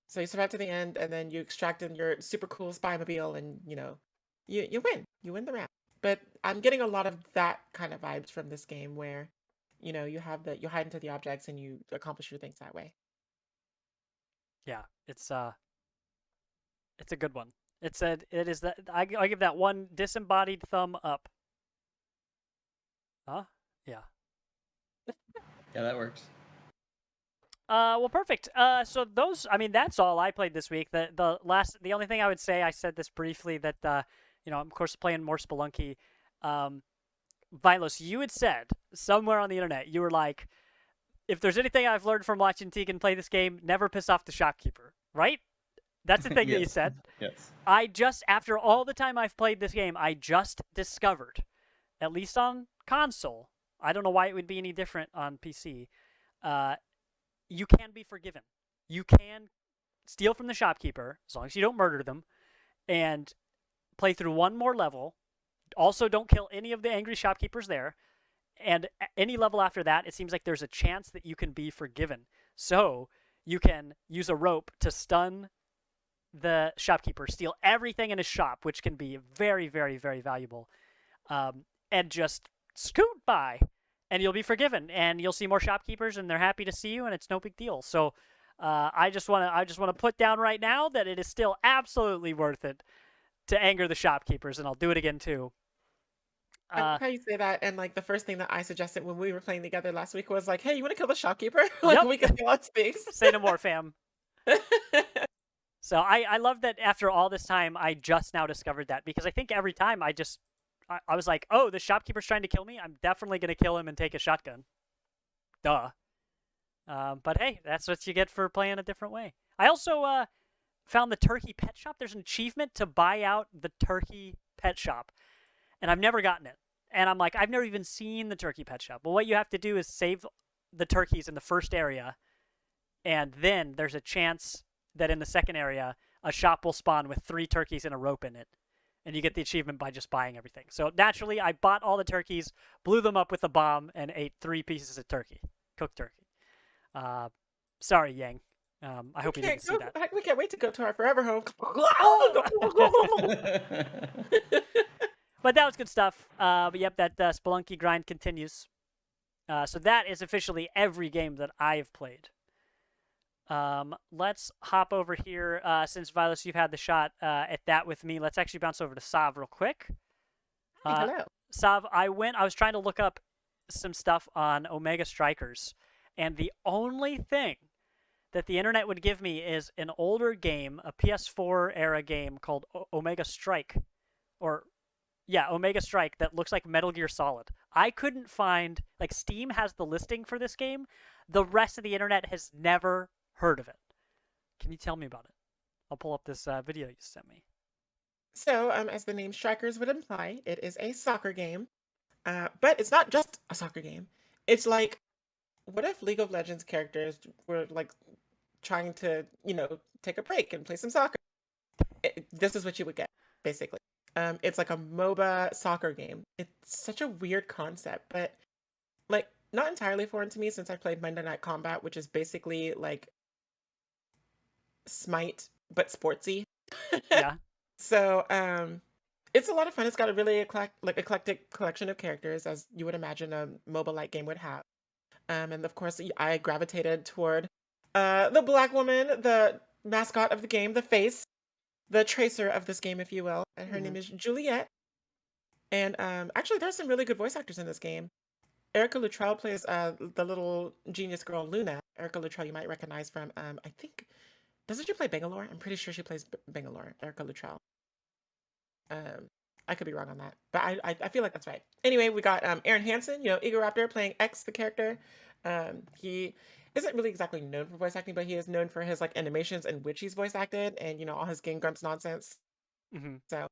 [SPEAKER 3] So you survive to the end, and then you extract in your super cool spy mobile, and you win the round. But I'm getting a lot of that kind of vibes from this game, where you hide into the objects and you accomplish your things that way.
[SPEAKER 1] Yeah, it's a good one. I give that one disembodied thumb up. Huh? Yeah.
[SPEAKER 2] Yeah, that works.
[SPEAKER 1] Well, perfect. So those, I mean, that's all I played this week. The only thing I would say, I said this briefly, that I'm of course playing more Spelunky. Vilos, you had said somewhere on the internet, you were like, if there's anything I've learned from watching Tegan play this game, never piss off the shopkeeper, right? That's the thing that you
[SPEAKER 2] Yes.
[SPEAKER 1] said.
[SPEAKER 2] Yes.
[SPEAKER 1] I just, after all the time I've played this game, I just discovered, at least on console, I don't know why it would be any different on PC, you can be forgiven. You can steal from the shopkeeper, as long as you don't murder them, and play through one more level. Also, don't kill any of the angry shopkeepers there. And any level after that, it seems like there's a chance that you can be forgiven. So you can use a rope to stun the shopkeeper, steal everything in his shop, which can be very, very, very valuable, and just scoot by, and you'll be forgiven, and you'll see more shopkeepers, and they're happy to see you, and it's no big deal. So I just want to put down right now that it is still absolutely worth it to anger the shopkeepers, and I'll do it again too.
[SPEAKER 3] I love how you say that, and like the first thing that I suggested when we were playing together last week was like, "Hey, you want to kill the shopkeeper? Like
[SPEAKER 1] Yep.
[SPEAKER 3] we can kill his face."
[SPEAKER 1] Say no more, fam. So I love that after all this time, I just now discovered that, because I think every time I was like, oh, the shopkeeper's trying to kill me. I'm definitely going to kill him and take a shotgun. Duh. But hey, that's what you get for playing a different way. I also found the turkey pet shop. There's an achievement to buy out the turkey pet shop, and I've never gotten it. And I'm like, I've never even seen the turkey pet shop. Well, what you have to do is save the turkeys in the first area, and then there's a chance that in the second area, a shop will spawn with 3 turkeys and a rope in it. And you get the achievement by just buying everything. So naturally, I bought all the turkeys, blew them up with a bomb, and ate 3 pieces of turkey, cooked turkey. Sorry, Yang. I hope you didn't see that.
[SPEAKER 3] We can't wait to go to our forever home.
[SPEAKER 1] But that was good stuff. But yep, that Spelunky grind continues. So that is officially every game that I've played. Let's hop over here. Since Vilos, you've had the shot at that with me, let's actually bounce over to Sav real quick.
[SPEAKER 3] Hi, hello.
[SPEAKER 1] Sav, I was trying to look up some stuff on Omega Strikers, and the only thing that the internet would give me is an older game, a PS4 era game called Omega Strike, Omega Strike, that looks like Metal Gear Solid. I couldn't find, like, Steam has the listing for this game. The rest of the internet has never heard of it. Can you tell me about it? I'll pull up this video you sent me.
[SPEAKER 3] So, as the name Strikers would imply, it is a soccer game. But it's not just a soccer game. It's like, what if League of Legends characters were like trying to, take a break and play some soccer? This is what you would get, basically. It's like a MOBA soccer game. It's such a weird concept, but like not entirely foreign to me since I played Monday Night Combat, which is basically like Smite but sportsy.
[SPEAKER 1] Yeah.
[SPEAKER 3] So it's a lot of fun. It's got a really eclectic collection of characters, as you would imagine a MOBA-like game would have. And of course, I gravitated toward the black woman, the mascot of the game, the face, the tracer of this game, if you will. And her name is Juliet. And actually, there's some really good voice actors in this game. Erica Luttrell plays the little genius girl Luna. Erica Luttrell you might recognize from, I think, doesn't she play Bangalore? I'm pretty sure she plays Bangalore, Erica Luttrell. I could be wrong on that, but I feel like that's right. Anyway, we got Aaron Hansen, Eagle Raptor, playing X, the character. He isn't really exactly known for voice acting, but he is known for his like animations in which he's voice acted, and all his Game Grumps nonsense.
[SPEAKER 1] Mm-hmm.
[SPEAKER 3] So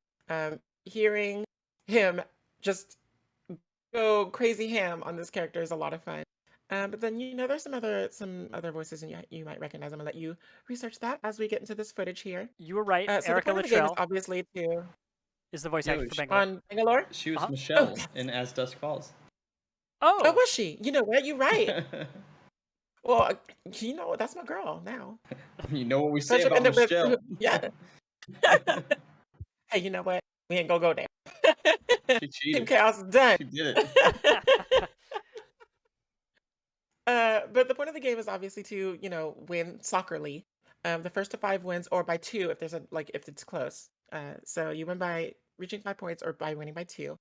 [SPEAKER 3] hearing him just go crazy ham on this character is a lot of fun. But then there's some other voices, and you might recognize them. I'll let you research that as we get into this footage here.
[SPEAKER 1] You were right.
[SPEAKER 3] So
[SPEAKER 1] Erica
[SPEAKER 3] the point of the game is
[SPEAKER 1] Luttrell
[SPEAKER 3] obviously to
[SPEAKER 1] is the voice actor for Bangalore.
[SPEAKER 3] on Bangalore.
[SPEAKER 2] She was
[SPEAKER 1] Uh-huh.
[SPEAKER 2] Michelle
[SPEAKER 3] Oh.
[SPEAKER 2] in As Dusk Falls.
[SPEAKER 3] Oh, was she? You know what? You're right. Well, that's my girl now.
[SPEAKER 2] You know what we say
[SPEAKER 3] Such a-
[SPEAKER 2] about
[SPEAKER 3] and it-
[SPEAKER 2] Michelle.
[SPEAKER 3] Yeah. Hey, you know what? We ain't gonna go there.
[SPEAKER 2] She
[SPEAKER 3] Team
[SPEAKER 2] cheated.
[SPEAKER 3] Chaos is done.
[SPEAKER 2] She did it.
[SPEAKER 3] But the point of the game is obviously to, win soccerly. The first to 5 wins, or by 2 if if it's close. So you win by reaching 5 points or by winning by 2.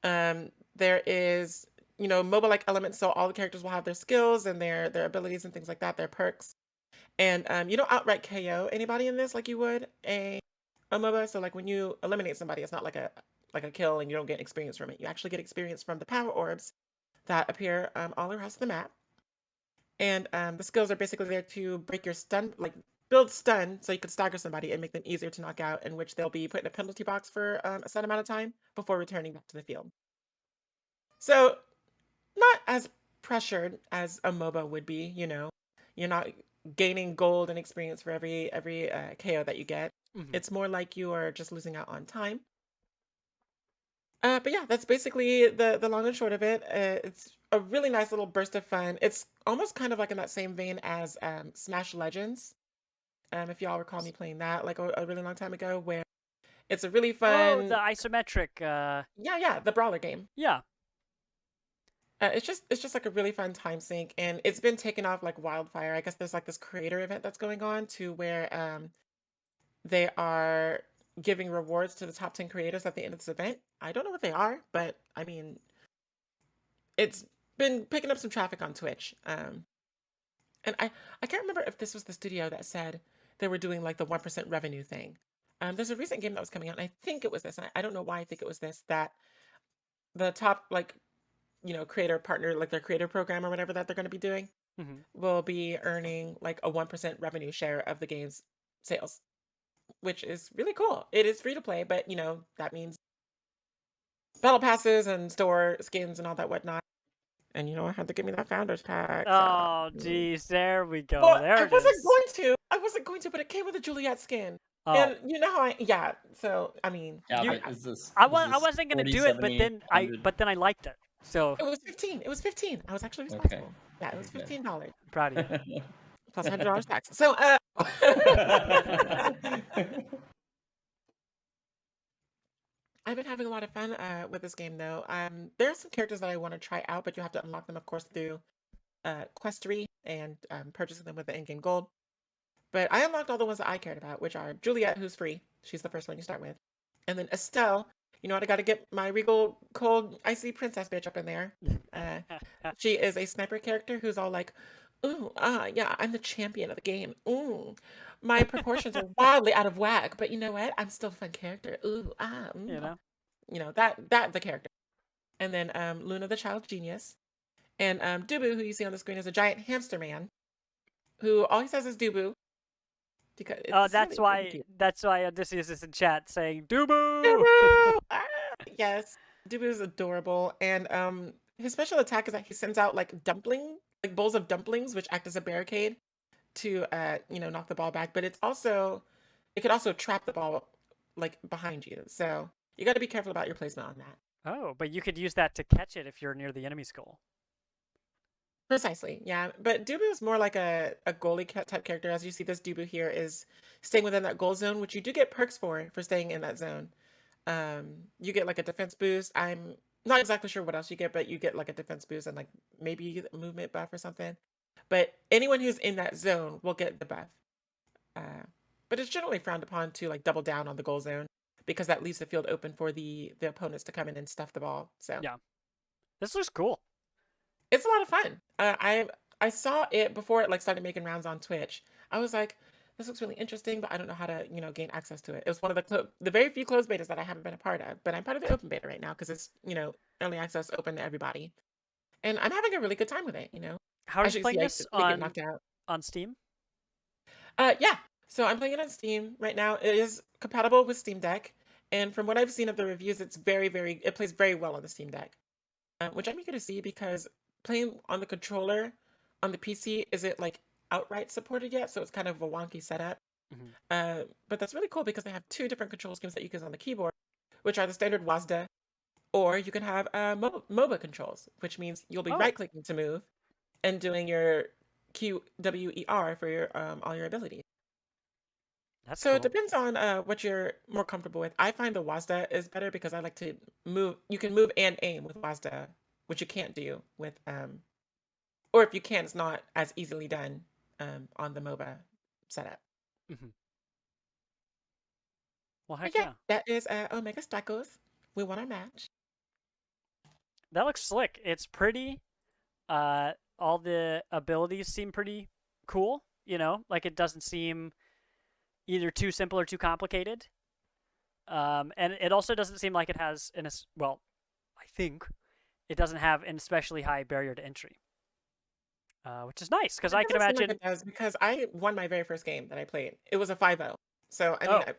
[SPEAKER 3] There is MOBA-like elements. So all the characters will have their skills and their abilities and things like that, their perks. And you don't outright KO anybody in this like you would a MOBA. So like when you eliminate somebody, it's not like a kill and you don't get experience from it. You actually get experience from the power orbs that appear all across the map. And the skills are basically there to break your stun, like build stun, so you can stagger somebody and make them easier to knock out, in which they'll be put in a penalty box for a set amount of time before returning back to the field. So not as pressured as a MOBA would be. You're not gaining gold and experience for every KO that you get.
[SPEAKER 1] Mhm.
[SPEAKER 3] It's more like you are just losing out on time. But yeah, that's basically the long and short of it. It's a really nice little burst of fun. It's almost kind of like in that same vein as Smash Legends. If y'all recall me playing that like a really long time ago, where it's a really
[SPEAKER 1] Oh,
[SPEAKER 3] fun,
[SPEAKER 1] the isometric.
[SPEAKER 3] yeah, the brawler game.
[SPEAKER 1] Yeah.
[SPEAKER 3] It's just like a really fun time sink, and it's been taken off like wildfire. I guess there's like this creator event that's going on to where they are giving rewards to the top 10 creators at the end of this event. I don't know what they are, but I mean, it's been picking up some traffic on Twitch. And I can't remember if this was the studio that said they were doing like the 1% revenue thing. There's a recent game that was coming out, and I think it was this. And I don't know why I think it was this, that the top like creator partner, like their creator program or whatever that they're going to be doing,
[SPEAKER 1] Mm-hmm.
[SPEAKER 3] will be earning like a 1% revenue share of the game's sales, which is really cool. It is free to play, but that means battle passes and store skins and all that whatnot. And I had to give me that founders pack. So.
[SPEAKER 1] Oh, geez, there we go.
[SPEAKER 3] Well,
[SPEAKER 1] There
[SPEAKER 3] I
[SPEAKER 1] it
[SPEAKER 3] wasn't
[SPEAKER 1] is.
[SPEAKER 3] going to. I wasn't going to, but it came with a Juliet skin.
[SPEAKER 1] Oh,
[SPEAKER 3] And you know how yeah. So I mean,
[SPEAKER 2] Yeah,
[SPEAKER 1] You-
[SPEAKER 2] but is this
[SPEAKER 1] I
[SPEAKER 2] is this
[SPEAKER 1] wasn't gonna
[SPEAKER 2] 40,
[SPEAKER 1] do it, but
[SPEAKER 2] 70,
[SPEAKER 1] then I
[SPEAKER 2] 100?
[SPEAKER 1] liked it. So
[SPEAKER 3] it was 15. It was 15. I was actually
[SPEAKER 2] Okay.
[SPEAKER 3] responsible. Yeah, it was
[SPEAKER 2] Okay.
[SPEAKER 3] $15
[SPEAKER 1] proud of you.
[SPEAKER 3] plus $100 tax. So I've been having a lot of fun with this game though. There are some characters that I want to try out, but you have to unlock them, of course, through Questory and purchasing them with the in-game gold. But I unlocked all the ones that I cared about, which are Juliet, who's free. She's the first one you start with. And then Estelle, you know what? I got to get my regal, cold, icy princess bitch up in there. She is a sniper character who's all like, ooh, yeah, I'm the champion of the game. Ooh, my proportions are wildly out of whack, but you know what? I'm still a fun character. Ooh,
[SPEAKER 1] You know.
[SPEAKER 3] that the character. And then Luna, the child genius. And Dubu, who you see on the screen, is a giant hamster man who all he says is Dubu. Because
[SPEAKER 1] Oh,
[SPEAKER 3] it's really cute.
[SPEAKER 1] that's why Odysseus is in chat saying Dubu.
[SPEAKER 3] Dubu! Yes, Dubu is adorable, and his special attack is that he sends out like bowls of dumplings, which act as a barricade to knock the ball back. But it could also trap the ball like behind you. So you got to be careful about your placement on that.
[SPEAKER 1] Oh, but you could use that to catch it if you're near the enemy's goal.
[SPEAKER 3] Precisely, yeah. But Dubu is more like a goalie type character. As you see, this Dubu here is staying within that goal zone, which you do get perks for staying in that zone. You get like a defense boost. I'm not exactly sure what else you get, but you get like a defense boost and like maybe you get a movement buff or something. But anyone who's in that zone will get the buff. But it's generally frowned upon to like double down on the goal zone because that leaves the field open for the opponents to come in and stuff the ball. So
[SPEAKER 1] Yeah. This looks cool.
[SPEAKER 3] it's a lot of fun. I saw it before it like started making rounds on Twitch. I was like, this looks really interesting, but I don't know how to gain access to it. It was one of the very few closed betas that I haven't been a part of, but I'm part of the open beta right now because it's early access, open to everybody, and I'm having a really good time with it.
[SPEAKER 1] How are
[SPEAKER 3] As
[SPEAKER 1] you
[SPEAKER 3] you
[SPEAKER 1] playing
[SPEAKER 3] see, I
[SPEAKER 1] this
[SPEAKER 3] did get knocked out.
[SPEAKER 1] on Steam?
[SPEAKER 3] Yeah. So I'm playing it on Steam right now. It is compatible with Steam Deck, and from what I've seen of the reviews, it plays very well on the Steam Deck, which I'm eager to see because playing on the controller on the PC isn't like outright supported yet, so it's kind of a wonky setup.
[SPEAKER 1] Mm-hmm.
[SPEAKER 3] But that's really cool because they have two different control schemes that you can use on the keyboard, which are the standard WASD, or you can have MOBA controls, which means you'll be
[SPEAKER 1] Oh.
[SPEAKER 3] right clicking to move and doing your QWER for your all your abilities.
[SPEAKER 1] That's
[SPEAKER 3] So
[SPEAKER 1] cool.
[SPEAKER 3] it depends on what you're more comfortable with. I find the WASD is better because I like to move. You can move and aim with WASD, which you can't do with or if you can, it's not as easily done on the MOBA setup.
[SPEAKER 1] Mm-hmm. Well,
[SPEAKER 3] But
[SPEAKER 1] heck
[SPEAKER 3] yeah,
[SPEAKER 1] yeah.
[SPEAKER 3] that is Omega Strikers. We won our match.
[SPEAKER 1] That looks slick. It's pretty. All the abilities seem pretty cool. You know, like it doesn't seem either too simple or too complicated. And it also doesn't seem like it has well, I think it doesn't have an especially high barrier to entry, which is nice because
[SPEAKER 3] It
[SPEAKER 1] I can
[SPEAKER 3] doesn't seem like
[SPEAKER 1] imagine.
[SPEAKER 3] it does because I won my very first game that I played. It was a 5-0. So I mean,
[SPEAKER 1] Oh,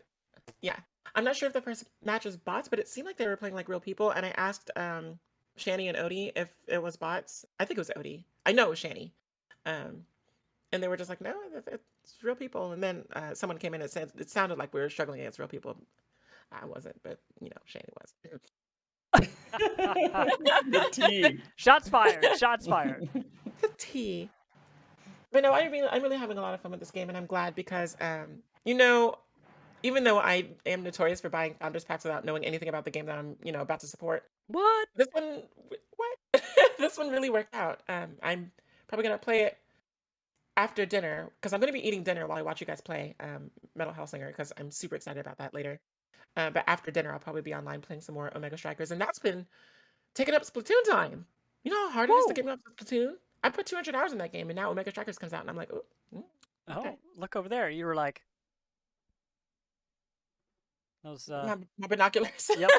[SPEAKER 3] yeah, I'm not sure if the first match was bots, but it seemed like they were playing like real people. And I asked Shani and Odie if it was bots. I think it was Odie. I know it was Shani. Um, and they were just like, no, it's real people. And then someone came in and said it sounded like we were struggling against real people. I wasn't, but Shani was.
[SPEAKER 2] The tea.
[SPEAKER 1] shots fired! Shots fired!
[SPEAKER 3] The tea. But no, I'm really having a lot of fun with this game, and I'm glad because even though I am notorious for buying founders packs without knowing anything about the game that I'm about to support,
[SPEAKER 1] What?
[SPEAKER 3] this one, what? This one really worked out. I'm probably gonna play it after dinner because I'm gonna be eating dinner while I watch you guys play Metal Hellsinger because I'm super excited about that later. But after dinner, I'll probably be online playing some more Omega Strikers, and that's been taking up Splatoon time. You know how hard it is to
[SPEAKER 1] Whoa!
[SPEAKER 3] get me up Splatoon? I put 200 hours in that game, and now Omega Strikers comes out, and I'm like, oh, okay.
[SPEAKER 1] Oh, look over there! You were like those.
[SPEAKER 3] My binoculars.
[SPEAKER 1] Yep.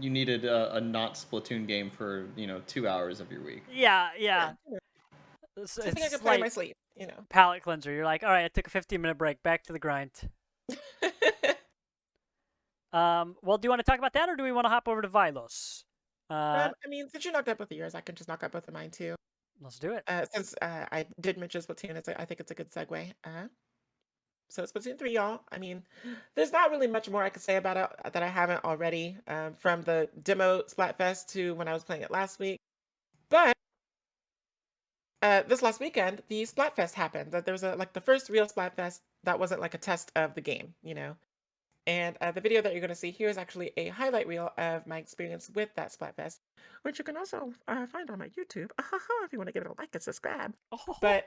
[SPEAKER 2] You needed a not Splatoon game for 2 hours of your week.
[SPEAKER 1] Yeah,
[SPEAKER 3] Yeah,
[SPEAKER 1] yeah.
[SPEAKER 3] something I
[SPEAKER 1] It's
[SPEAKER 3] can play in my
[SPEAKER 1] like
[SPEAKER 3] sleep.
[SPEAKER 1] palate cleanser. You're like, all right, I took a 15-minute break. Back to the grind. Well, do you want to talk about that, or do we want to hop over to Vilos?
[SPEAKER 3] I mean, since you knocked out both of yours, I can just knock out both of mine too.
[SPEAKER 1] Let's do it.
[SPEAKER 3] Since I did mention Splatoon, I think it's a good segue. So Splatoon 3, y'all. I mean, there's not really much more I could say about it that I haven't already from the demo Splatfest to when I was playing it last week. But this last weekend, the Splatfest happened. That there was the first real Splatfest that wasn't like a test of the game, And the video that you're going to see here is actually a highlight reel of my experience with that Splatfest, which you can also find on my YouTube if you want to give it a like and subscribe.
[SPEAKER 1] Oh.
[SPEAKER 3] But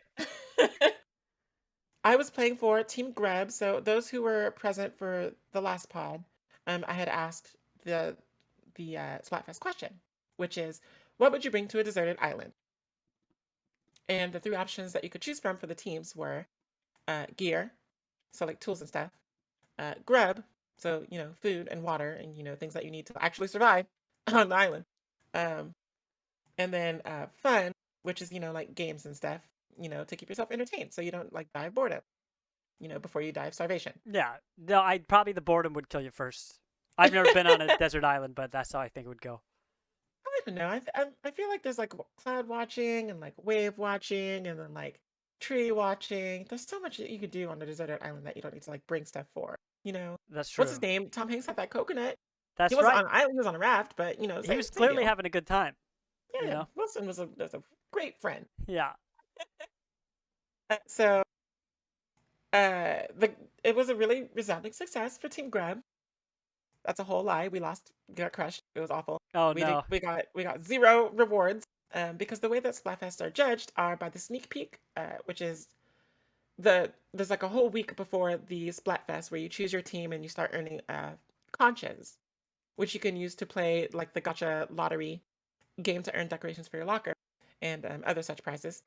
[SPEAKER 3] I was playing for Team Grub. So those who were present for the last pod, I had asked the Splatfest question, which is, what would you bring to a deserted island? And the three options that you could choose from for the teams were gear, so like tools and stuff, grub, so food and water and things that you need to actually survive on the island, um, and then fun, which is like games and stuff, to keep yourself entertained so you don't like die of boredom, before you die of starvation.
[SPEAKER 1] Yeah, no, I probably the boredom would kill you first. I've never been on a desert island, but that's how I think it would go.
[SPEAKER 3] I don't know. I feel like there's like cloud watching and like wave watching and then like tree watching. There's so much that you could do on a deserted island that you don't need to like bring stuff for.
[SPEAKER 1] That's true.
[SPEAKER 3] What's his name? Tom Hanks had that coconut.
[SPEAKER 1] That's
[SPEAKER 3] He wasn't
[SPEAKER 1] right.
[SPEAKER 3] on an island. He was on a raft, but
[SPEAKER 1] He
[SPEAKER 3] same,
[SPEAKER 1] was
[SPEAKER 3] same
[SPEAKER 1] clearly
[SPEAKER 3] deal.
[SPEAKER 1] having a good time.
[SPEAKER 3] Yeah, Wilson was a great friend.
[SPEAKER 1] Yeah.
[SPEAKER 3] So, it was a really resounding success for Team Grub. That's a whole lie. We lost. We got crushed. It was awful.
[SPEAKER 1] Oh
[SPEAKER 3] we
[SPEAKER 1] no.
[SPEAKER 3] we got 0 rewards. Because the way that Splatfests are judged are by the sneak peek, which is there's like a whole week before the Splatfest where you choose your team and you start earning conches, which you can use to play like the gacha lottery game to earn decorations for your locker and other such prizes.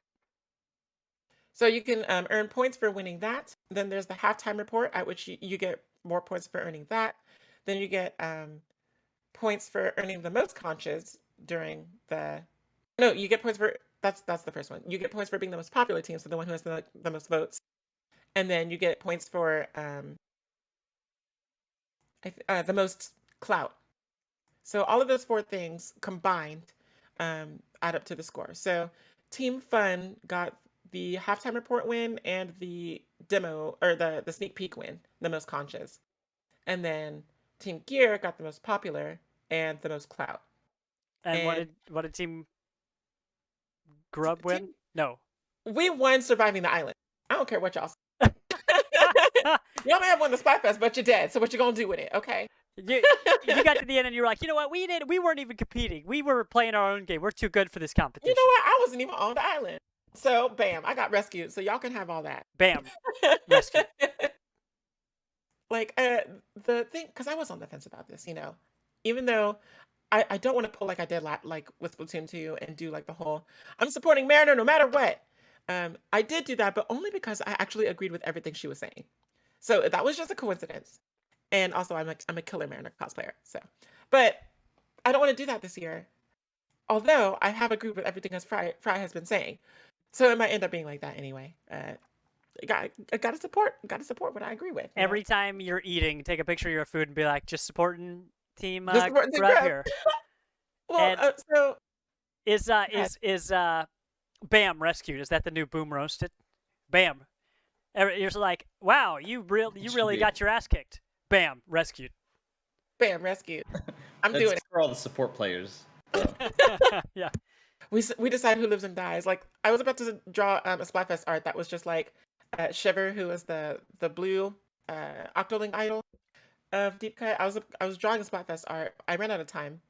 [SPEAKER 3] So you can earn points for winning that. Then there's the halftime report at which you get more points for earning that. Then you get points for earning the most conches during the. No, you get points for that's the first one. You get points for being the most popular team, so the one who has the most votes, and then you get points for the most clout. So all of those 4 things combined add up to the score. So Team Fun got the halftime report win and the demo or the sneak peek win, the most conches, and then Team Gear got the most popular and the most clout.
[SPEAKER 1] And what did Team Grub win? No.
[SPEAKER 3] We won surviving the island. I don't care what y'all say. Y'all may have won the Splatfest, but you're dead. So what you gonna do with it? Okay.
[SPEAKER 1] You got to the end and you were like, you know what? We weren't even competing. We were playing our own game. We're too good for this competition.
[SPEAKER 3] You know what? I wasn't even on the island. So bam, I got rescued. So y'all can have all that.
[SPEAKER 1] Bam. Rescue.
[SPEAKER 3] Like the thing, because I was on the fence about this. Even though I don't want to pull like I did like with Splatoon 2 and do like the whole I'm supporting Mariner no matter what. I did do that, but only because I actually agreed with everything she was saying. So that was just a coincidence. And also I'm a killer Mariner cosplayer. So, but I don't want to do that this year. Although I have agreed with everything as Fry has been saying. So it might end up being like that anyway. I gotta support what I agree with.
[SPEAKER 1] Every time you're eating, take a picture of your food and be like, just supporting team
[SPEAKER 3] Just supporting Team
[SPEAKER 1] Grub
[SPEAKER 3] Grub.
[SPEAKER 1] here.
[SPEAKER 3] Well,
[SPEAKER 1] And
[SPEAKER 3] so
[SPEAKER 1] is Bam rescued? Is that the new Boom roasted? Bam. You're like, wow, you really got your ass kicked. Bam, rescued.
[SPEAKER 3] Bam, rescued. I'm
[SPEAKER 2] That's
[SPEAKER 3] doing it.
[SPEAKER 2] for all the support players.
[SPEAKER 1] Yeah.
[SPEAKER 3] We decide who lives and dies. Like I was about to draw a Splatfest art that was just like Shiver, who was the blue Octoling idol of Deep Cut. I was drawing a Splatfest art. I ran out of time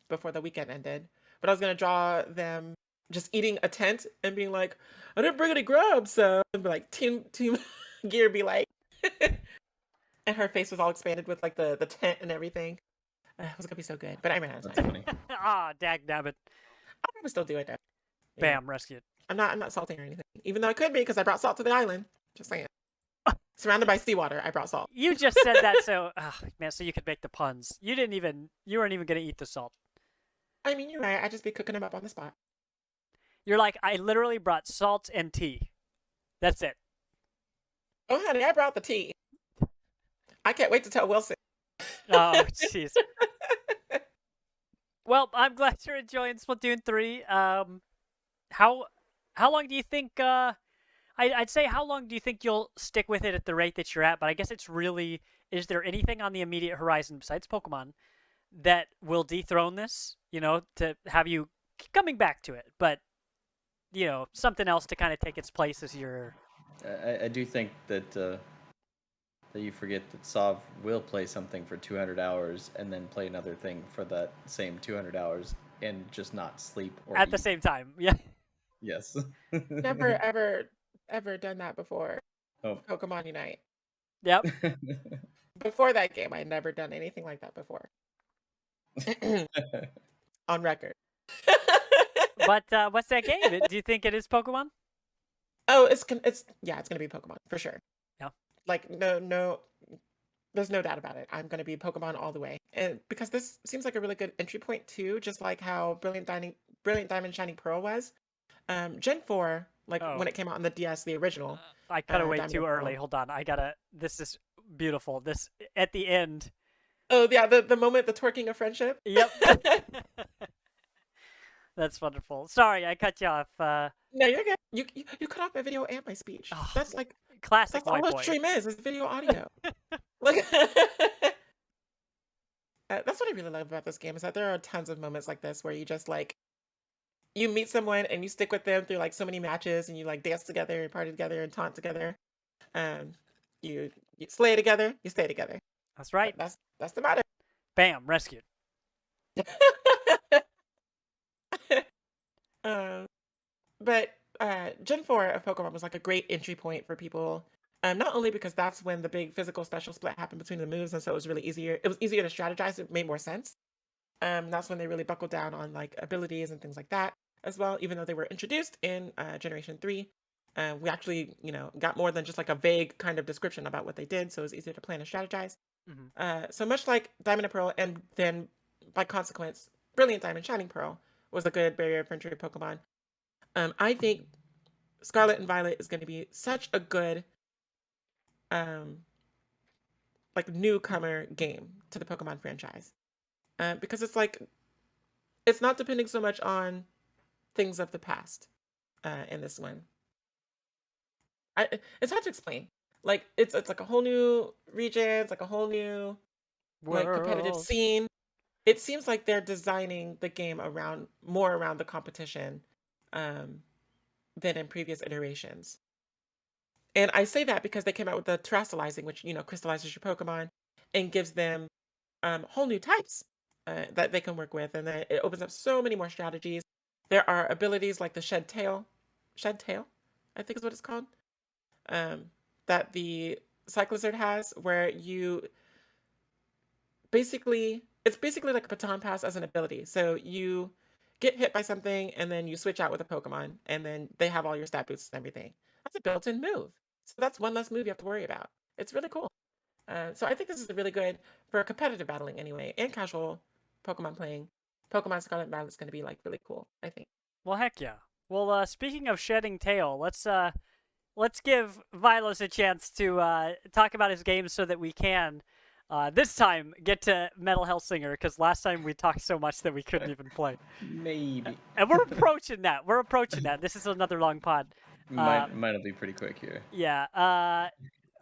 [SPEAKER 3] before the weekend ended, but I was gonna draw them just eating a tent and being like, I didn't bring any grub, so and be like team gear be like, and her face was all expanded with like the tent and everything. It was gonna be so good, but I ran out of
[SPEAKER 2] That's
[SPEAKER 3] time.
[SPEAKER 2] funny.
[SPEAKER 1] Ah, dagnabbit.
[SPEAKER 3] I'll probably still do it though.
[SPEAKER 1] Bam, rescued.
[SPEAKER 3] I'm not salting or anything, even though I could be because I brought salt to the island. Just saying. Surrounded by seawater, I brought salt.
[SPEAKER 1] You just said that so, man, so you could make the puns. You weren't even gonna eat the salt.
[SPEAKER 3] I mean, you're right. I just be cooking them up on the spot.
[SPEAKER 1] You're like, I literally brought salt and tea. That's it.
[SPEAKER 3] Oh, honey, I brought the tea. I can't wait to tell Wilson.
[SPEAKER 1] Oh, jeez. Well, I'm glad you're enjoying Splatoon 3. How long do you think? I'd say how long do you think you'll stick with it at the rate that you're at? But I guess it's really, is there anything on the immediate horizon besides Pokemon that will dethrone this? You know, to have you keep coming back to it, but something else to kind of take its place as your.
[SPEAKER 2] I do think that that you forget that Sov will play something for 200 hours and then play another thing for that same 200 hours and just not sleep or
[SPEAKER 1] At
[SPEAKER 2] eat.
[SPEAKER 1] the same time. Yeah.
[SPEAKER 2] Yes.
[SPEAKER 3] Never, ever done that before.
[SPEAKER 2] Oh.
[SPEAKER 3] Pokemon Unite.
[SPEAKER 1] Yep.
[SPEAKER 3] Before that game, I had never done anything like that before. On record.
[SPEAKER 1] But what's that game? Do you think it is Pokemon?
[SPEAKER 3] Oh, it's gonna be Pokemon for sure.
[SPEAKER 1] Yeah.
[SPEAKER 3] Like no, there's no doubt about it. I'm gonna be Pokemon all the way, and because this seems like a really good entry point too, just like how Brilliant Diamond, Shining Pearl was. Gen 4, like when it came out on the DS, the original.
[SPEAKER 1] I cut away
[SPEAKER 3] Diamond
[SPEAKER 1] too
[SPEAKER 3] and
[SPEAKER 1] early.
[SPEAKER 3] Pearl.
[SPEAKER 1] Hold on. This is beautiful. This at the end.
[SPEAKER 3] Oh yeah, the moment, the twerking of friendship.
[SPEAKER 1] Yep. That's wonderful. Sorry, I cut you off.
[SPEAKER 3] No, you're good. You cut off my video and my speech.
[SPEAKER 1] Oh,
[SPEAKER 3] That's like
[SPEAKER 1] classic
[SPEAKER 3] that's all
[SPEAKER 1] white
[SPEAKER 3] a
[SPEAKER 1] boy.
[SPEAKER 3] stream is video audio. Like that's what I really love about this game is that there are tons of moments like this where you just like you meet someone and you stick with them through like so many matches and you like dance together and party together and taunt together. You slay together, you stay together.
[SPEAKER 1] That's right.
[SPEAKER 3] That's the matter.
[SPEAKER 1] Bam, rescued.
[SPEAKER 3] But Gen 4 of Pokemon was like a great entry point for people. Not only because that's when the big physical special split happened between the moves, and so it was really easier. It was easier to strategize. It made more sense. That's when they really buckled down on like abilities and things like that as well. Even though they were introduced in Generation 3, we actually got more than just like a vague kind of description about what they did, so it was easier to plan and strategize. So much like Diamond and Pearl, and then by consequence, Brilliant Diamond, Shining Pearl was a good barrier of entry Pokemon. I think Scarlet and Violet is going to be such a good like newcomer game to the Pokemon franchise. Because it's not depending so much on things of the past in this one. It's hard to explain. Like it's like a whole new region, it's like a whole new like competitive
[SPEAKER 1] World.
[SPEAKER 3] scene. It seems like they're designing the game more around the competition than in previous iterations. And I say that because they came out with the terrestrializing, which crystallizes your Pokemon and gives them whole new types that they can work with, and then it opens up so many more strategies. There are abilities like the shed tail, I think is what it's called, that the Cyclizard has, where you basically it's basically like a baton pass as an ability. So you get hit by something and then you switch out with a Pokemon and then they have all your stat boosts and everything. That's a built-in move. So that's one less move you have to worry about. It's really cool. So I think this is really good for competitive battling anyway, and casual Pokemon playing. Pokemon Scarlet and Violet is going to be like really cool, I think.
[SPEAKER 1] Well, heck yeah. Well, speaking of shedding tail, let's give Vilos a chance to talk about his games so that we can this time get to Metal Hellsinger, because last time we talked so much that we couldn't even play.
[SPEAKER 2] Maybe.
[SPEAKER 1] And we're approaching that. We're approaching that. This is another long pod.
[SPEAKER 2] Might be pretty quick here.
[SPEAKER 1] Yeah.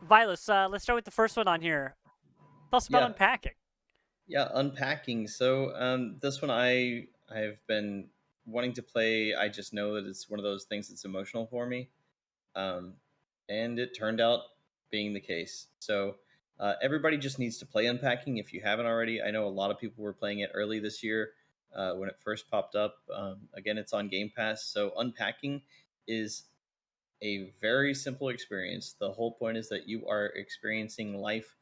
[SPEAKER 1] Vilos, let's start with the first one on here. Tell us about
[SPEAKER 2] Yeah.
[SPEAKER 1] Unpacking.
[SPEAKER 2] Yeah, Unpacking. So this one I've been wanting to play. I just know that it's one of those things that's emotional for me, and it turned out being the case. So everybody just needs to play Unpacking if you haven't already. I know a lot of people were playing it early this year when it first popped up. Again, it's on Game Pass. So Unpacking is a very simple experience. The whole point is that you are experiencing life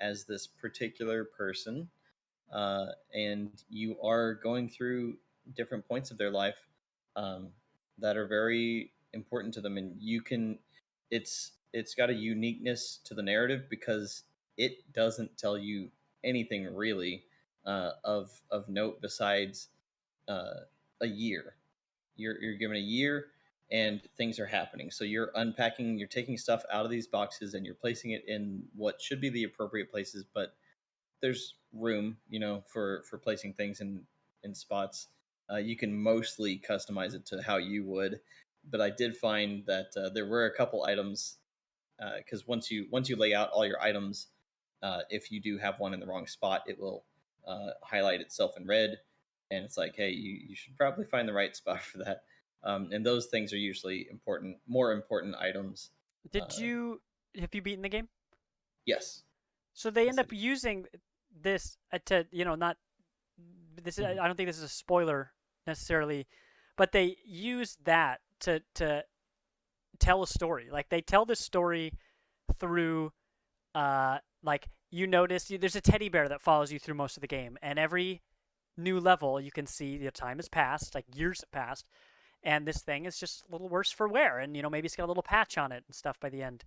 [SPEAKER 2] as this particular person, and you are going through different points of their life um, that are very important to them. And it's got a uniqueness to the narrative because it doesn't tell you anything really of note besides uh, a year. You're given a year and things are happening. So you're unpacking, you're taking stuff out of these boxes and you're placing it in what should be the appropriate places, but there's room, for placing things in spots. You can mostly customize it to how you would, but I did find that there were a couple items because once you lay out all your items, if you do have one in the wrong spot, it will highlight itself in red, and it's like, hey, you should probably find the right spot for that. And those things are usually more important items.
[SPEAKER 1] Have you beaten the game?
[SPEAKER 2] Yes.
[SPEAKER 1] So they
[SPEAKER 2] Yes,
[SPEAKER 1] end up using this to not this. I don't think this is a spoiler necessarily, but they use that to tell a story. Like they tell the story through like you notice there's a teddy bear that follows you through most of the game, and every new level you can see the time has passed, like years have passed, and this thing is just a little worse for wear, and maybe it's got a little patch on it and stuff by the end.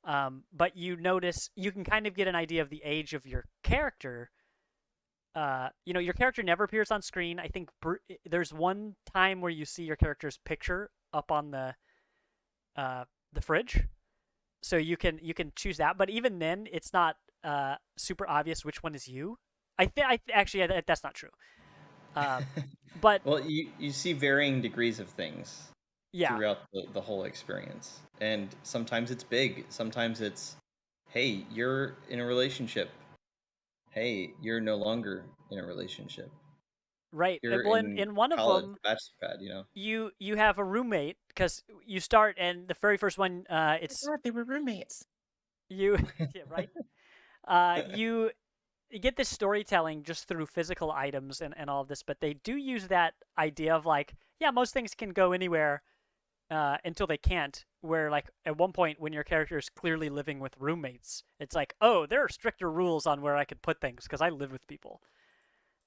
[SPEAKER 1] But you notice you can kind of get an idea of the age of your character. Your character never appears on screen. I think there's one time where you see your character's picture up on the fridge, so you can choose that. But even then, it's not super obvious which one is you. Actually that's not true. But
[SPEAKER 2] well, you see varying degrees of things
[SPEAKER 1] yeah,
[SPEAKER 2] throughout the whole experience, and sometimes it's big, sometimes it's, hey, you're in a relationship, hey, you're no longer in a relationship,
[SPEAKER 1] right.
[SPEAKER 2] you're
[SPEAKER 1] Well,
[SPEAKER 2] in
[SPEAKER 1] in one of
[SPEAKER 2] college,
[SPEAKER 1] them,
[SPEAKER 2] bachelor pad,
[SPEAKER 1] you have a roommate because you start, and the very first one,
[SPEAKER 3] I
[SPEAKER 1] it's
[SPEAKER 3] thought they were roommates.
[SPEAKER 1] you, yeah, right. You get this storytelling just through physical items and all of this, but they do use that idea of like, yeah, most things can go anywhere until they can't. Where like at one point when your character is clearly living with roommates, it's like, oh, there are stricter rules on where I could put things because I live with people.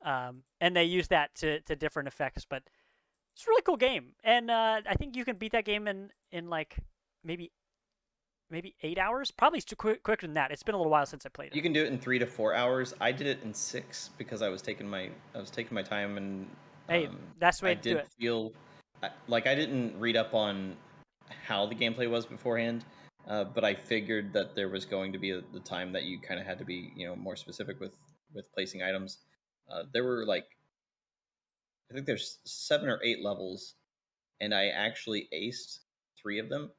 [SPEAKER 1] And they use that to different effects, but it's a really cool game, and I think you can beat that game in like maybe 8 hours. Probably quicker than that. It's been a little while since I played it.
[SPEAKER 2] You can do it in 3 to 4 hours. I did it in 6 because I was taking my time, and
[SPEAKER 1] Hey, that's the way
[SPEAKER 2] I
[SPEAKER 1] to do
[SPEAKER 2] did
[SPEAKER 1] it.
[SPEAKER 2] feel like I didn't read up on how the gameplay was beforehand, but I figured that there was going to be the time that you kind of had to be more specific with placing items. There were like, I think there's 7 or 8 levels, and I actually aced 3 of them,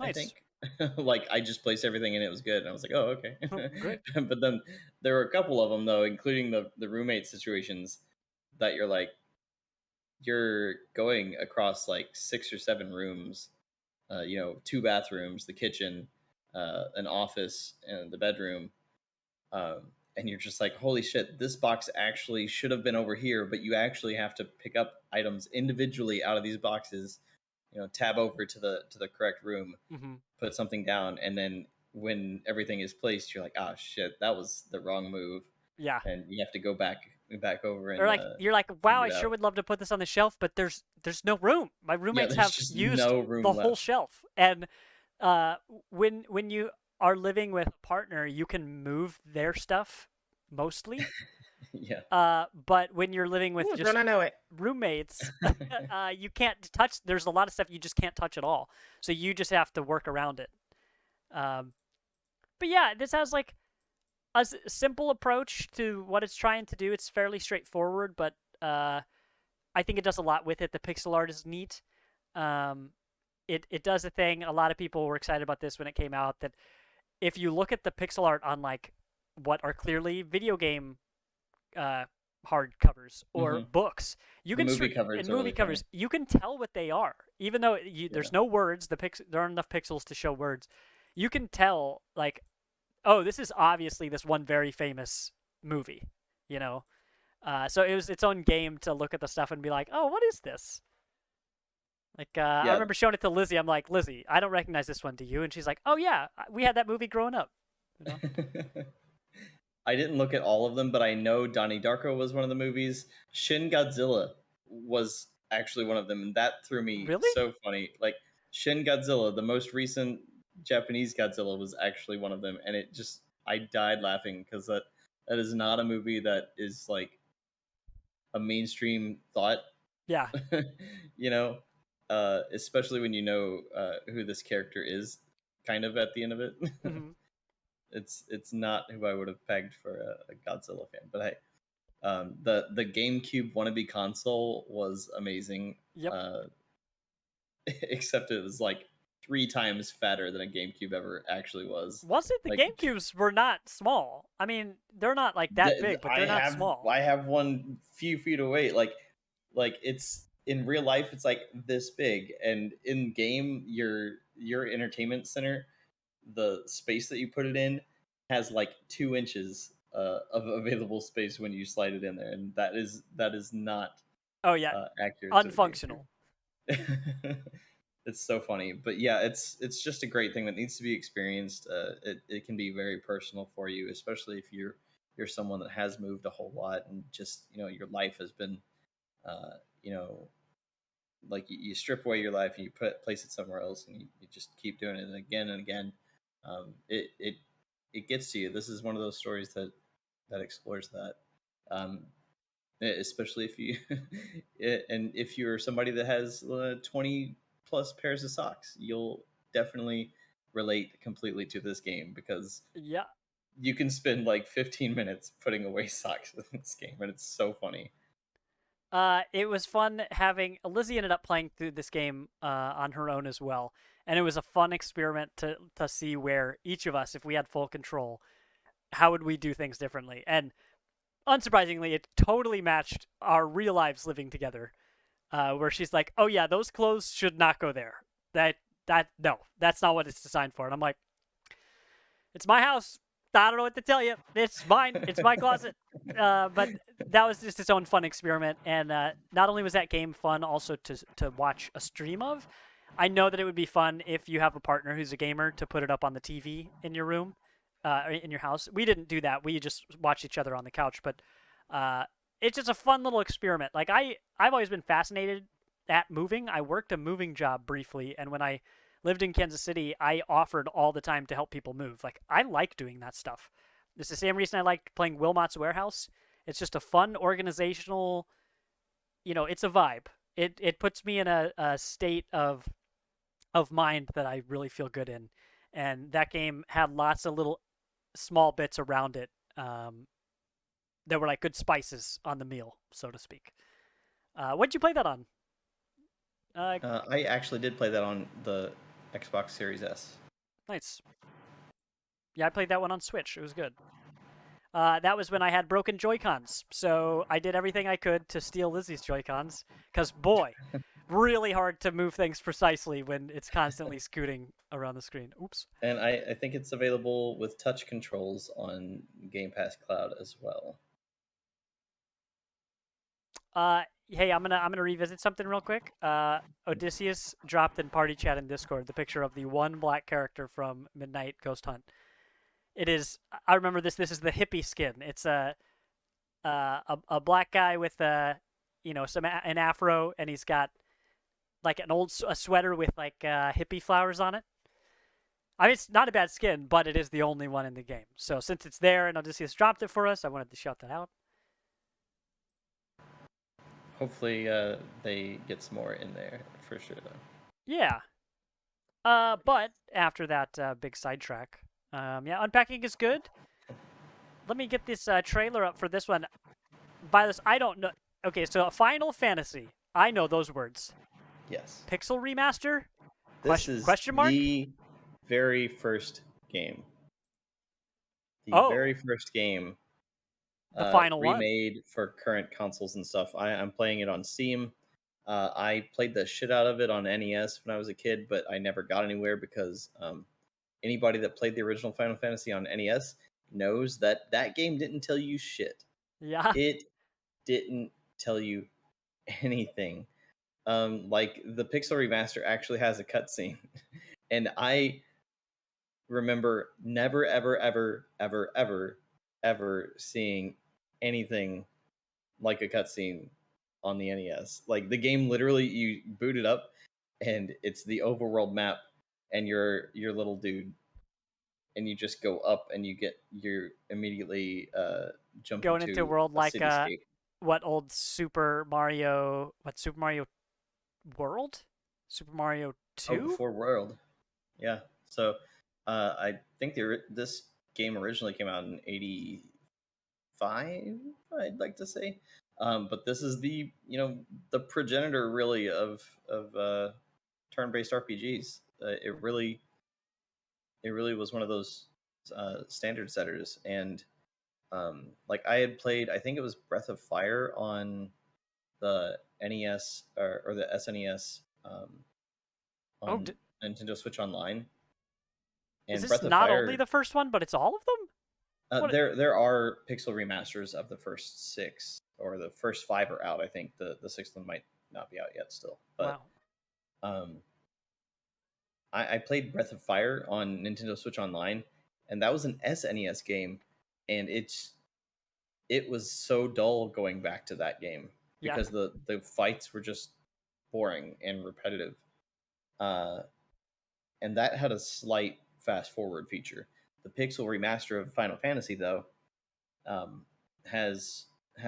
[SPEAKER 2] I
[SPEAKER 1] Nice.
[SPEAKER 2] think. Like I just placed everything and it was good, and I was like, oh, okay.
[SPEAKER 1] Great.
[SPEAKER 2] But then there were a couple of them though, including the roommate situations, that you're going across like 6 or 7 rooms, 2 bathrooms, the kitchen, an office, and the bedroom. And you're just like, holy shit, this box actually should have been over here, but you actually have to pick up items individually out of these boxes, tab over to the correct room,
[SPEAKER 1] Mm-hmm.
[SPEAKER 2] put something down, and then when everything is placed, you're like, ah, shit, that was the wrong move.
[SPEAKER 1] Yeah.
[SPEAKER 2] and you have to go back over
[SPEAKER 1] Or
[SPEAKER 2] and
[SPEAKER 1] like you're like, wow,
[SPEAKER 2] figure
[SPEAKER 1] I
[SPEAKER 2] it
[SPEAKER 1] sure
[SPEAKER 2] out.
[SPEAKER 1] would love to put this on the shelf, but there's no room. My
[SPEAKER 2] Yeah,
[SPEAKER 1] roommates
[SPEAKER 2] there's
[SPEAKER 1] have
[SPEAKER 2] just
[SPEAKER 1] used
[SPEAKER 2] no room
[SPEAKER 1] the whole
[SPEAKER 2] left.
[SPEAKER 1] shelf, and when you are living with a partner, you can move their stuff mostly.
[SPEAKER 2] Yeah.
[SPEAKER 1] But when you're living with
[SPEAKER 3] Ooh,
[SPEAKER 1] just
[SPEAKER 3] don't I know it?
[SPEAKER 1] roommates, you can't touch. There's a lot of stuff you just can't touch at all. So you just have to work around it. Um, but yeah, this has like a simple approach to what it's trying to do. It's fairly straightforward, but I think it does a lot with it. The pixel art is neat. Um, it does a thing. A lot of people were excited about this when it came out. That if you look at the pixel art on like what are clearly video game hardcovers or
[SPEAKER 2] Mhm.
[SPEAKER 1] books, you
[SPEAKER 2] The
[SPEAKER 1] can
[SPEAKER 2] movie covers
[SPEAKER 1] in
[SPEAKER 2] are
[SPEAKER 1] movie
[SPEAKER 2] really funny.
[SPEAKER 1] covers you can tell what they are, even though there's
[SPEAKER 2] Yeah.
[SPEAKER 1] no words. There aren't enough pixels to show words. You can tell like, oh, this is obviously this one very famous movie, you know. So it was its own game to look at the stuff and be like, oh, what is this? Like, I
[SPEAKER 2] Yeah.
[SPEAKER 1] remember showing it to Lizzie. I'm like, Lizzie, I don't recognize this one. Do you? And she's like, oh yeah, we had that movie growing up. You know?
[SPEAKER 2] I didn't look at all of them, but I know Donnie Darko was one of the movies. Shin Godzilla was actually one of them, and that threw me
[SPEAKER 1] Really?
[SPEAKER 2] so funny. Like Shin Godzilla, the most recent Japanese Godzilla, was actually one of them, and it just I died laughing because that is not a movie that is like a mainstream thought,
[SPEAKER 1] Yeah.
[SPEAKER 2] you know, especially when you know who this character is, kind of at the end of it.
[SPEAKER 1] Hmm.
[SPEAKER 2] It's not who I would have pegged for a Godzilla fan, but hey, the GameCube wannabe console was amazing.
[SPEAKER 1] Yep.
[SPEAKER 2] Uh, except it was like 3 times fatter than a GameCube ever actually was.
[SPEAKER 1] Was it? The
[SPEAKER 2] Like
[SPEAKER 1] GameCubes were not small. I mean, they're not like that big, but they're not small.
[SPEAKER 2] I have one few feet away. Like it's in real life, it's like this big, and in game, your entertainment center, the space that you put it in has like 2 inches of available space when you slide it in there, and that is not
[SPEAKER 1] Oh yeah,
[SPEAKER 2] accurate to the
[SPEAKER 1] unfunctional.
[SPEAKER 2] GameCube. It's so funny, but yeah, it's just a great thing that needs to be experienced. It can be very personal for you, especially if you're someone that has moved a whole lot and just your life has been uh, you know like you strip away your life and you place it somewhere else and you just keep doing it and again. It gets to you. This is one of those stories that explores that, um, especially if you and if you're somebody that has 20 plus pairs of socks, you'll definitely relate completely to this game because
[SPEAKER 1] Yeah.
[SPEAKER 2] you can spend like 15 minutes putting away socks in this game, and it's so funny.
[SPEAKER 1] It was fun having Lizzie ended up playing through this game on her own as well, and it was a fun experiment to see where each of us, if we had full control, how would we do things differently. And unsurprisingly, it totally matched our real lives living together. Where she's like, "Oh yeah, those clothes should not go there. No, that's not what it's designed for." And I'm like, "It's my house. I don't know what to tell you. It's mine. It's my closet." But that was just its own fun experiment, and not only was that game fun, also to watch a stream of. I know that it would be fun if you have a partner who's a gamer to put it up on the TV in your room, in your house. We didn't do that. We just watched each other on the couch, but uh, it's just a fun little experiment. Like I've always been fascinated at moving. I worked a moving job briefly, and when I lived in Kansas City, I offered all the time to help people move. Like I like doing that stuff. It's the same reason I liked playing Wilmot's Warehouse. It's just a fun organizational. It's a vibe. It puts me in a state of mind that I really feel good in, and that game had lots of little small bits around it that were like good spices on the meal, so to speak. What'd you play that on?
[SPEAKER 2] I actually did play that on the Xbox Series S.
[SPEAKER 1] Nice. Yeah, I played that one on Switch. It was good. That was when I had broken Joy-Cons, so I did everything I could to steal Lizzie's Joy-Cons, because boy, really hard to move things precisely when it's constantly scooting around the screen. Oops.
[SPEAKER 2] And I think it's available with touch controls on Game Pass Cloud as well.
[SPEAKER 1] Hey, I'm gonna revisit something real quick. Odysseus dropped in party chat in Discord the picture of the one black character from Midnight Ghost Hunt. It is. I remember this. This is the hippie skin. It's a black guy with an afro, and he's got like a sweater with like hippie flowers on it. I mean, it's not a bad skin, but it is the only one in the game. So since it's there and Odysseus dropped it for us, I wanted to shout that out.
[SPEAKER 2] Hopefully, they get some more in there for sure, though.
[SPEAKER 1] Yeah. But after that big sidetrack, yeah, Unpacking is good. Let me get this trailer up for this one. Vilos, I don't know. Okay, so Final Fantasy. I know those words.
[SPEAKER 2] Yes.
[SPEAKER 1] Pixel remaster?
[SPEAKER 2] This is
[SPEAKER 1] Question mark?
[SPEAKER 2] the very first game. The
[SPEAKER 1] Oh,
[SPEAKER 2] very first game
[SPEAKER 1] the final one.
[SPEAKER 2] remade for current consoles and stuff. I'm playing it on Steam. I played the shit out of it on NES when I was a kid, but I never got anywhere because anybody that played the original Final Fantasy on NES knows that that game didn't tell you shit.
[SPEAKER 1] Yeah.
[SPEAKER 2] It didn't tell you anything. Like the Pixel remaster actually has a cutscene, and I remember never, ever, ever, ever, ever, ever seeing anything like a cutscene on the NES. Like the game, literally, you boot it up, and it's the overworld map, and your little dude, and you just go up, and you're immediately jump
[SPEAKER 1] Going into a
[SPEAKER 2] into
[SPEAKER 1] world
[SPEAKER 2] a
[SPEAKER 1] like
[SPEAKER 2] cityscape.
[SPEAKER 1] what old Super Mario World? Super Mario
[SPEAKER 2] Oh,
[SPEAKER 1] 2?
[SPEAKER 2] before World, yeah. So I think this game originally came out in '85. I'd like to say, but this is the progenitor really of turn-based RPGs. It really was one of those standard setters, and like I had played, I think it was Breath of Fire on the NES or the SNES
[SPEAKER 1] Oh,
[SPEAKER 2] on Nintendo Switch Online,
[SPEAKER 1] is
[SPEAKER 2] and
[SPEAKER 1] this
[SPEAKER 2] Breath of
[SPEAKER 1] not only
[SPEAKER 2] Fire.
[SPEAKER 1] the first one, but it's all of them? What?
[SPEAKER 2] There are pixel remasters of the first six, or the first five are out. I think the sixth one might not be out yet still, but
[SPEAKER 1] Wow.
[SPEAKER 2] um, I played Breath of Fire on Nintendo Switch Online, and that was an SNES game, and it was so dull going back to that game
[SPEAKER 1] Yeah.
[SPEAKER 2] because the fights were just boring and repetitive. Uh, and that had a slight fast forward feature. The pixel remaster of Final Fantasy, though, um, has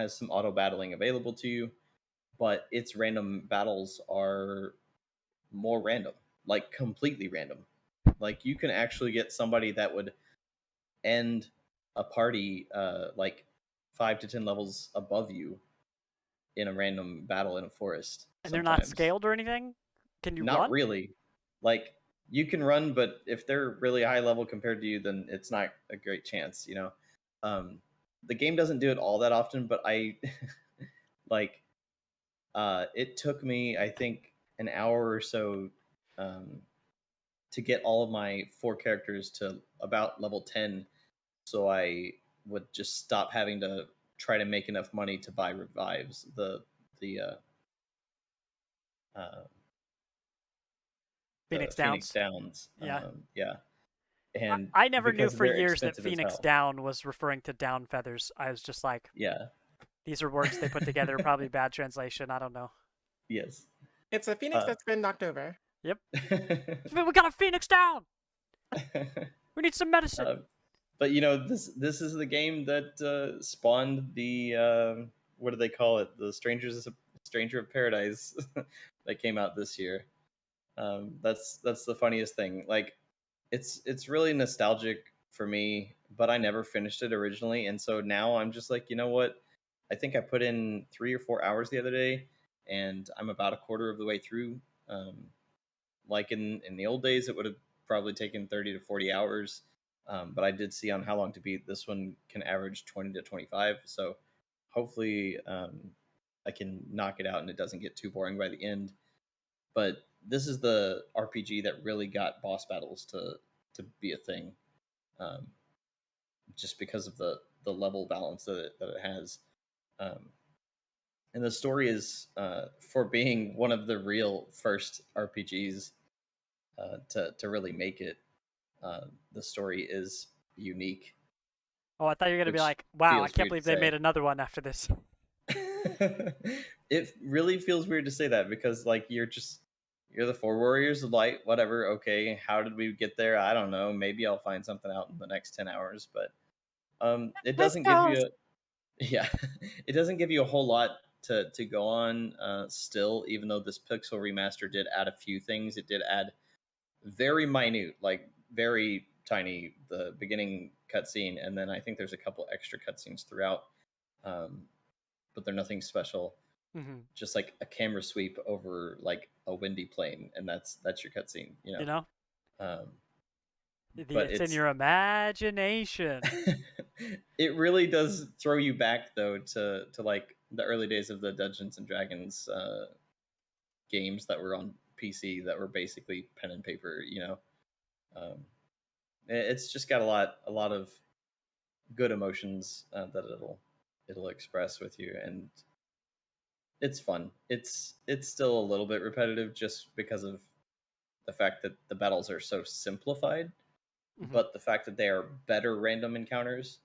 [SPEAKER 2] some auto battling available to you, but its random battles are more random, like completely random. Like you can actually get somebody that would end a party like 5 to 10 levels above you in a random battle in a forest
[SPEAKER 1] And they're not
[SPEAKER 2] sometimes.
[SPEAKER 1] scaled or anything? Can you
[SPEAKER 2] Not
[SPEAKER 1] run?
[SPEAKER 2] really. Like you can run, but if they're really high level compared to you, then it's not a great chance, you know. Um, the game doesn't do it all that often, but I like it took me, I think, an hour or so um, to get all of my 4 characters to about level 10, so I would just stop having to try to make enough money to buy revives. The uh, the
[SPEAKER 1] Phoenix
[SPEAKER 2] Phoenix
[SPEAKER 1] Downs.
[SPEAKER 2] Downs,
[SPEAKER 1] Yeah.
[SPEAKER 2] yeah, and
[SPEAKER 1] I never knew
[SPEAKER 2] because
[SPEAKER 1] for
[SPEAKER 2] they're
[SPEAKER 1] years that
[SPEAKER 2] expensive as
[SPEAKER 1] Phoenix
[SPEAKER 2] hell.
[SPEAKER 1] Down was referring to down feathers. I was just like,
[SPEAKER 2] Yeah.
[SPEAKER 1] these are words they put together, probably bad translation. I don't know.
[SPEAKER 2] Yes.
[SPEAKER 3] It's a phoenix
[SPEAKER 2] Uh,
[SPEAKER 3] that's been knocked over.
[SPEAKER 1] Yep. We got a Phoenix Down! We need some medicine!
[SPEAKER 2] uh, but this is the game that spawned the what do they call it? The Stranger of Paradise that came out this year. That's the funniest thing. Like it's really nostalgic for me, but I never finished it originally, and so now I'm just like, you know what? I think I put in 3 or 4 hours the other day, and I'm about a quarter of the way through. Um, like in the old days, it would have probably taken 30 to 40 hours, but I did see on How Long to Beat this one can average 20 to 25. So hopefully, I can knock it out and it doesn't get too boring by the end. But this is the RPG that really got boss battles to be a thing, um, just because of the level balance that it has. Um, and the story is, for being one of the real first RPGs to really make it, the story is unique.
[SPEAKER 1] Oh, I thought you were gonna be
[SPEAKER 2] which
[SPEAKER 1] like, wow, I
[SPEAKER 2] feels
[SPEAKER 1] can't
[SPEAKER 2] weird to
[SPEAKER 1] believe they
[SPEAKER 2] say.
[SPEAKER 1] made another one after this.
[SPEAKER 2] It really feels weird to say that because like you're the four warriors of light, whatever. Okay, how did we get there? I don't know. Maybe I'll find something out in the next 10 hours, but it doesn't give you yeah, it doesn't give you a whole lot to go on still, even though this pixel remaster did add a few things. It did add very minute, like very tiny, the beginning cutscene, and then I think there's a couple extra cutscenes throughout, um, but they're nothing special.
[SPEAKER 1] Mm-hmm.
[SPEAKER 2] Just like a camera sweep over like a windy plain, and that's your cutscene, you know.
[SPEAKER 1] You know,
[SPEAKER 2] Um, but
[SPEAKER 1] it's in your imagination.
[SPEAKER 2] it really does throw you back though to like the early days of the Dungeons and Dragons games that were on PC that were basically pen and paper, you know. Um, it's just got a lot of good emotions that it'll express with you, and it's fun. It's still a little bit repetitive just because of the fact that the battles are so simplified,
[SPEAKER 1] Mm-hmm.
[SPEAKER 2] but the fact that they are better random encounters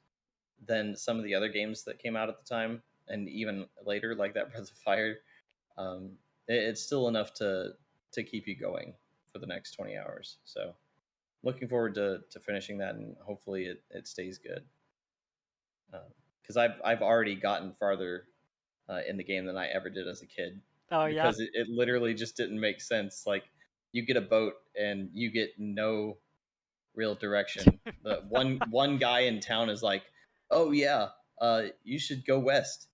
[SPEAKER 2] than some of the other games that came out at the time, and even later, like that Breath of Fire. It's still enough to keep you going for the next 20 hours. So looking forward to finishing that, and hopefully it stays good. Because I've already gotten farther in the game than I ever did as a kid.
[SPEAKER 1] Oh yeah.
[SPEAKER 2] Because it literally just didn't make sense. Like you get a boat and you get no real direction. The one guy in town is like, "Oh yeah, you should go west,"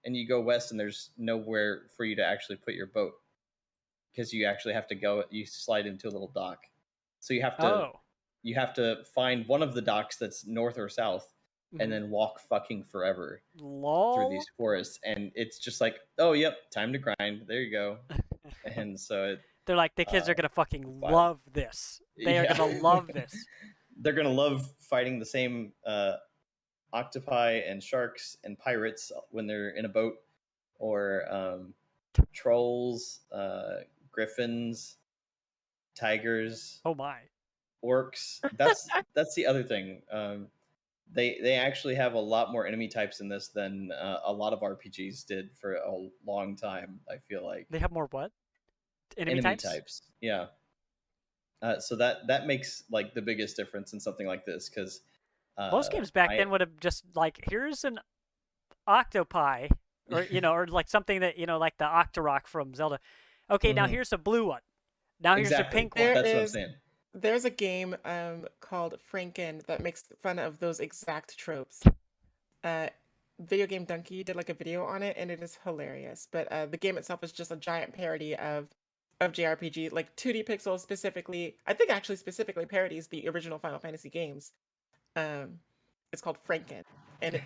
[SPEAKER 2] and you go west, and there's nowhere for you to actually put your boat because you actually have to go. You slide into a little dock, so
[SPEAKER 1] Oh.
[SPEAKER 2] you have to find one of the docks that's north or south, and
[SPEAKER 1] Mm-hmm.
[SPEAKER 2] then walk fucking forever through
[SPEAKER 1] Lol.
[SPEAKER 2] these forests, and it's just like, oh yep, time to grind. There you go. And so
[SPEAKER 1] They're like, the kids
[SPEAKER 2] uh,
[SPEAKER 1] are gonna fucking
[SPEAKER 2] it's wild.
[SPEAKER 1] love this. They are
[SPEAKER 2] Yeah,
[SPEAKER 1] gonna love this.
[SPEAKER 2] they're gonna love fighting the same octopi and sharks and pirates when they're in a boat, or trolls, griffins, tigers,
[SPEAKER 1] Oh my.
[SPEAKER 2] orcs. That's the other thing. They actually have a lot more enemy types in this than a lot of RPGs did for a long time. I feel like
[SPEAKER 1] They have more what? Enemy
[SPEAKER 2] enemy
[SPEAKER 1] types?
[SPEAKER 2] types. Yeah. So that makes like the biggest difference in something like this because
[SPEAKER 1] Most games back
[SPEAKER 2] I
[SPEAKER 1] then would have just like, here's an octopi, or or like something that like the Octorok from Zelda. Okay, now
[SPEAKER 2] Mhm.
[SPEAKER 1] here's a blue one. Now here's a
[SPEAKER 2] Exactly.
[SPEAKER 1] pink one.
[SPEAKER 3] There
[SPEAKER 2] That's what I'm
[SPEAKER 3] is
[SPEAKER 2] saying.
[SPEAKER 3] there's a game called Franken that makes fun of those exact tropes. Video Game Donkey did like a video on it, and it is hilarious. But the game itself is just a giant parody of JRPG, like 2D pixels specifically. I think actually specifically parodies the original Final Fantasy games. Um, it's called Franken, and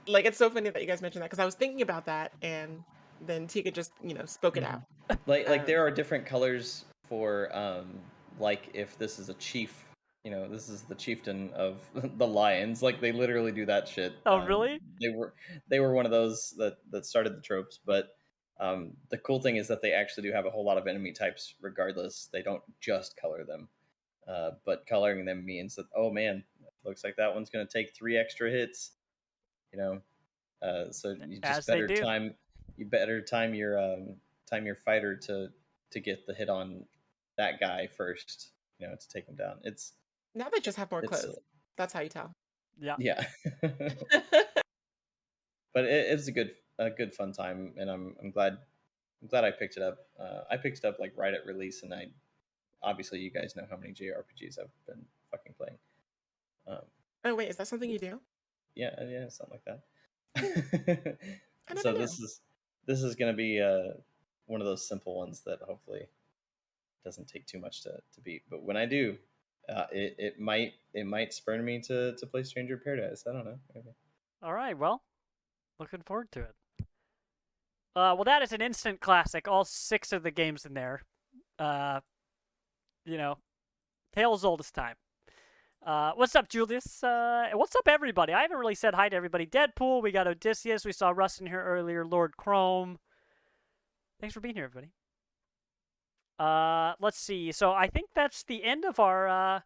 [SPEAKER 3] like it's so funny that you guys mentioned that because I was thinking about that, and then Tika just spoke it out.
[SPEAKER 2] Like
[SPEAKER 3] Um,
[SPEAKER 2] there are different colors for like if this is a chief, this is the chieftain of the lions. Like they literally do that shit.
[SPEAKER 1] Oh, really?
[SPEAKER 2] They were they were one of those that started the tropes, but the cool thing is that they actually do have a whole lot of enemy types regardless. They don't just color them. But coloring them means that, oh man, looks like that one's going to take 3 extra hits. You know, so you just
[SPEAKER 1] As they do.
[SPEAKER 2] better time your fighter to get the hit on that guy first. To take him down.
[SPEAKER 3] Now they just have more
[SPEAKER 2] It's
[SPEAKER 3] clothes. That's how you tell.
[SPEAKER 1] Yeah.
[SPEAKER 2] yeah, but it's a good fun time, and I'm glad I picked it up. I picked it up like right at release, and I obviously you guys know how many JRPGs I've been fucking playing. Um,
[SPEAKER 3] Oh wait, is that something you do?
[SPEAKER 2] yeah, something like that.
[SPEAKER 3] I never
[SPEAKER 2] So
[SPEAKER 3] knew.
[SPEAKER 2] this is gonna be one of those simple ones that hopefully doesn't take too much to beat. But when I do, it might spur me to play Stranger of Paradise. I don't know. Maybe.
[SPEAKER 1] All right. Well, looking forward to it. Well, that is an instant classic. All 6 of the games in there. Uh, you know, Tales old as time. What's up, Julius? What's up, everybody? I haven't really said hi to everybody. Deadpool, we got Odysseus, we saw Russ in here earlier, Lord Chrome. Thanks for being here, everybody. Let's see. So I think that's the end of our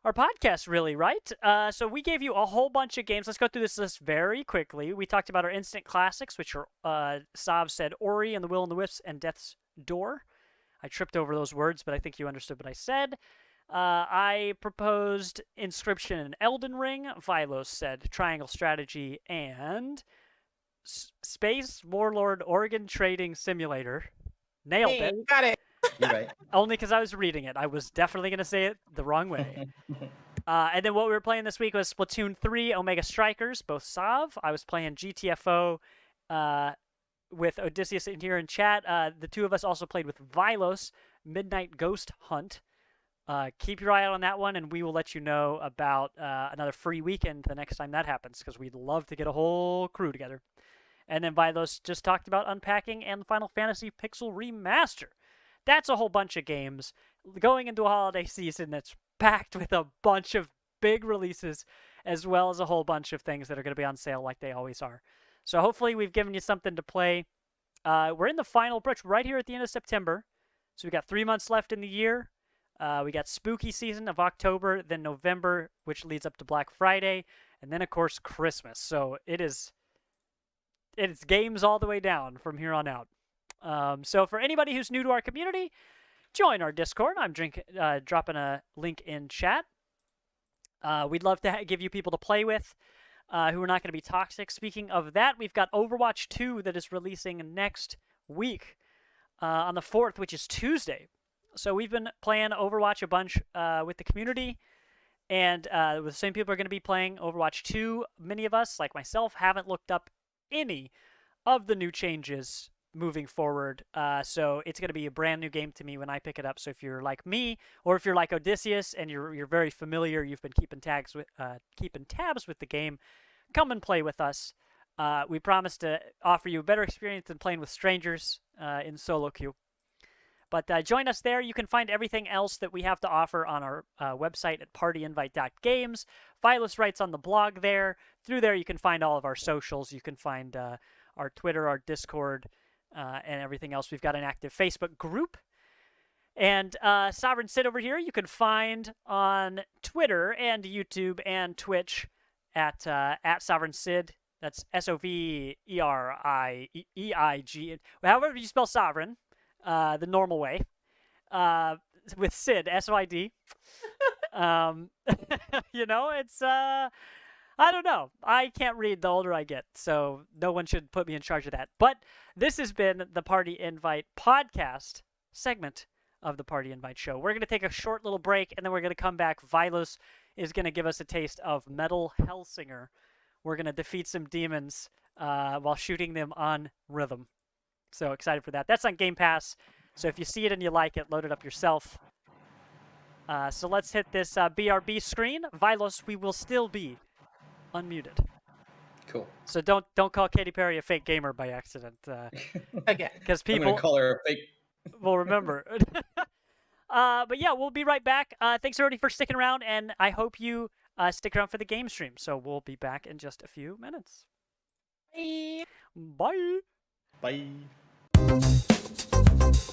[SPEAKER 1] our podcast, really, right? So we gave you a whole bunch of games. Let's go through this list very quickly. We talked about our instant classics, which are Sav said Ori and the Will and the Wisps and Death's Door. I tripped over those words, but I think you understood what I said. I proposed Inscryption and Elden Ring. Vilos said Triangle Strategy and Space Warlord Oregon Trading Simulator. Nailed it.
[SPEAKER 3] You got it.
[SPEAKER 2] You're right.
[SPEAKER 1] Only because I was reading it. I was definitely going to say it the wrong way. And then what we were playing this week was Splatoon 3, Omega Strikers, both Sav. I was playing GTFO with Odysseus in here in chat. The two of us also played with Vilos, Midnight Ghost Hunt. Keep your eye out on that one, and we will let you know about another free weekend the next time that happens, because we'd love to get a whole crew together. And then Vilos just talked about Unpacking and the Final Fantasy Pixel Remaster. That's a whole bunch of games going into a holiday season that's packed with a bunch of big releases, as well as a whole bunch of things that are going to be on sale like they always are. So hopefully we've given you something to play. We're in the final stretch right here at the end of September. So we got 3 months left in the year. We got spooky season of October, then November, which leads up to Black Friday, and then, of course, Christmas. So it's games all the way down from here on out. So for anybody who's new to our community, join our Discord. I'm dropping a link in chat. We'd love to give you people to play with who are not going to be toxic. Speaking of that, we've got Overwatch 2 that is releasing next week on the 4th, which is Tuesday. So we've been playing Overwatch a bunch with the community, and the same people are going to be playing Overwatch 2. Many of us, like myself, haven't looked up any of the new changes moving forward. So it's going to be a brand new game to me when I pick it up. So if you're like me, or if you're like Odysseus and you're very familiar, you've been keeping tabs with the game, come and play with us. We promise to offer you a better experience than playing with strangers in solo queue. But join us there. You can find everything else that we have to offer on our website at partyinvite.games. Vilos writes on the blog there. Through there, you can find all of our socials. You can find our Twitter, our Discord, and everything else. We've got an active Facebook group. And SovereignSyd over here, you can find on Twitter and YouTube and Twitch at SovereignSyd. That's SovereignEig. However you spell sovereign. The normal way, with Sid, S-Y-D. It's, I don't know. I can't read the older I get, so no one should put me in charge of that. But this has been the Party Invite podcast segment of the Party Invite show. We're going to take a short little break, and then we're going to come back. Vilos is going to give us a taste of Metal Hellsinger. We're going to defeat some demons while shooting them on rhythm. So excited for that. That's on Game Pass. So if you see it and you like it, load it up yourself. So let's hit this BRB screen. Vilos, we will still be unmuted.
[SPEAKER 2] Cool.
[SPEAKER 1] So don't call Katy Perry a fake gamer by accident.
[SPEAKER 3] Again.
[SPEAKER 1] Because people
[SPEAKER 2] I'm gonna call her a fake.
[SPEAKER 1] will remember. But yeah, we'll be right back. Thanks everybody for sticking around, and I hope you stick around for the game stream. So we'll be back in just a few minutes.
[SPEAKER 3] Bye.
[SPEAKER 1] Bye.
[SPEAKER 2] Bye.